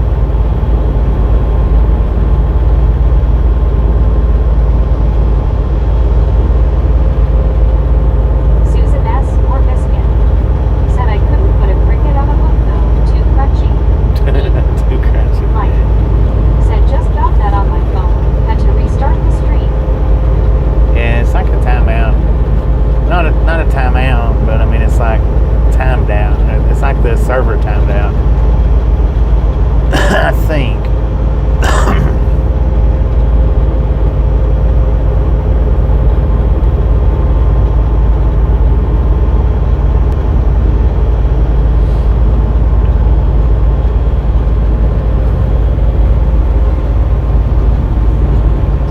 Susan S. or Biscuit said I couldn't put a cricket on a hook though, too crunchy. Too crunchy. Mike said just got that on my phone, had to restart the stream. Yeah, it's like a timeout. Not a timeout, but I mean it's like timed out. It's like the server timed out. I think.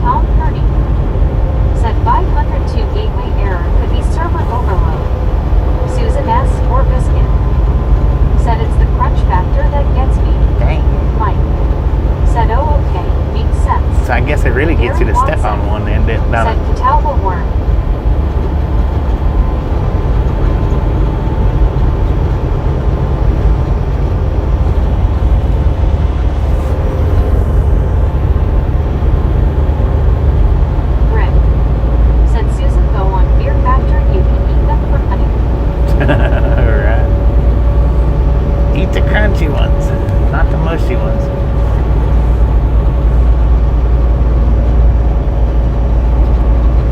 Tom Purdy said 502 gateway error could be server overload. Susan S. or Biscuit said it's the crunch factor that gets me. Dang. Mike said oh okay, makes sense. So I guess it really gets you to step on one then, don't Said it? Catawba worm. Rick said Susan go on Fear Factor, you can eat them for honey. Alright. Eat the crunchy ones, not the mushy ones.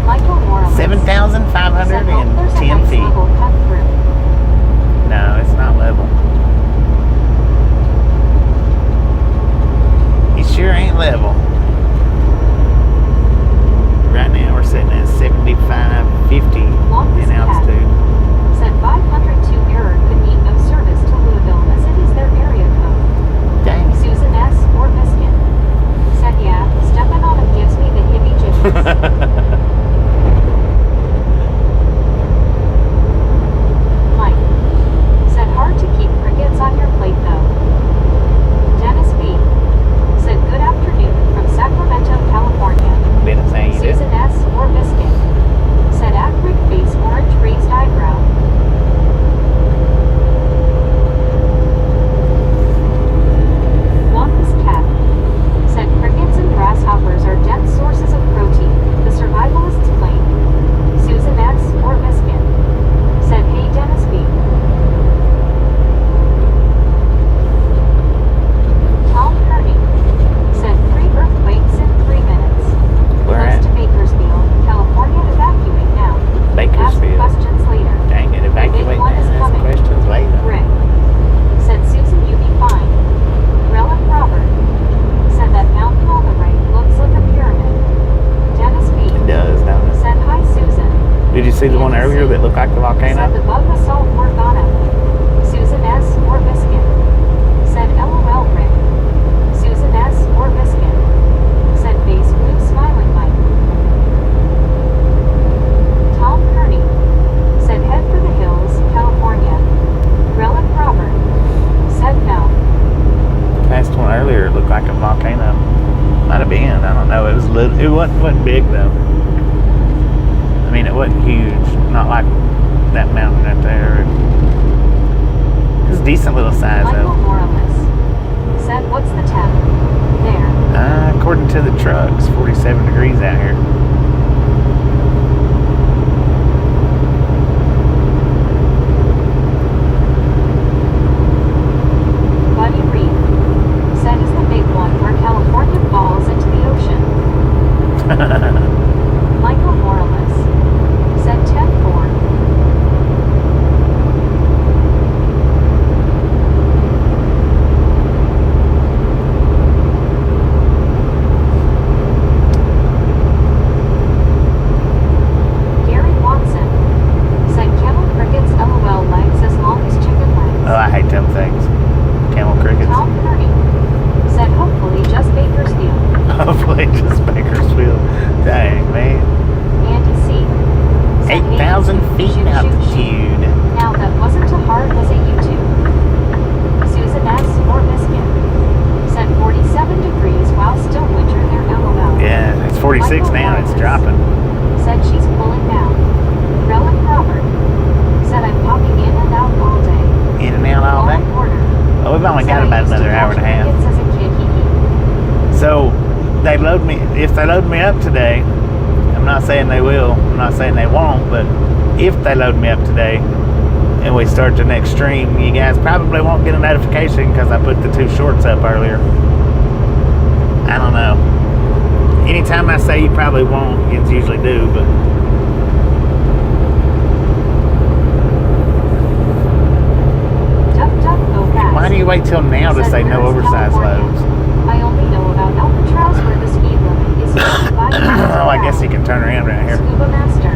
Michael Morales 7,510 feet. level cut through. No, it's not level. It sure ain't level. Right now we're sitting at 7550 in altitude. Said 502 error could mean no service to Louisville as it is their area code. Dang. Susan S. or Biscuit said yeah, stepping on him gives me the heebie-jeebies. one earlier that looked like the Said volcano? the bug assault Morgana. Susan S. or Biscuit. Said LOL Rick. Susan S. or Biscuit. Said face blue smiling Mike. Tom Kearney. Said head for the hills, California. Relic Robert. Said no. Past one earlier looked like a volcano. Might have been. I don't know. It was little. It wasn't big though. I mean, it wasn't huge. Not like that mountain right there. It was a decent little size Michael though. Morales. Said what's the temp? There. According to the trucks, 47 degrees out here. Buddy Reed. Said is the big one where California falls into the ocean. Michael Morales. Said 10-4. Gary Watson. Said camel crickets LOL legs as long as chicken legs. Oh, I hate them things. Camel crickets. Tom Kearney. Said hopefully just Bakersfield. Hopefully just Bakersfield. Dang, man. Andy C. Said 8,000 82, feet shoot, shoot, shoot. altitude. Now that wasn't too hard, was it you two? Susan S. or Biscuit. Said 47 degrees while still winter there LOL. Yeah, it's 46 now. It's dropping. Said she's pulling down. Relic Robert. Said I'm popping in and out all day. In and out all day. Lauren Porter. Oh, we've only got Said I about used to another hour and a catch half. crickets as a kid, hee hee. So they load me. If they load me up today, I'm not saying they will. I'm not saying they won't. But if they load me up today and we start the next stream, you guys probably won't get a notification because I put the 2 shorts up earlier. I don't know. Anytime I say you probably won't, you usually do. But Duck, duck, go fast. why do you wait till now to Said say no where's oversized California? loads? I only know about Alcatraz where the speed limit is 55 miles per Oh, I guess hour. you can turn around right here. Scuba Master.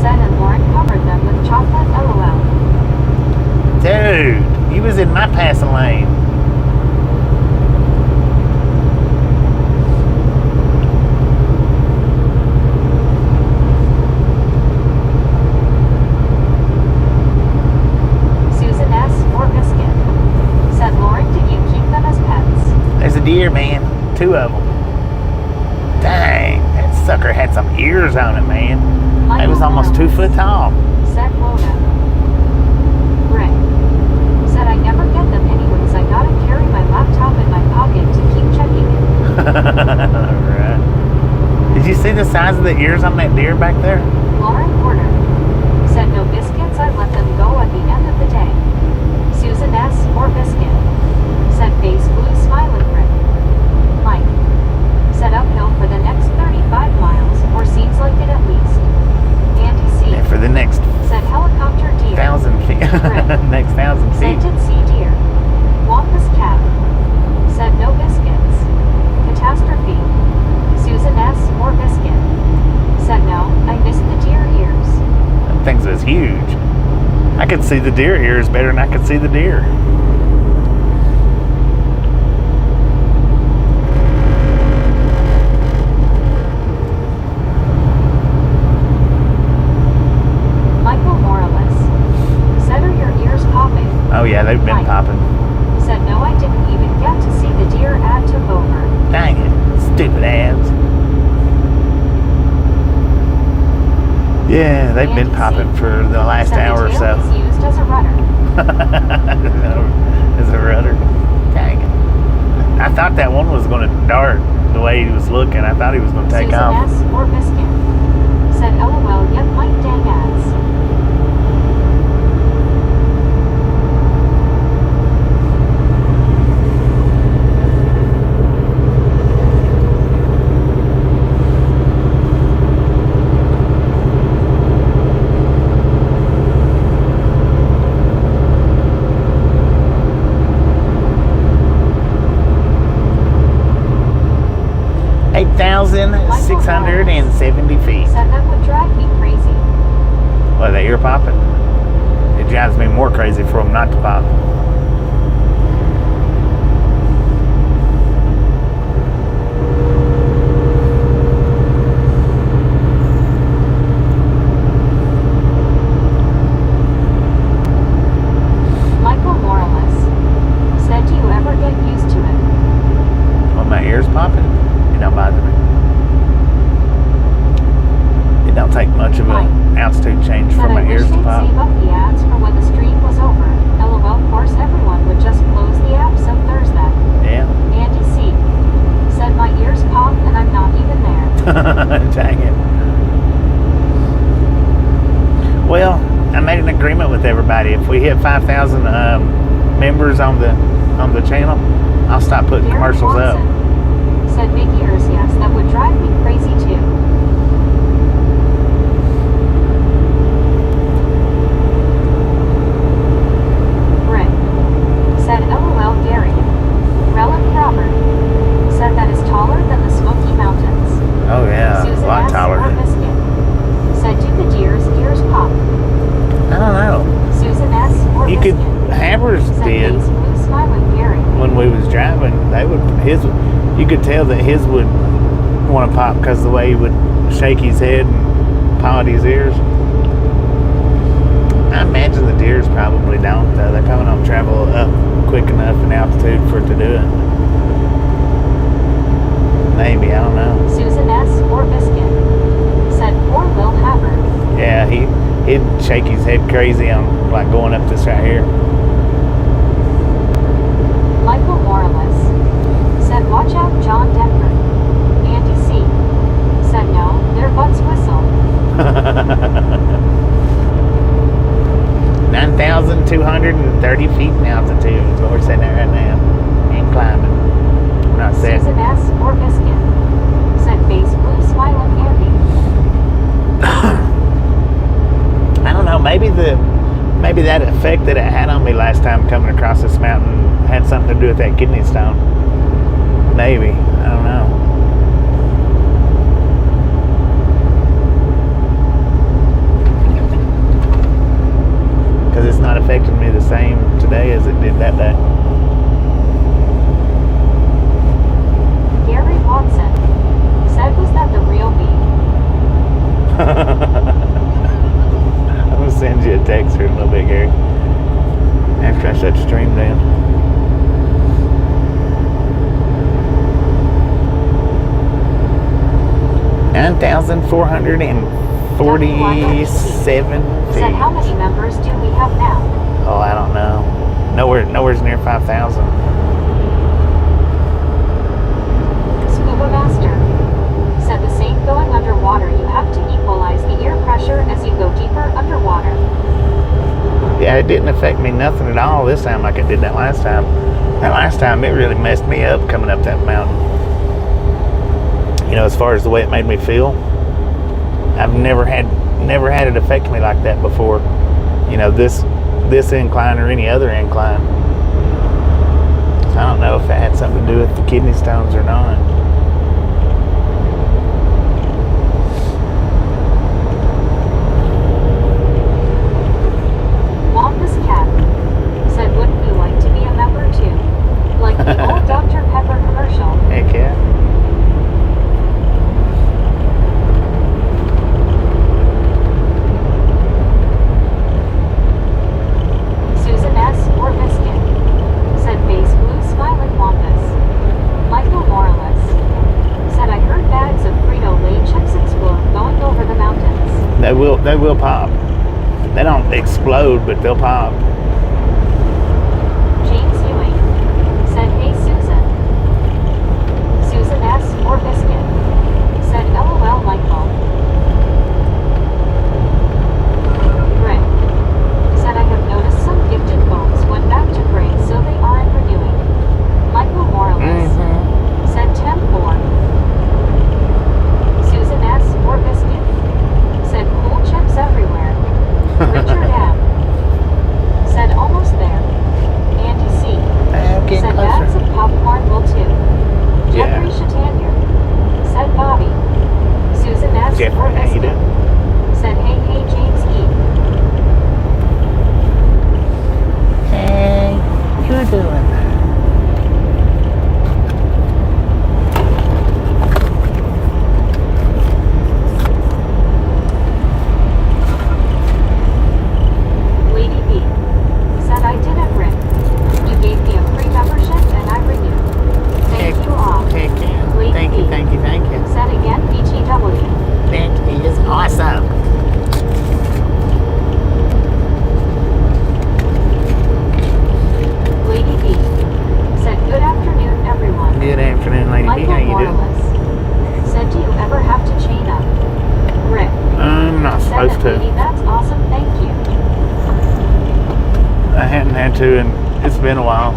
Said and Lauren covered them with chocolate LOL. Dude, you was in my passing lane. Susan S. or Biscuit. Said Lauren, did you keep them as pets? There's a deer, man. 2 of them. Dang, that sucker had some ears on it, man. It was almost 2 foot tall. Said Rhoda. Rick. Said I never get them anyways. I gotta carry my laptop in my pocket to keep checking it. Alright. Did you see the size of the ears on that deer back there? Lauren Porter. Said no biscuits. I let them go at the end of the day. Susan S. or Biscuit. Said face blue smiling Rick. Mike. Said uphill for the next 35 miles, or seems like it at least. Andy C. Yeah, for the next Said helicopter deer. 1,000 feet. Next 1,000 feet. Scented sea deer. Wampus cat. Said no biscuits. Catastrophe. Susan S. or Biscuit. Said no, I missed the deer ears. That thing was huge. I could see the deer ears better than I could see the deer. Michael Morales. Said are your ears popping? Oh yeah, they've been Mike. popping. Said no, I didn't even get to see the deer ad took over. Dang it, stupid ads. Yeah, they've been Andy popping C. for the last Said hour or the tail so. is used as a rudder. As a rudder. Dang it. I thought that one was going to dart the way he was looking. I thought he was going to take Susan off. S. or Biscuit. Said LOL, yep, Mike dang ads. $8,670 feet. Said that would drive me crazy. Well, the ear popping. It drives me more crazy for them not to pop. Michael Morales said, do you ever get used to it? When my ears popping, it don't bother me. It don't take much of Mike an altitude change for Said, my I wish ears to they'd pop. save up the ads for when the stream was over. LOL, of course everyone would just close the app, so there's that. Yeah. Andy C. said, my ears pop and I'm not even there. Dang it. Well, I made an agreement with everybody. If we hit 5,000 members on the channel, I'll stop putting Derek commercials up. Watson said, big ears, yes, that would drive me crazy too. Rick said, LOL, Gary. Relic Robert said, that is taller than the Smoky Mountains. Oh yeah, Susan a lot S. taller or than. Biscuit said, do the deer's ears pop? I don't know. Susan S. or You could. Biscuit Hammers said, did face blue smiling Gary. when we was driving. You could tell that his would want to pop because the way he would shake his head and pod his ears. I imagine the deers probably don't though. They probably don't travel up quick enough in altitude for it to do it. Maybe, I don't know. Susan S. or Biscuit said, poor Lil Haver. Yeah, he'd shake his head crazy on like going up this right here. Michael Morales said, watch out, John Denver. Andy C. said, no, their butts whistle. 9,230 feet in altitude is what we're sitting at right now. And climbing. We're not set. Susan S. or Biscuit said, face blue smiling Andy. I don't know, maybe that effect that it had on me last time coming across this mountain had something to do with that kidney stone. Maybe. I don't know. Because it's not affecting me the same today as it did that day. Gary Watson said, was that the real me? I'm going to send you a text here in a little bit, Gary. After I shut the stream down. $9,447 feet. Said, how many members do we have now? Oh, I don't know. Nowhere's near 5,000. Scuba Master said, the same going underwater. You have to equalize the air pressure as you go deeper underwater. Yeah, it didn't affect me nothing at all this time like it did that last time. That last time, it really messed me up coming up that mountain. You know, as far as the way it made me feel, I've never had it affect me like that before. You know, this incline or any other incline. So I don't know if it had something to do with the kidney stones or not. Wampus Cat said, wouldn't you like to be a member too? Like the old Dr. Pepper commercial. Heck yeah. Susan S. or Biscuit said, face blue smiling Wampus. Michael Morales said, I heard bags of Frito-Lay chips explode going over the mountains. They will pop. They don't explode, but they'll pop. James Ewing said, hey Susan. Susan S. or Biscuit said, LOL Michael. Rick said, I have noticed some gifted phones went back to gray, so they aren't renewing. Michael Morales said 10-4. Susan S. or Biscuit said, cool chips everywhere. Richard M. to, and it's been a while.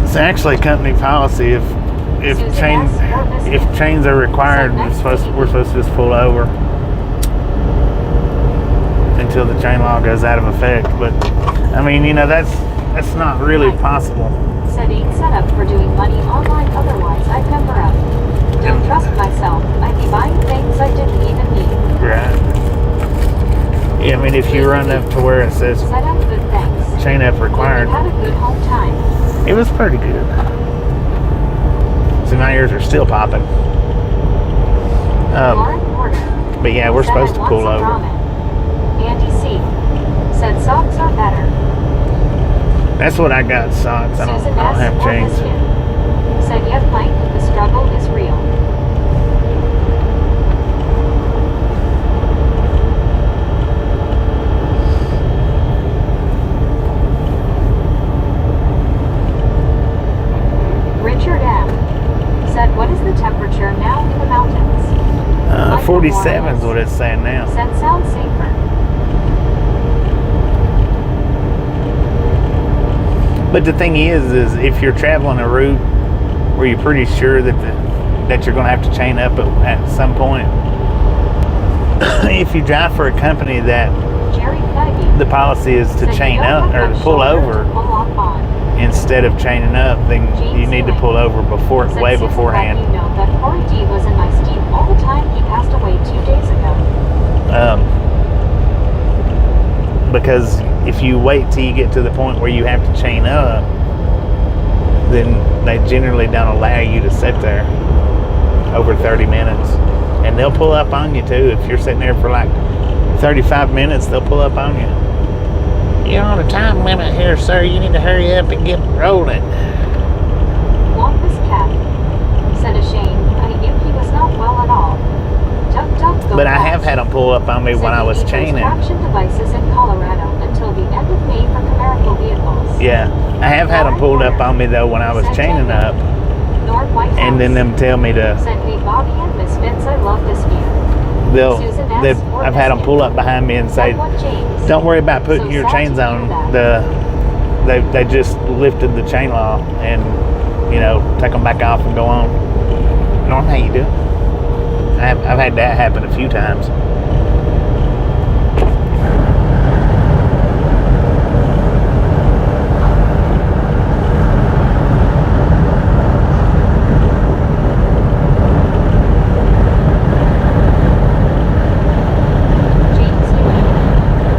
It's actually company policy. If chains are required, we're supposed to just pull over until the chain law goes out of effect. But I mean, you know, that's not really possible. Said ain't set up for doing money online, otherwise I'd cover up. Don't trust myself. I'd be buying things I didn't even need. Right. Yeah, I mean, if you run up to where it says Said I'm good, thanks. chain up required, You had a good home time. it was pretty good. So my ears are still popping. Lauren Porter. But yeah, we're Said supposed to I want pull some over. ramen. Andy C. Said socks are better. That's what I got, socks. I don't Susan have S. chains. Biscuit. Said yep, Mike, the struggle is real. Richard M. Said what is the temperature now in the mountains? 47 is what it's saying now. Said sounds safer. But the thing is if you're traveling a route where you're pretty sure that you're going to have to chain up at some point, if you drive for a company that Jerry Peggy. the policy is to Said you chain don't up have or much to pull shoulder over to pull off on. instead of chaining up, then Gene you need to Sealing. pull over Said way Susan beforehand. let you know that Corey D was in my steep all the time. He passed away 2 days ago. Because if you wait till you get to the point where you have to chain up, then they generally don't allow you to sit there over 30 minutes. And they'll pull up on you too. If you're sitting there for like 35 minutes, they'll pull up on you. You're on a time limit here, sir. You need to hurry up and get rolling. Wampus Cat. Said a shame. I knew he was not well at all. Duck, duck, go But I fast. have had them pull up on me Said when I he was needs those chaining. traction devices in Colorado until the end of May for commercial vehicles. Yeah, I have had them pulled up on me though when I was chaining up, North White House. and then them tell me to. Said hey Bobby and Misfits, I love this view. Susan S. or I've had them Biscuit. pull up behind me and say, Said what James. "Don't worry about putting So your sad chains to on." hear They just lifted the chain law and take them back off and go on. Norm, how you doing? I've had that happen a few times. James Ewing.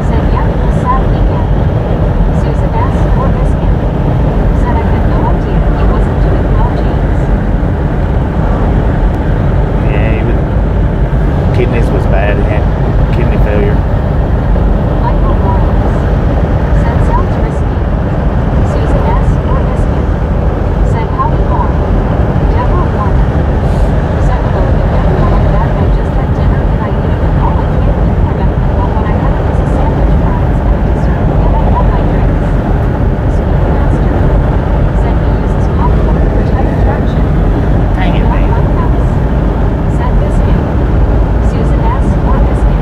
Said yeah, it was sad weekend. Susan S. or Biscuit. Said I had no idea he wasn't doing well, James. Yeah, kidneys was bad. He had kidney failure. Michael Morris. Said sounds risky. Susan S. or Biscuit. Said howdy Norm. Deborah Warner. Said hello, you never know like that. I just had dinner and I ate it all. I can't even remember, but what I had was a sandwich, fries, and a dessert, and I had my drinks. Sweet master. Said he uses popcorn for tight traction. Dang it, North man. White House. Said Biscuit. Susan S. or Biscuit.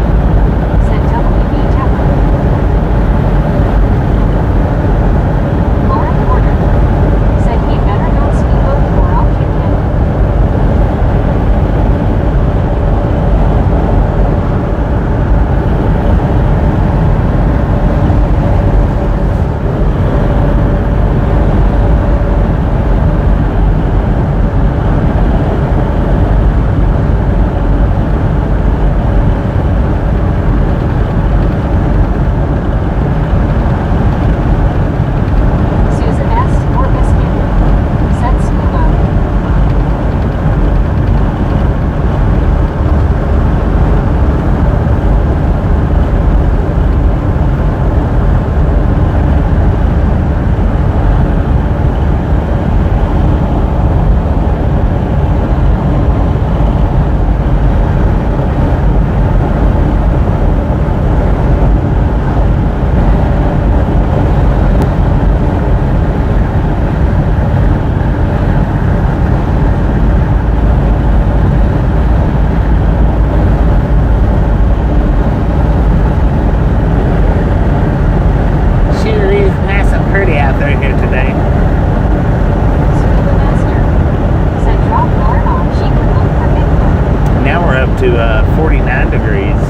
to 49 degrees,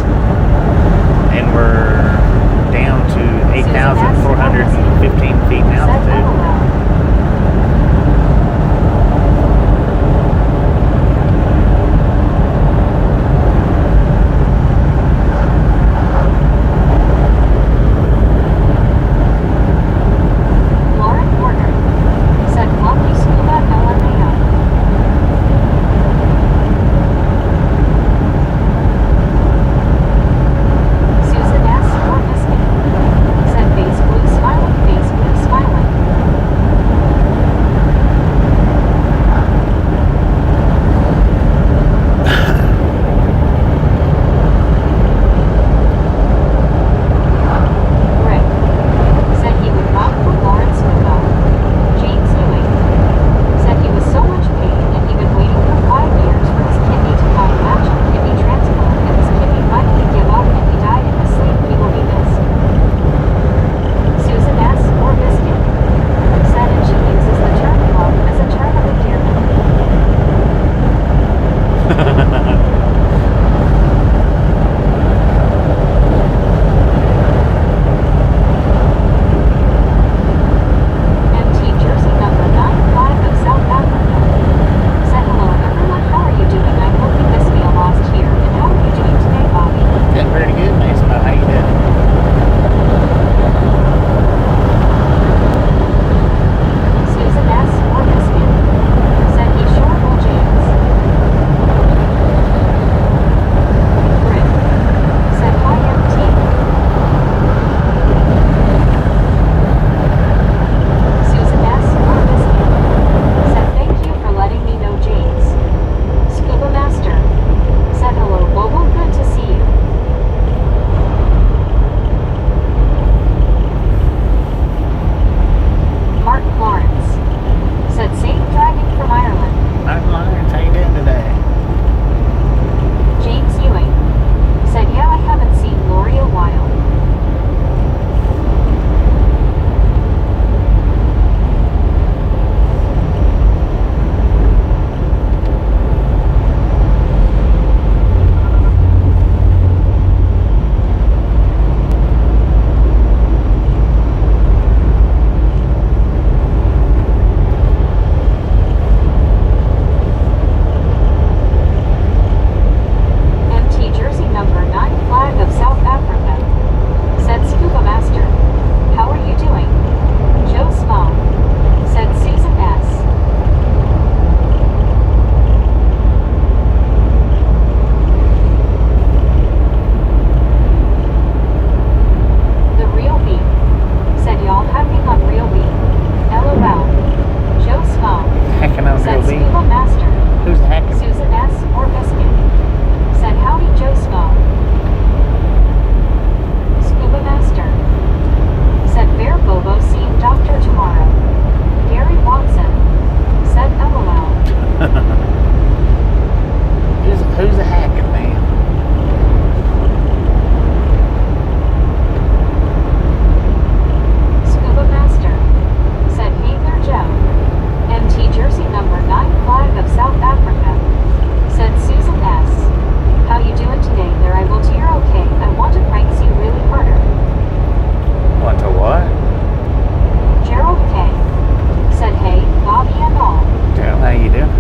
and we're down to 8,415 feet in Said altitude. LOL. Lauren Porter said lucky scuba LMAO. Susan S. or Biscuit said face blue smiling, face blue smiling. Rick said he would not put Lawrence Scuba. James Ewing said he was so much pain and he'd been waiting for 5 years for his kidney to have a matching kidney transplant and his kidney finally give up and he died in his sleep. He will be missed. Susan S. or Biscuit said and she uses the term love as a term of endearment. MT Jersey number 9 flag of South Africa said hello everyone, how are you doing? I'm hoping this meal lost here and how are you doing today, Bobby? Doing pretty good, Mason. How you doing? Susan S. or Biscuit said he sure will, James. Rick said hi MT. Susan S. or Biscuit said thank you for letting me know, James. Scuba Master said hello, Bobo, good to see you. Mark Lawrence said safe driving from Ireland. I'm Lawrence. How you doing today? James Ewing said yeah, I haven't seen Lori a while. MT Jersey number 9 flag of South Africa said Scuba Master, how are you doing? Joe Small said Susan S. The Real B said y'all hacking on Real B. LOL. Joe Small Hacking on said real beat. Scuba Master. Who's hacking? Susan S. or Biscuit said howdy, Joe Small. Scuba Master said Bear Bobo seeing doctor tomorrow. Gary Watson said LOL. Who's the hacking man? Scuba Master said hey there, Joe. MT Jersey number 9 flag of South Africa said Susan S. How you doing today there? I will you're okay. I want to prank you really harder. Want to what? Gerald K. said hey, Bobby and all. Gerald, how you doing?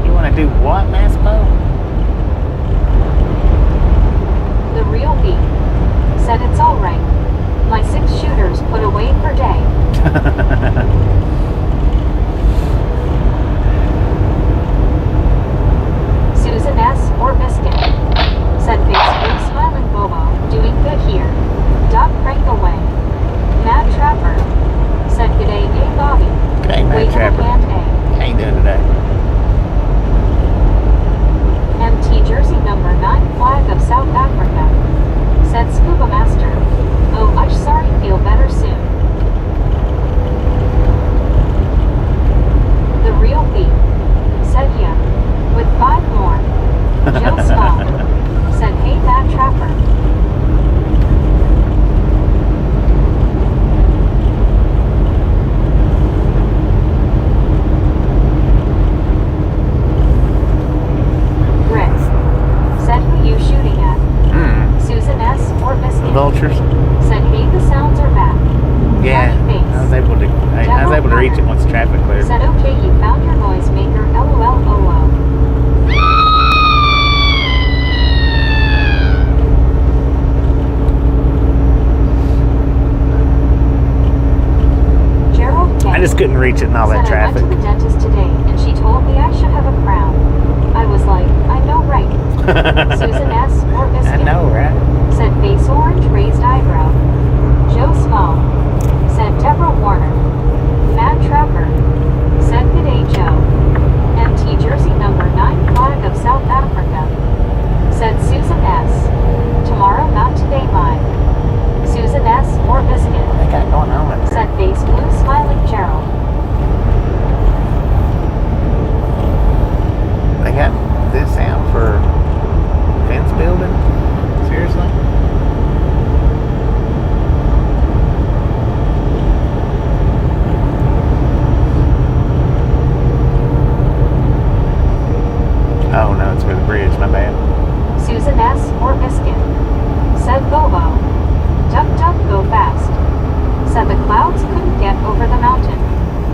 You want to do what, Maspo? The Real B said it's alright. My 6 shooters put away per day. Susan S. or Biscuit said face blue smiling Bobo, doing good here. Dog prank away. Mad Trapper said g'day, hey Bobby. G'day, Mad Wave of a Trapper. hand, How you doing today? MT Jersey number 9 flag of South Africa said Scuba Master. Oh, I'm sorry, feel better soon. couldn't reach it in all that Said I went traffic. to the dentist today and she told me I should have a crown. I was like, I know right. Susan S. or I Biscuit. know, right? Said face orange, raised eyebrow. Joe Small. Said Deborah Warner. Mad Trapper. Said good day, Joe. MT Jersey number 9 flag of South Africa. Said Susan S. Tomorrow, not today, live. Susan S. or Biscuit. What they got going on up there? Said face blue smiling Gerald. They got this out for fence building? Seriously? Oh no, it's for the bridge, my bad. Susan S. or Biscuit. Said Bobo. Duck, duck, go fast. Said the clouds couldn't get over the mountain.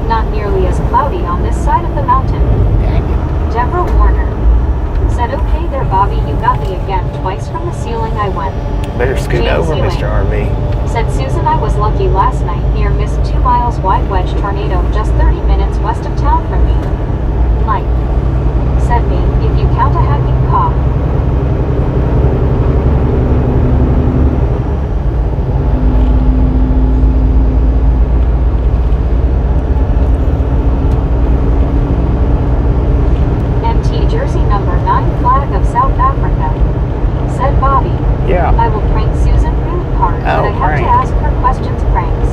Not nearly as cloudy on this side of the mountain. Dang it. Deborah Warner. Said okay there, Bobby, you got me again. Twice from the ceiling I went. Better scoot James over, Ewing. Mr. RV. Said Susan I was lucky last night near missed 2 miles wide wedge tornado just 30 minutes west of town from me. Mike. Said me, if you count a hacking cough. MT Jersey number 9 flag of South Africa. Said Bobby. Yeah. I will prank Susan really hard, but I have prank. to ask her questions pranks.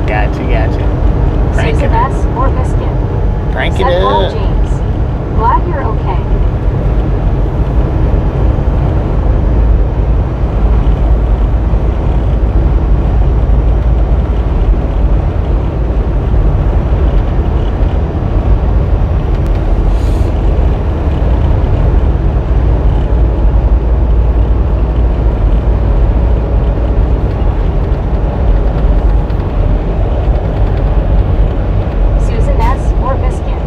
Gotcha. Prank Susan it. S. or Biscuit. Prank it Said Paul up. James. Glad you're okay. Susan S. or Biscuit.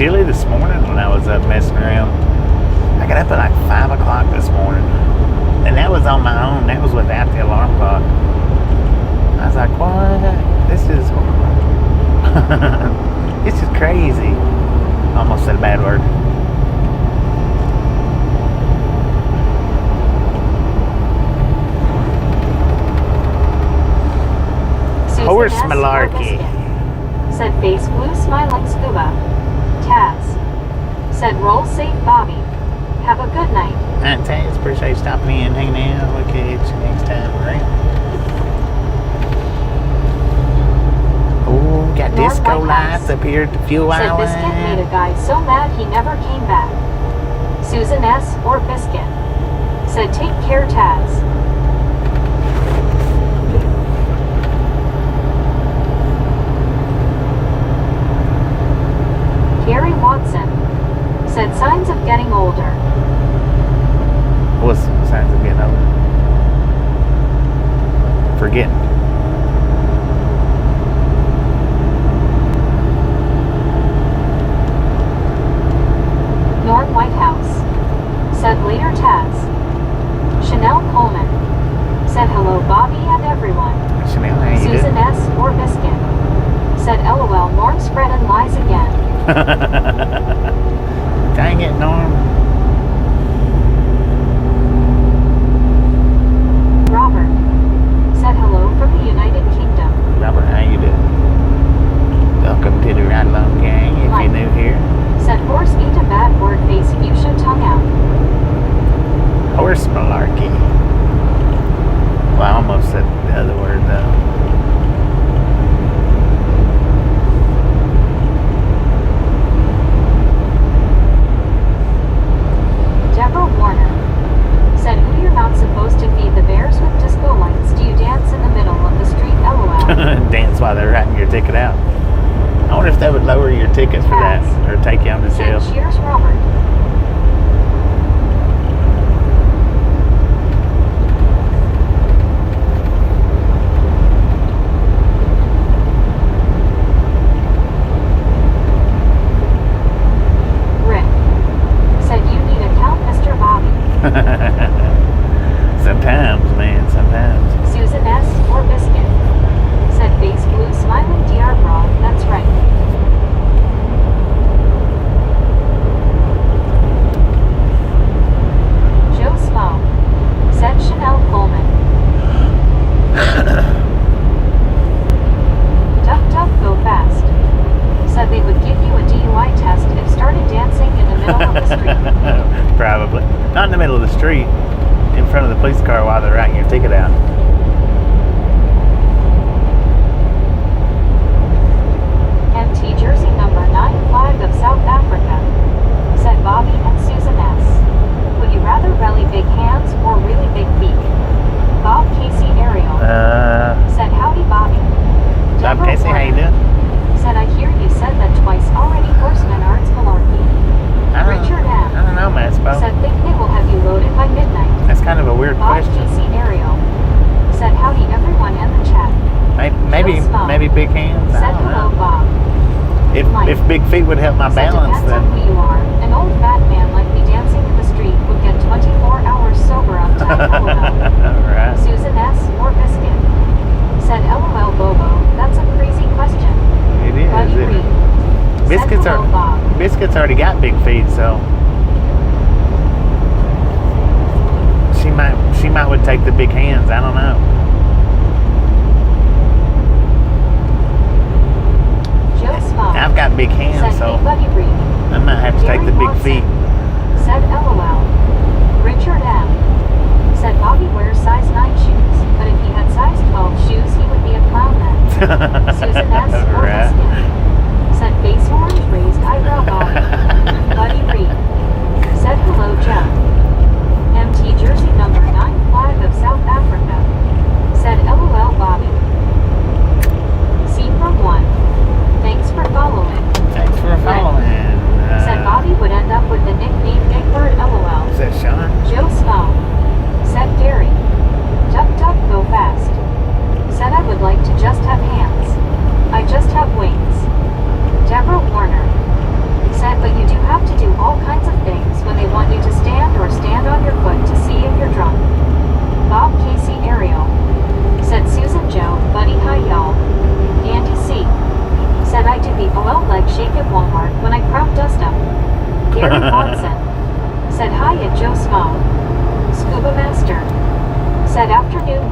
chilly this morning when I was up messing around. I got up at like 5 o'clock this morning. And that was on my own. That was without the alarm clock. I was like, what? This is horrible. This is crazy. Almost said a bad word. Susan Horse S. malarkey. Biscuit said face blue smiling scuba. Taz said roll safe Bobby. Have a good night. Alright, Taz, appreciate you stopping in, hanging out. We'll catch you next time, right? Oh, got Norm disco Whitehouse lights up here at the fuel said Biscuit made a island. guy so mad he never came back. Susan S. or Biscuit said take care Taz. Gary Watson said signs of getting older. What's the signs of getting older? Forgetting. Norm Whitehouse said later Taz. Chanel Coleman said hello Bobby and everyone. Chanel, how you Susan doing? S. or Biscuit said LOL Norm spreading lies again. Dang it, Norm. Robert said hello from the United Kingdom. Robert, how you doing? Welcome to the Ride Along Gang, if Mike you're new here. said horse ain't a bad word face fuchsia tongue out. Horse malarkey. Well, I almost said the other word, though. Deborah Warner said who you're not supposed to feed the bears with disco lights. Do you dance in the middle of the street? LOL. Dance while they're writing your ticket out. I wonder if that would lower your ticket for that, or take you on to Said jail. cheers Robert. Rick said you need a count Mr. Bobby. Sometimes, man, sometimes. Susan S. or Biscuit said face blue smiling DR bra. That's right. Joe Smo said Chanel Coleman. Duck Duck Go Fast said they would give you a DUI test if started dancing in the middle of the street. Probably. Not in the middle of the street. In front of the police car while they're writing your ticket out. MT Jersey number 9 flag of South Africa said Bobby and Susan S. Would you rather really big hands or really big feet? Bob Casey Ariel said howdy Bobby. Bob Deborah Casey, how you Warner doing? said I hear you said that twice already. Horseman arts malarkey. Richard I M. don't know, man. said think they will have you loaded by midnight. That's kind of a weird Bob question. Casey Ariel said howdy everyone in the chat. Maybe big hands. I Said don't hello know. Bob. If big feet would help my Said balance, depends on then who you are. An old fat man like me dancing in the street would get 24 hours sober uptime. LOL. right. Susan S. or Biscuit said LOL Bobo. That's a crazy question. It is. Buddy isn't Reed it? Biscuits said hello are Bob. Biscuits already got big feet, so she might would take the big hands. I don't know. Joe Small I've got big hands, said so hey Buddy Reed. I might have to take Gary the big Watson feet. said LOL. Richard M. said Bobby wears size 9 shoes, but if he had size 12 shoes, he would be a clown then. Susan S. or Right. Biscuit said face orange raised eyebrow Bobby. Buddy Reed said hello Jeff. MT Jersey number 9 flag of South Africa said LOL Bobby. C from 1. Thanks for following. Thanks for following. Said Bobby would end up with the nickname Big Bird LOL. Is that Sean? Joe Small said Gary. Duck Duck Go Fast said I would like to just have hands. I just have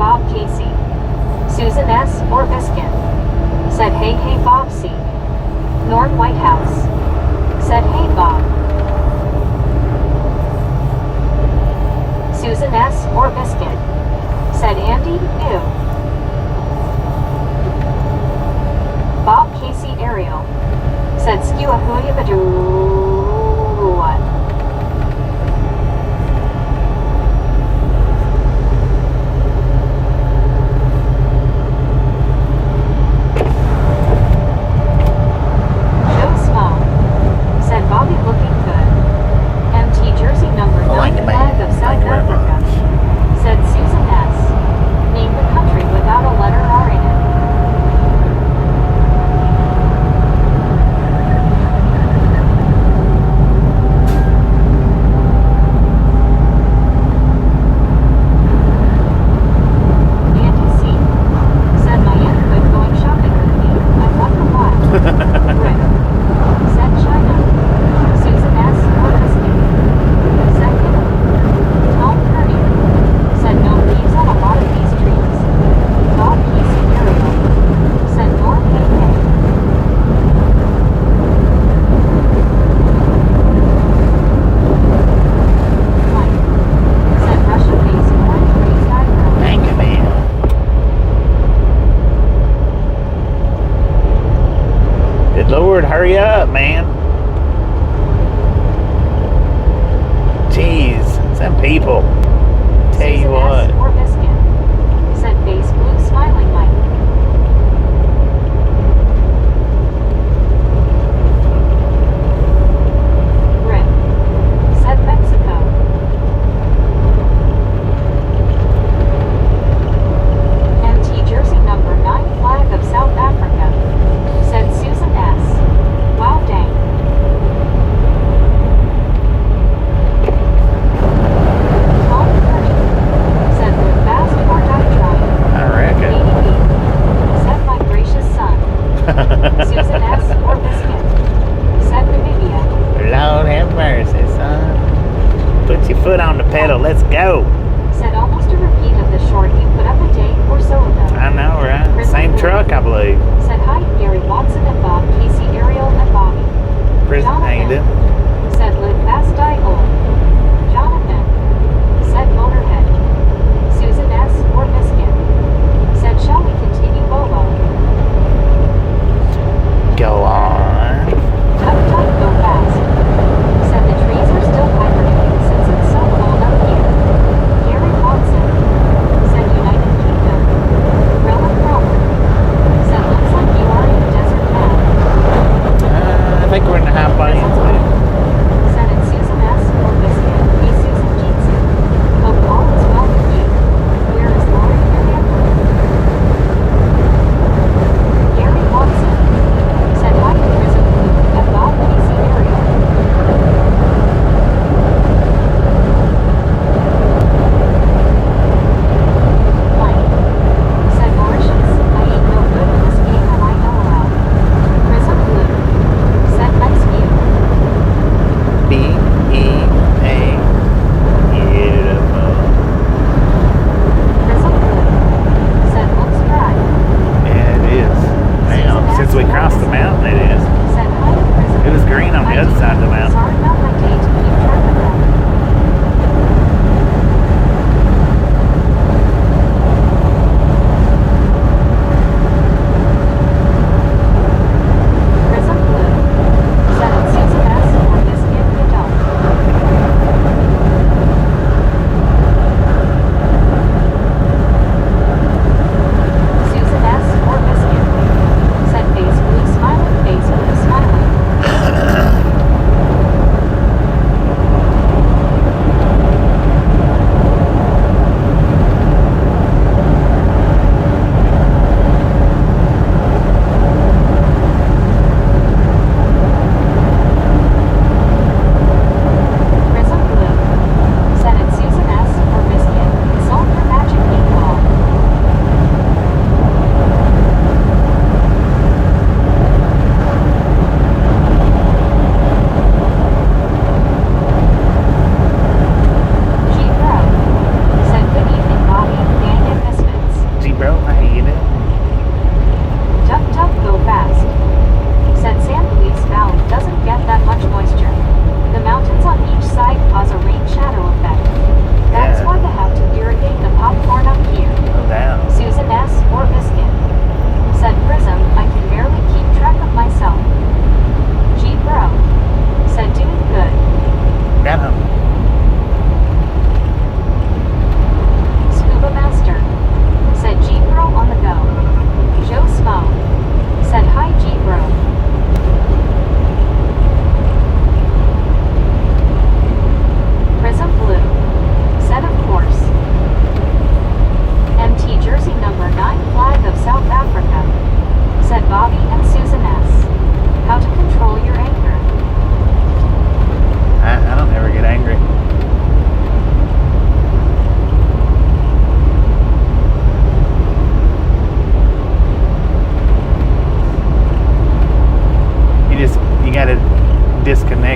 Bob Casey. Susan S. or Biscuit said hey hey Bob C. Norm Whitehouse said hey Bob. Susan S. or Biscuit said Andy ew. Bob Casey Ariel said skew a hooya badoo what? Joe Small said Bobby looking good. MT jersey number 9 Like me. flag of South Thank you very Africa much. said Susan S. Name the country without a letter R in it. Andy C. said my aunt quit going shopping with me. I wonder why. Rick said China. Susan S. or Biscuit said Italy. Tom Purdy said no leaves on a lot of these trees. Bob Casey Ariel said Norm Hey Hey. Mike said Russia face orange raised eyebrow. Thank you, man. Good Lord, hurry up, man. Jeez, some people. Tell you Susan what. S. or Biscuit said face blue smiling Mike. Rick said Mexico. MT jersey number 9 flag of South Africa said Susan S. Wow dang.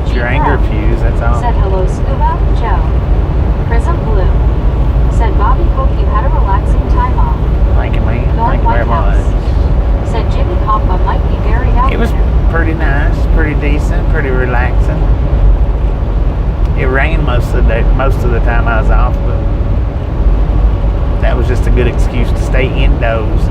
catch your Deep anger breath. fuse, that's all. Said hello Scuba, Joe. Prism Blue. Said Bobby, hope you had a relaxing time off. Thank you, man. North Thank you very White much. House. Said Jimmy Hoffa might be buried out It was there. pretty nice, pretty decent, pretty relaxing. It rained most of the time I was off, but that was just a good excuse to stay indoors.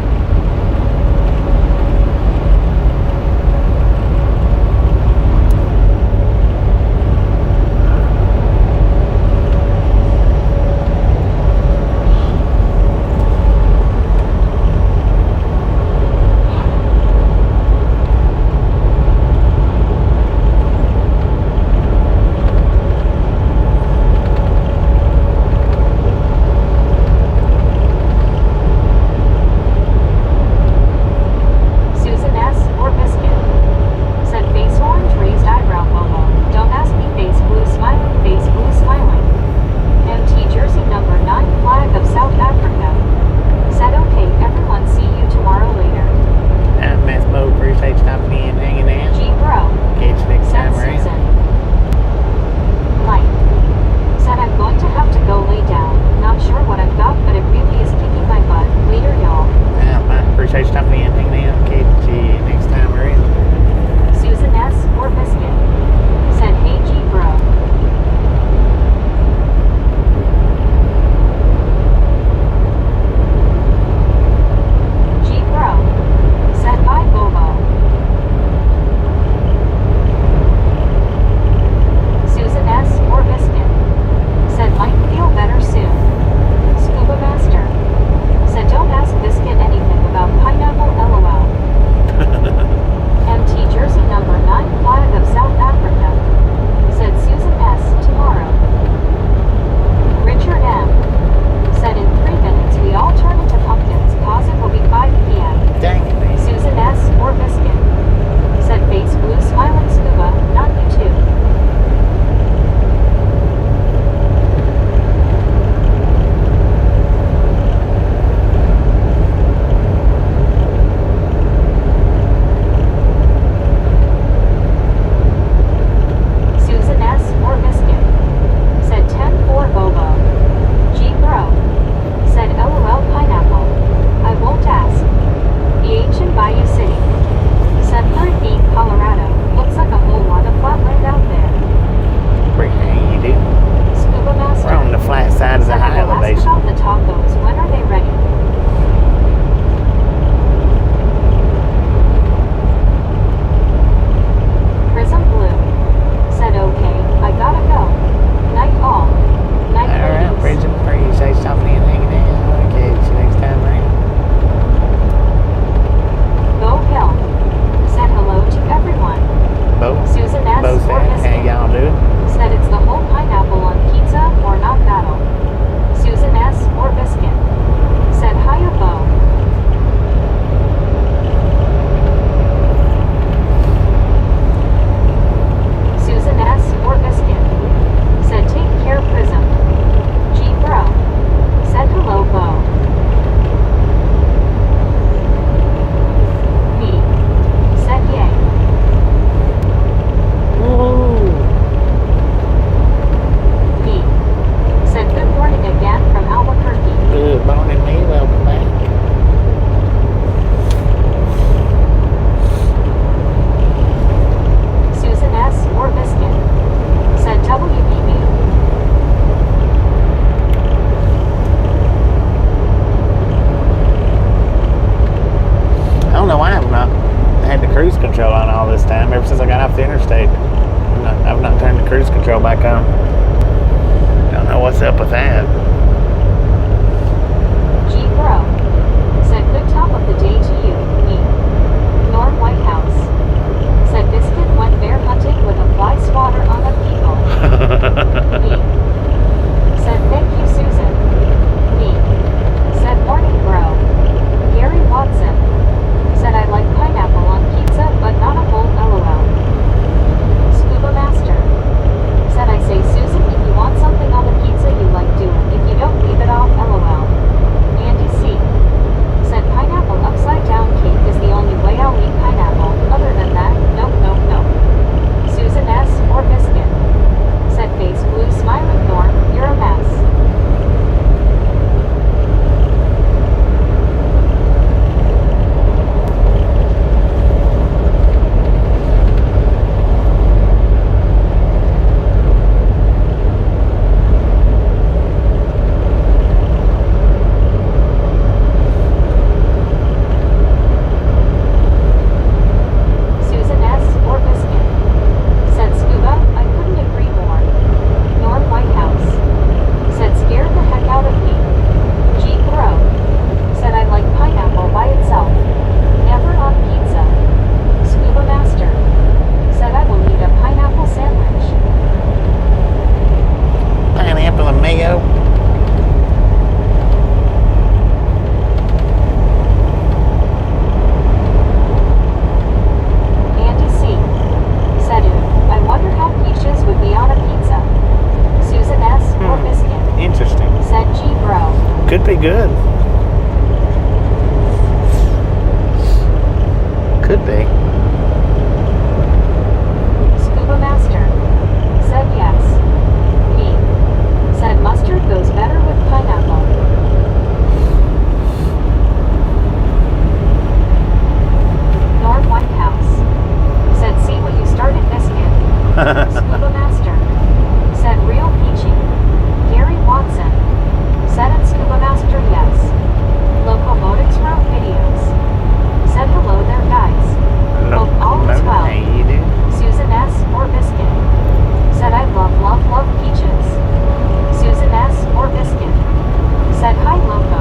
Could be. Scuba Master said yes. Me said mustard goes better with pineapple. Norm Whitehouse said see what you started, biscuit. Scuba Master said real peachy. Gary Watson said and Scuba Master yes. Locomotives wrote videos. Said hello there guys. Hope all is well. Hey, you do. Susan S. or biscuit said I love peaches. Susan S. or biscuit said hi loco.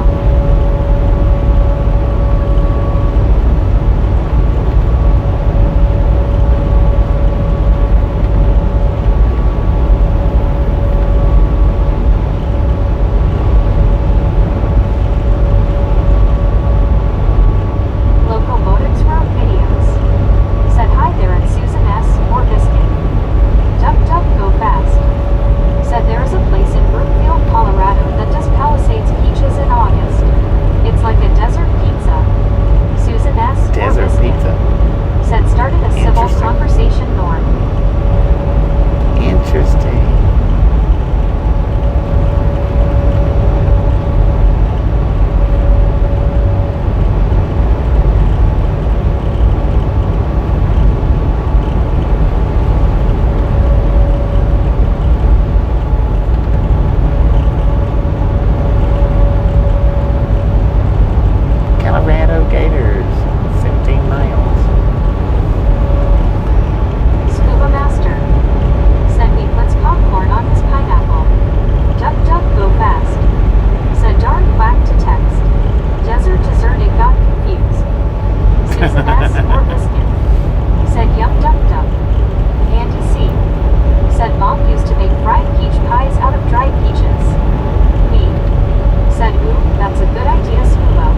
Locomotives wrote videos. Said hi there and Susan S. or biscuit. Duck duck go fast. Said there is a place in Brookfield, Colorado that does Palisades peaches in August. It's like a desert pizza. Susan S. or Desert biscuit pizza. said started a civil Interesting. conversation norm. Interesting. Colorado Gators, 17 miles. Scuba Master said he puts popcorn on his pineapple. Duck duck go fast. Said darn whack to text. Dessert it got confused. Susan S. or biscuit said yum duck duck. Andy C. said mom used to make fried peach pies out of dried peaches. Me said ooh, that's a good idea, Scuba.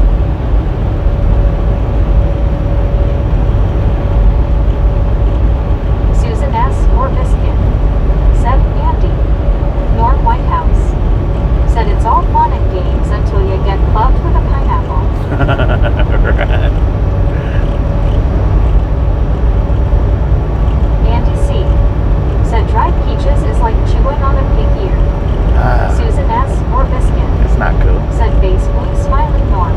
Susan S. or biscuit said Andy. Norm Whitehouse said it's all fun and games until you get clubbed with a pineapple. Right. Andy C. said dried peaches is like chewing on a pig ear. Susan S. or biscuit It's not cool. said face blue smiling Norm.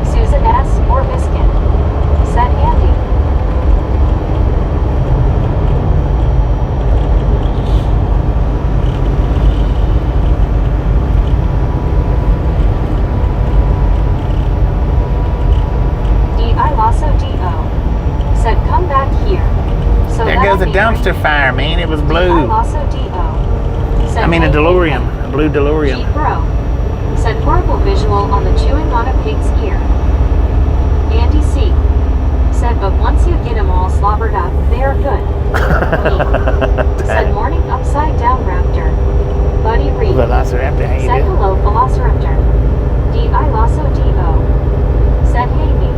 Susan S. or biscuit said Andy. D.I. Lasso D.O. said come back here. So There that'll goes a be dumpster fire, man. It was D.I. blue. Lasso D.O. said I mean, a hey, DeLorean. hey, A blue hey. DeLorean. G. Bro said horrible visual on the chewing on a pig's ear. Andy C. said but once you get 'em all slobbered up, they are good. Me said morning upside down raptor. Buddy Reed Velociraptor, how you said doing? hello Velociraptor. D.I. Lasso D.O. said hey me.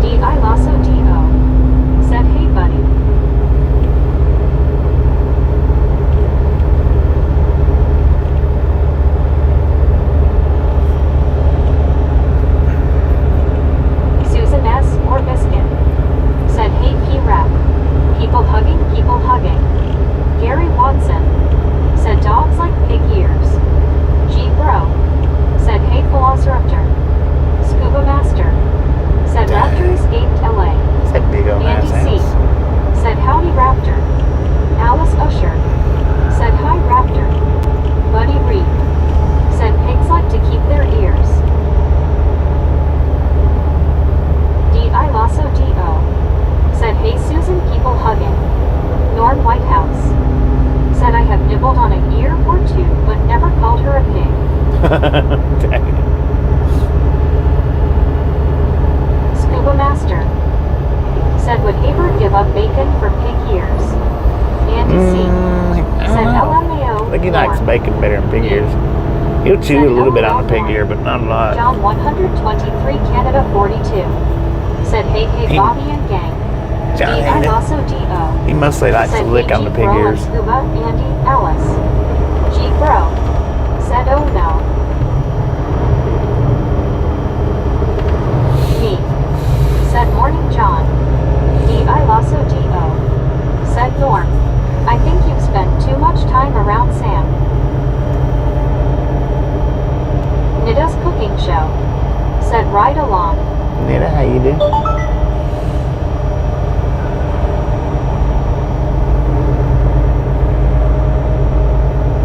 D.I. Lasso D.O. said hey buddy. Susan S. or biscuit said hey P-Rap. People hugging. Gary Watson said dogs like pig ears. G. Bro said hey Velociraptor. Scuba Master said Raptor escaped LA. It's that big old Andy ass C. house. said howdy Raptor. Alice Usher said hi Raptor. Buddy Reed said pigs like to keep their ears. D.I. Lasso D.O. said hey Susan people hugging. Norm Whitehouse said I have nibbled on a ear or two but never called her a pig. Dang it. Scuba Master said would Haber give up bacon for pig ears? Andy C. I said don't know. LMAO I think he likes Norm. bacon better than pig ears. He'll chew Said a little bit on the pig LOL. ear, but not a lot. John 123 Canada 42. Said hey He- Bobby and gang. John D.I. ain't it? Lasso D.O. He mostly likes to Said lick hey on the G pig Bro and ears. Scuba, Andy, Alice. G Bro. Said oh no. Me. Said morning John. D.I. Lasso D.O. Said Norm. I think you've spent too much time around Sam. Nida's cooking show. Said right along. Nita, how you do?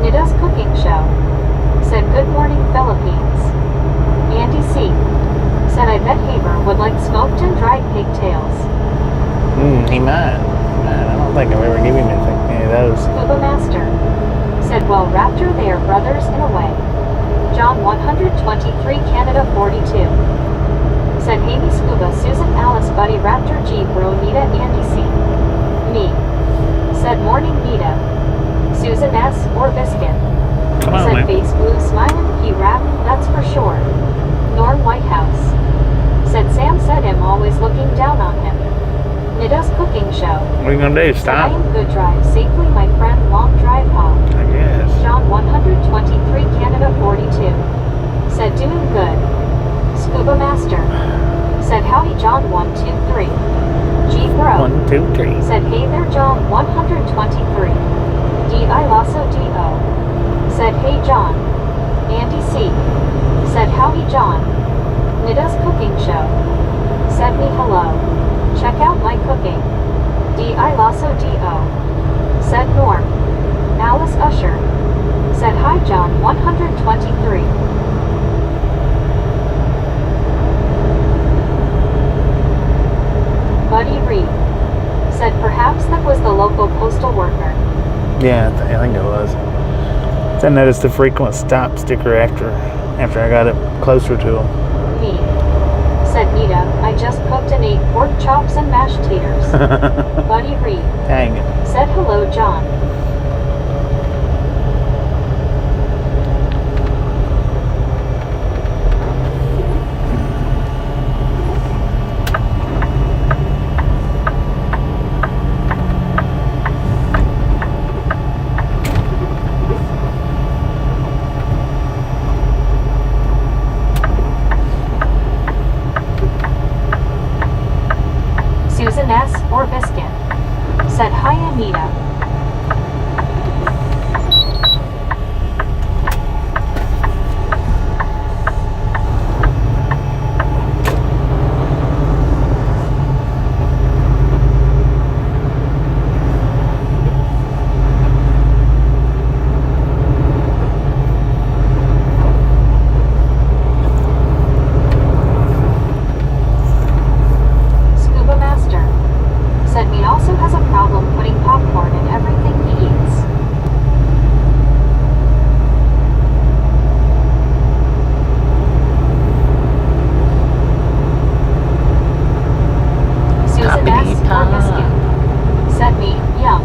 Nida's cooking show. Said good morning Philippines. Andy C. Said I bet Haber would like smoked and dried pigtails. He might. I don't think I've ever given him any of those. Scuba Master. Said well Raptor they are brothers in a way. John 123 Canada 42. Said hey me Scuba Susan Alice Buddy Raptor G Bro Nita Andy C. Me. Said morning Nita. Susan S. or Biscuit. Come on, Said man. face blue smiling he rap, that's for sure. Norm Whitehouse. Said Sam said him always looking down on him. Nida's cooking show. What are you gonna do? Said I Stop? am good drive safely my friend long drive home. I guess. John 123 Canada 42. Said doing good. Scuba Master. Said howdy John 123. G Bro. 1, 2, 3. Said hey there John 123. D.I. Lasso D.O. Said hey John. Andy C. Said howdy John. Nida's cooking show. Said me hello. Check out my cooking. D.I. Lasso D.O. Said Norm. Alice Usher. Said hi John 123. Buddy Reed. Said perhaps that was the local postal worker. Yeah, I think it was. I noticed the frequent stop sticker after I got it closer to him. Me. Said Nita, I just cooked and ate pork chops and mashed taters. Buddy Reed. Dang it. Said hello John. Susan S. or Biscuit. Said hi Anita. Scuba Master. Said meat also has a problem putting popcorn in everything he eats. Susan S. or Biscuit. Said me, yum.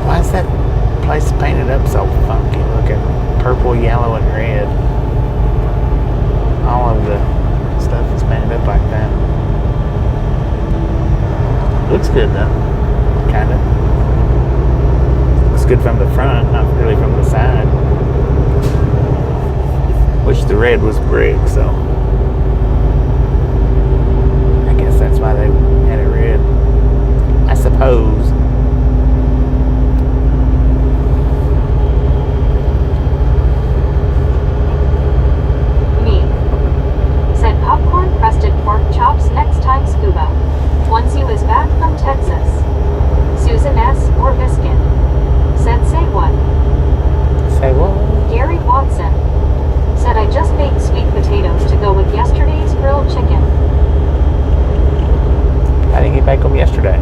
Why is that place painted up so funky looking? Purple, yellow, and red. All of the stuff is painted up like that. Looks good though. Kinda. Looks good from the front, not really from the side. Wish the red was brick, so I guess that's why they had it red. I suppose. Me. Said popcorn crusted pork chops next time Scuba. Once he was back from Texas. Susan S. or Biscuit. Said say what? Say what? Gary Watson. Said I just baked sweet potatoes to go with yesterday's grilled chicken. I didn't get back home yesterday.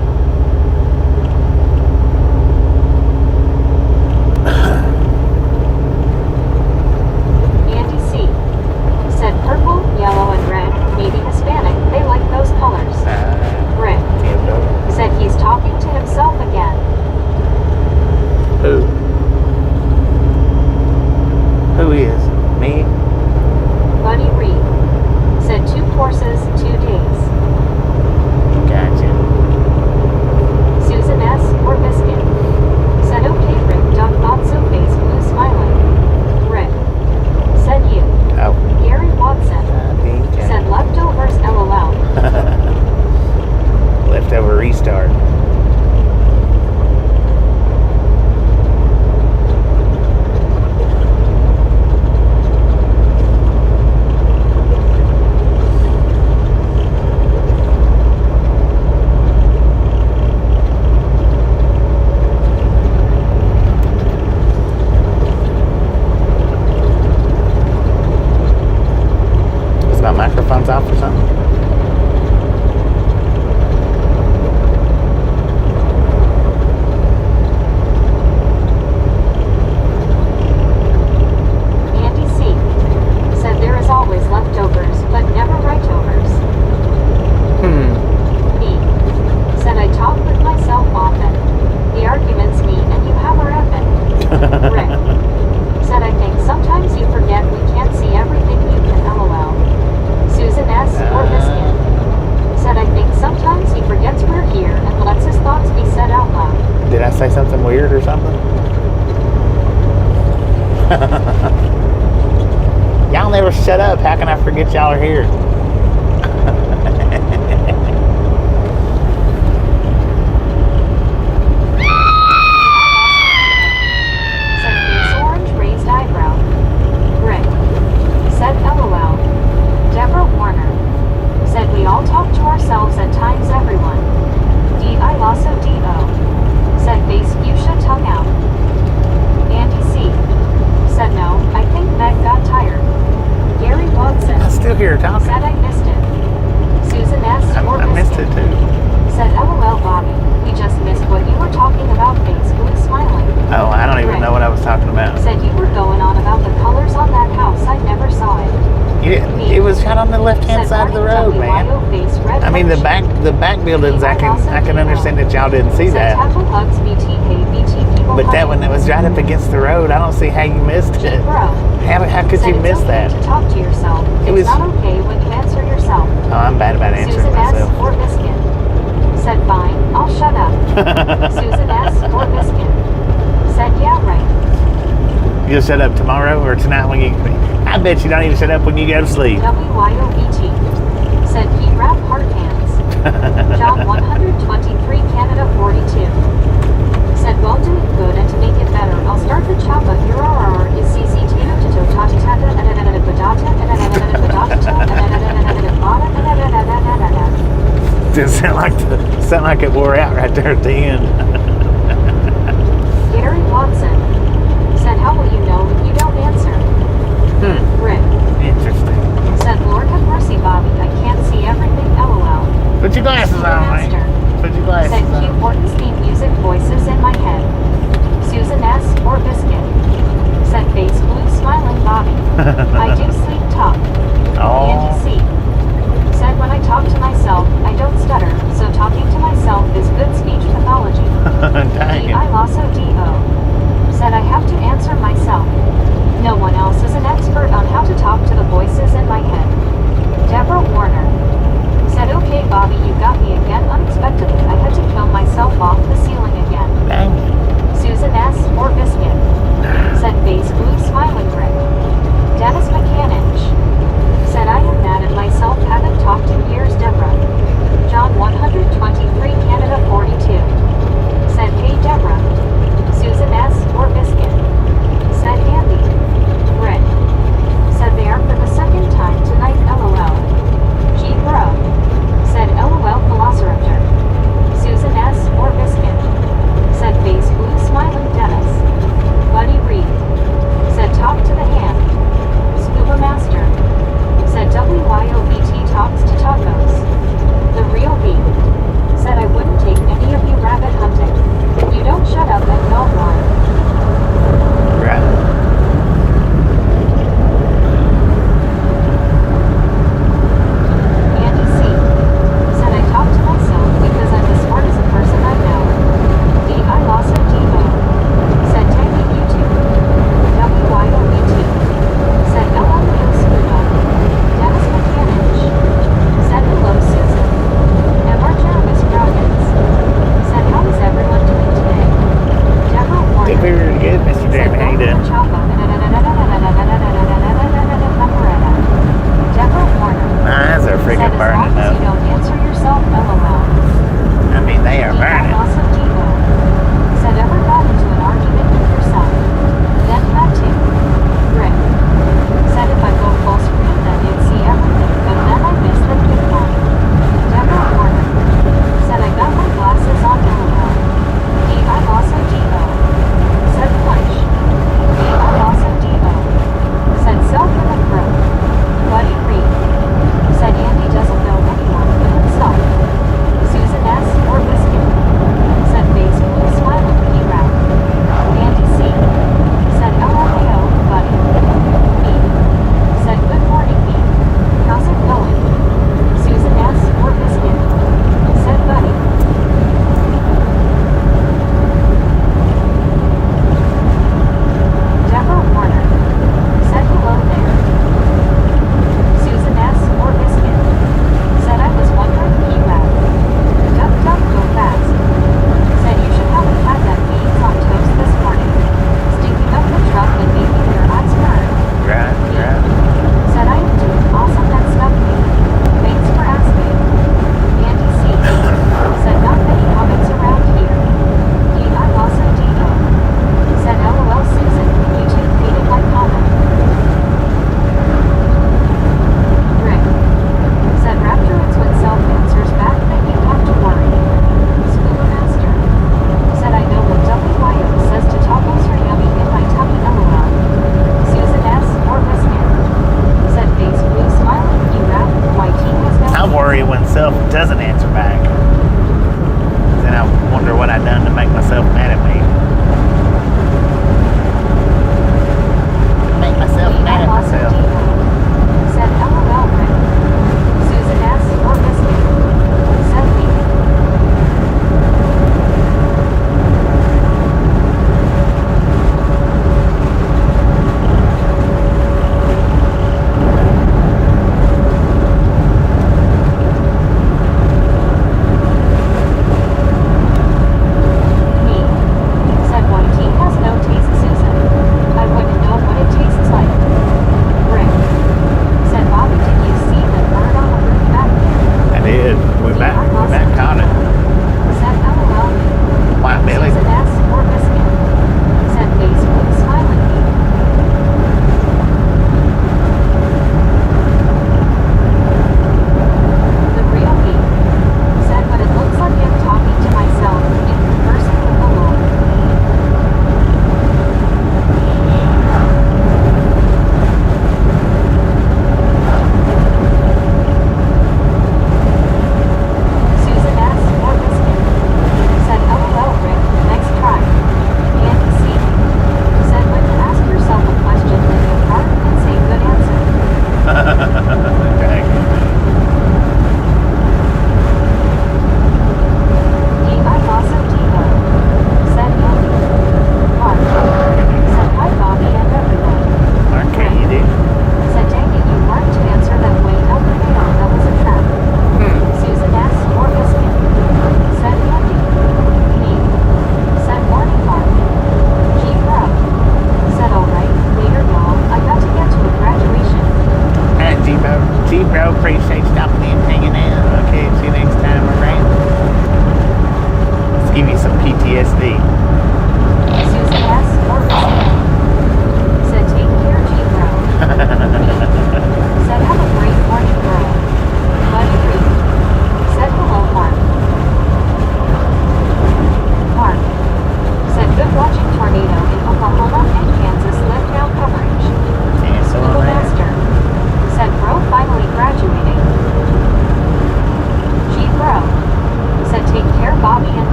say something weird or something? Y'all never shut up. How can I forget y'all are here? Said face orange raised eyebrow. Rick. Said LOL. Deborah Warner. Said we all talk to ourselves at times, everyone. D.I. Lasso D.O. Said face fuchsia tongue out. Andy C. Said no, I think Meg got tired. Gary Watson. I'm still here talking. Said I missed it. Susan S. I missed it too. Said LOL Bobby, we just missed what you were talking about, face blue smiling. Oh, I don't even know what I was talking about. Said you were going on about the colors on that house, I never saw it. It was right on the left-hand Said side of the road, man. Face red I mean, the back buildings, I can understand that y'all didn't see Said that. tackle hugs BTK BT people. But that one that was right up against the road, I don't see how you missed it. Bro. How could you miss that? To talk to yourself. It was. It's not okay when you answer yourself. Oh, I'm bad about answering Susan myself. S. or Biscuit. Said fine, I'll shut up. Susan S. or Biscuit. Said yeah, right. You'll shut up tomorrow or tonight when you. I bet you don't even shut up when you go to sleep. WYOBT. Said he rap heart hands. John 123 Canada 42. Said well doing good and to make it better I'll start the choppa here is CC Tito Tito Tata Tata It sound like it wore out right there at the end. Gary Watson. Said how will you know if you don't answer? Rick. Interesting. Said Lord have mercy Bobby, I can't see everything LOL. Put your glasses on, man. Put your glasses Said on. Q Horton's theme music voices in my head. Susan S. or Biscuit. Said face blue smiling Bobby. I do sleep talk. Andy C. Said when I talk to myself, I don't stutter, so talking to myself is good speech pathology. Dang D.I. it. Lasso D.O. Said I have to answer myself. No one else is an expert on how to talk to the voices in my head. Deborah Warner. Said okay Bobby, you got me again unexpectedly. I had to kill myself off the ceiling again. Dang it. Susan S. or Biscuit. Said face blue smiling Rick. Dennis McCannich. Said I am mad at myself, haven't talked in years Deborah. John 123 Canada 42. Said hey Deborah. Susan S. or Biscuit. Said Andy. Rick. Said they are for the second time tonight LOL. G. Bro. Said LOL Velociraptor. Susan S. or Biscuit. Said face blue smiling Dennis. Buddy Reed. Said talk to the hand. Scuba Master. Said WYOBT talks to tacos. The real beat. Said I wouldn't take any of you rabbit hunting. You don't shut up and don't lie. Right. Andy C. Said I talk to myself because I'm the smartest person I know. D.I. Lasso D.O. Said tagging YouTube. WYOBT. Said LMAO Scuba. Dennis McCannich. Said hello Susan. Emma Jarvis Goggins. Said how is everyone doing today? Deborah Warner. Think we were good, Mr. Said Jeremy. How you doing? Deborah Warner. My eyes are freaking Said as long burning as you up. don't answer yourself, LOL. I mean, they are D.I. burning. Lasso D.O. Said ever got into an argument with yourself? Then had to. Rick. Said if I go full screen then you'd see everything, but then I missed the good one. Deborah Warner. Said I got my glasses on LOL. D.I. Lasso D.O. Said punch. D.I. Lasso D.O. Said self in the throat. Buddy Reed. Said Andy doesn't know anyone but himself. Susan S. or Biscuit.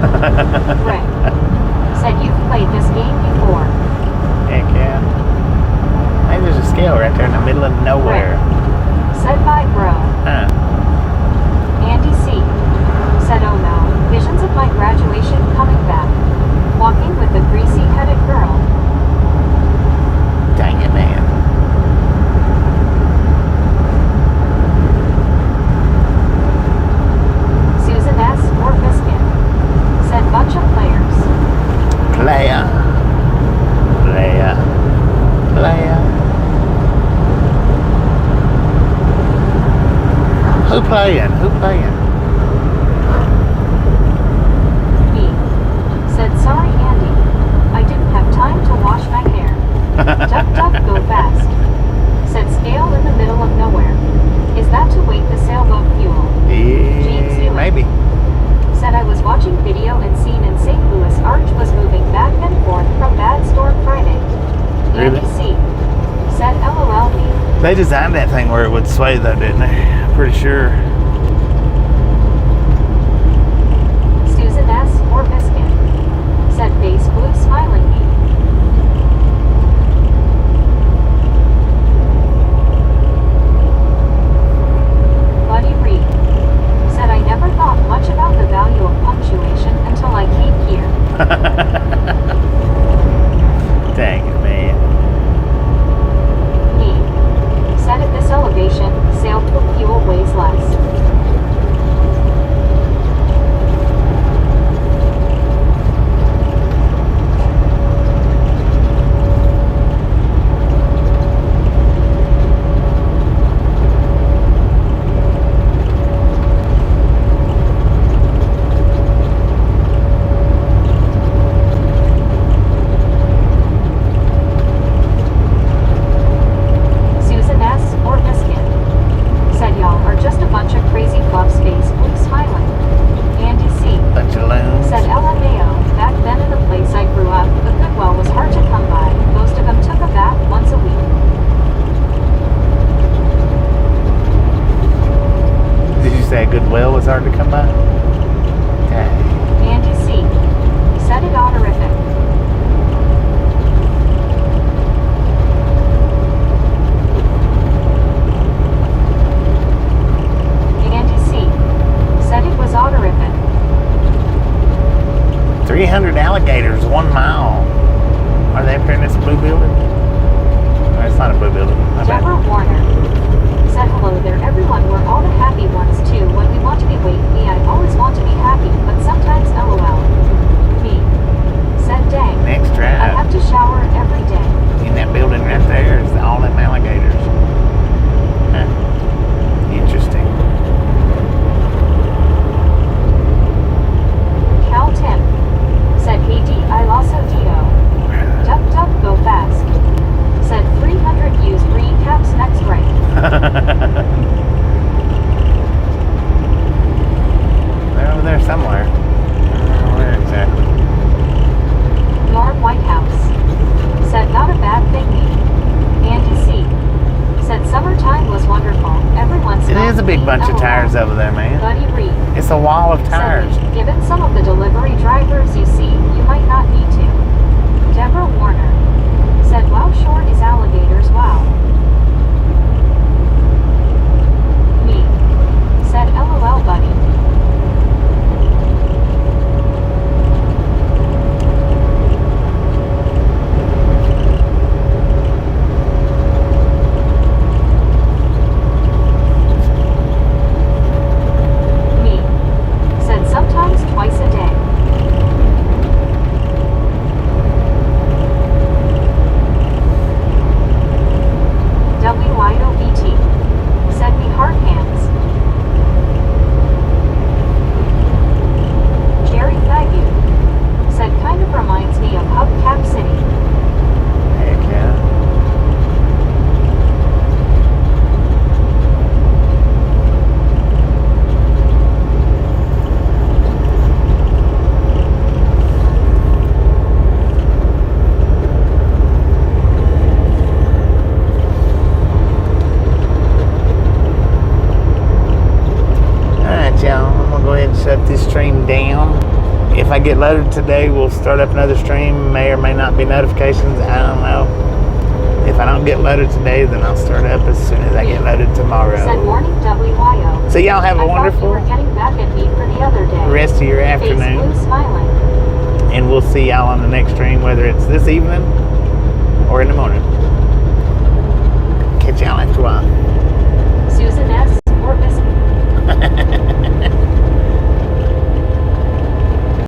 Rick said you've played this game before. Heck yeah. Hey, there's a scale right there in the middle of nowhere. Said bye, bro. Huh. Andy C. said, oh no, visions of my graduation coming back. Walking with the greasy-headed girl. Dang it, man. Susan S. or Biscuit said bunch of players. Playa. Playa. Playa. Who playing? Who playing? Me said, sorry Andy, I didn't have time to wash my hair. Duck duck go fast. Said scale in the middle of nowhere. Is that to wait the sailboat fuel? James Yeah, Hewitt maybe. said I was watching video and seen in St. Louis Arch was moving back and forth from bad storm Friday. Really? Andy C. said LOL me. They designed that thing where it would sway though, didn't they? I'm pretty sure. Susan S. or Biscuit said face blue smiling me. Buddy Reed said I never thought much about the value of punctuation until I came here. Dang it, man. Me said at this elevation, sailboat fuel weighs less. Susan S. or Biscuit said y'all are just a bunch of crazy fluffs face blue smiling. Andy C. Bunch of loons. said LMAO, back then in the place I grew up, the Goodwill was hard to come by. Most of them took a bath once a week. Did you say Goodwill was hard to come by? Dang. Andy C. said it honorific. Andy C. said it was honorific. 300 alligators, 1 mile. Are they up here in this blue building? No, it's not a blue building. My bad. Deborah Warner said hello there everyone, we're all the happy ones too. When we want to be me, I always want to be happy, but sometimes LOL. Me said dang, Next I drive. have to shower every day. In that building right there is all them alligators. Huh. Interesting. Cal Tim said hey D, I lost a Dito. Duck duck go fast. Said 300 used recaps next right. They're over there somewhere. If I get loaded today, we'll start up another stream. May or may not be notifications. I don't know. If I don't get loaded today, then I'll start up as soon as I get loaded Said tomorrow. morning WYO. So y'all have a I thought you wonderful were getting back at me for the other day. rest of your Face afternoon. blue smiling. And we'll see y'all on the next stream, whether it's this evening or in the morning. Catch y'all after a while. Susan S. or Biscuit.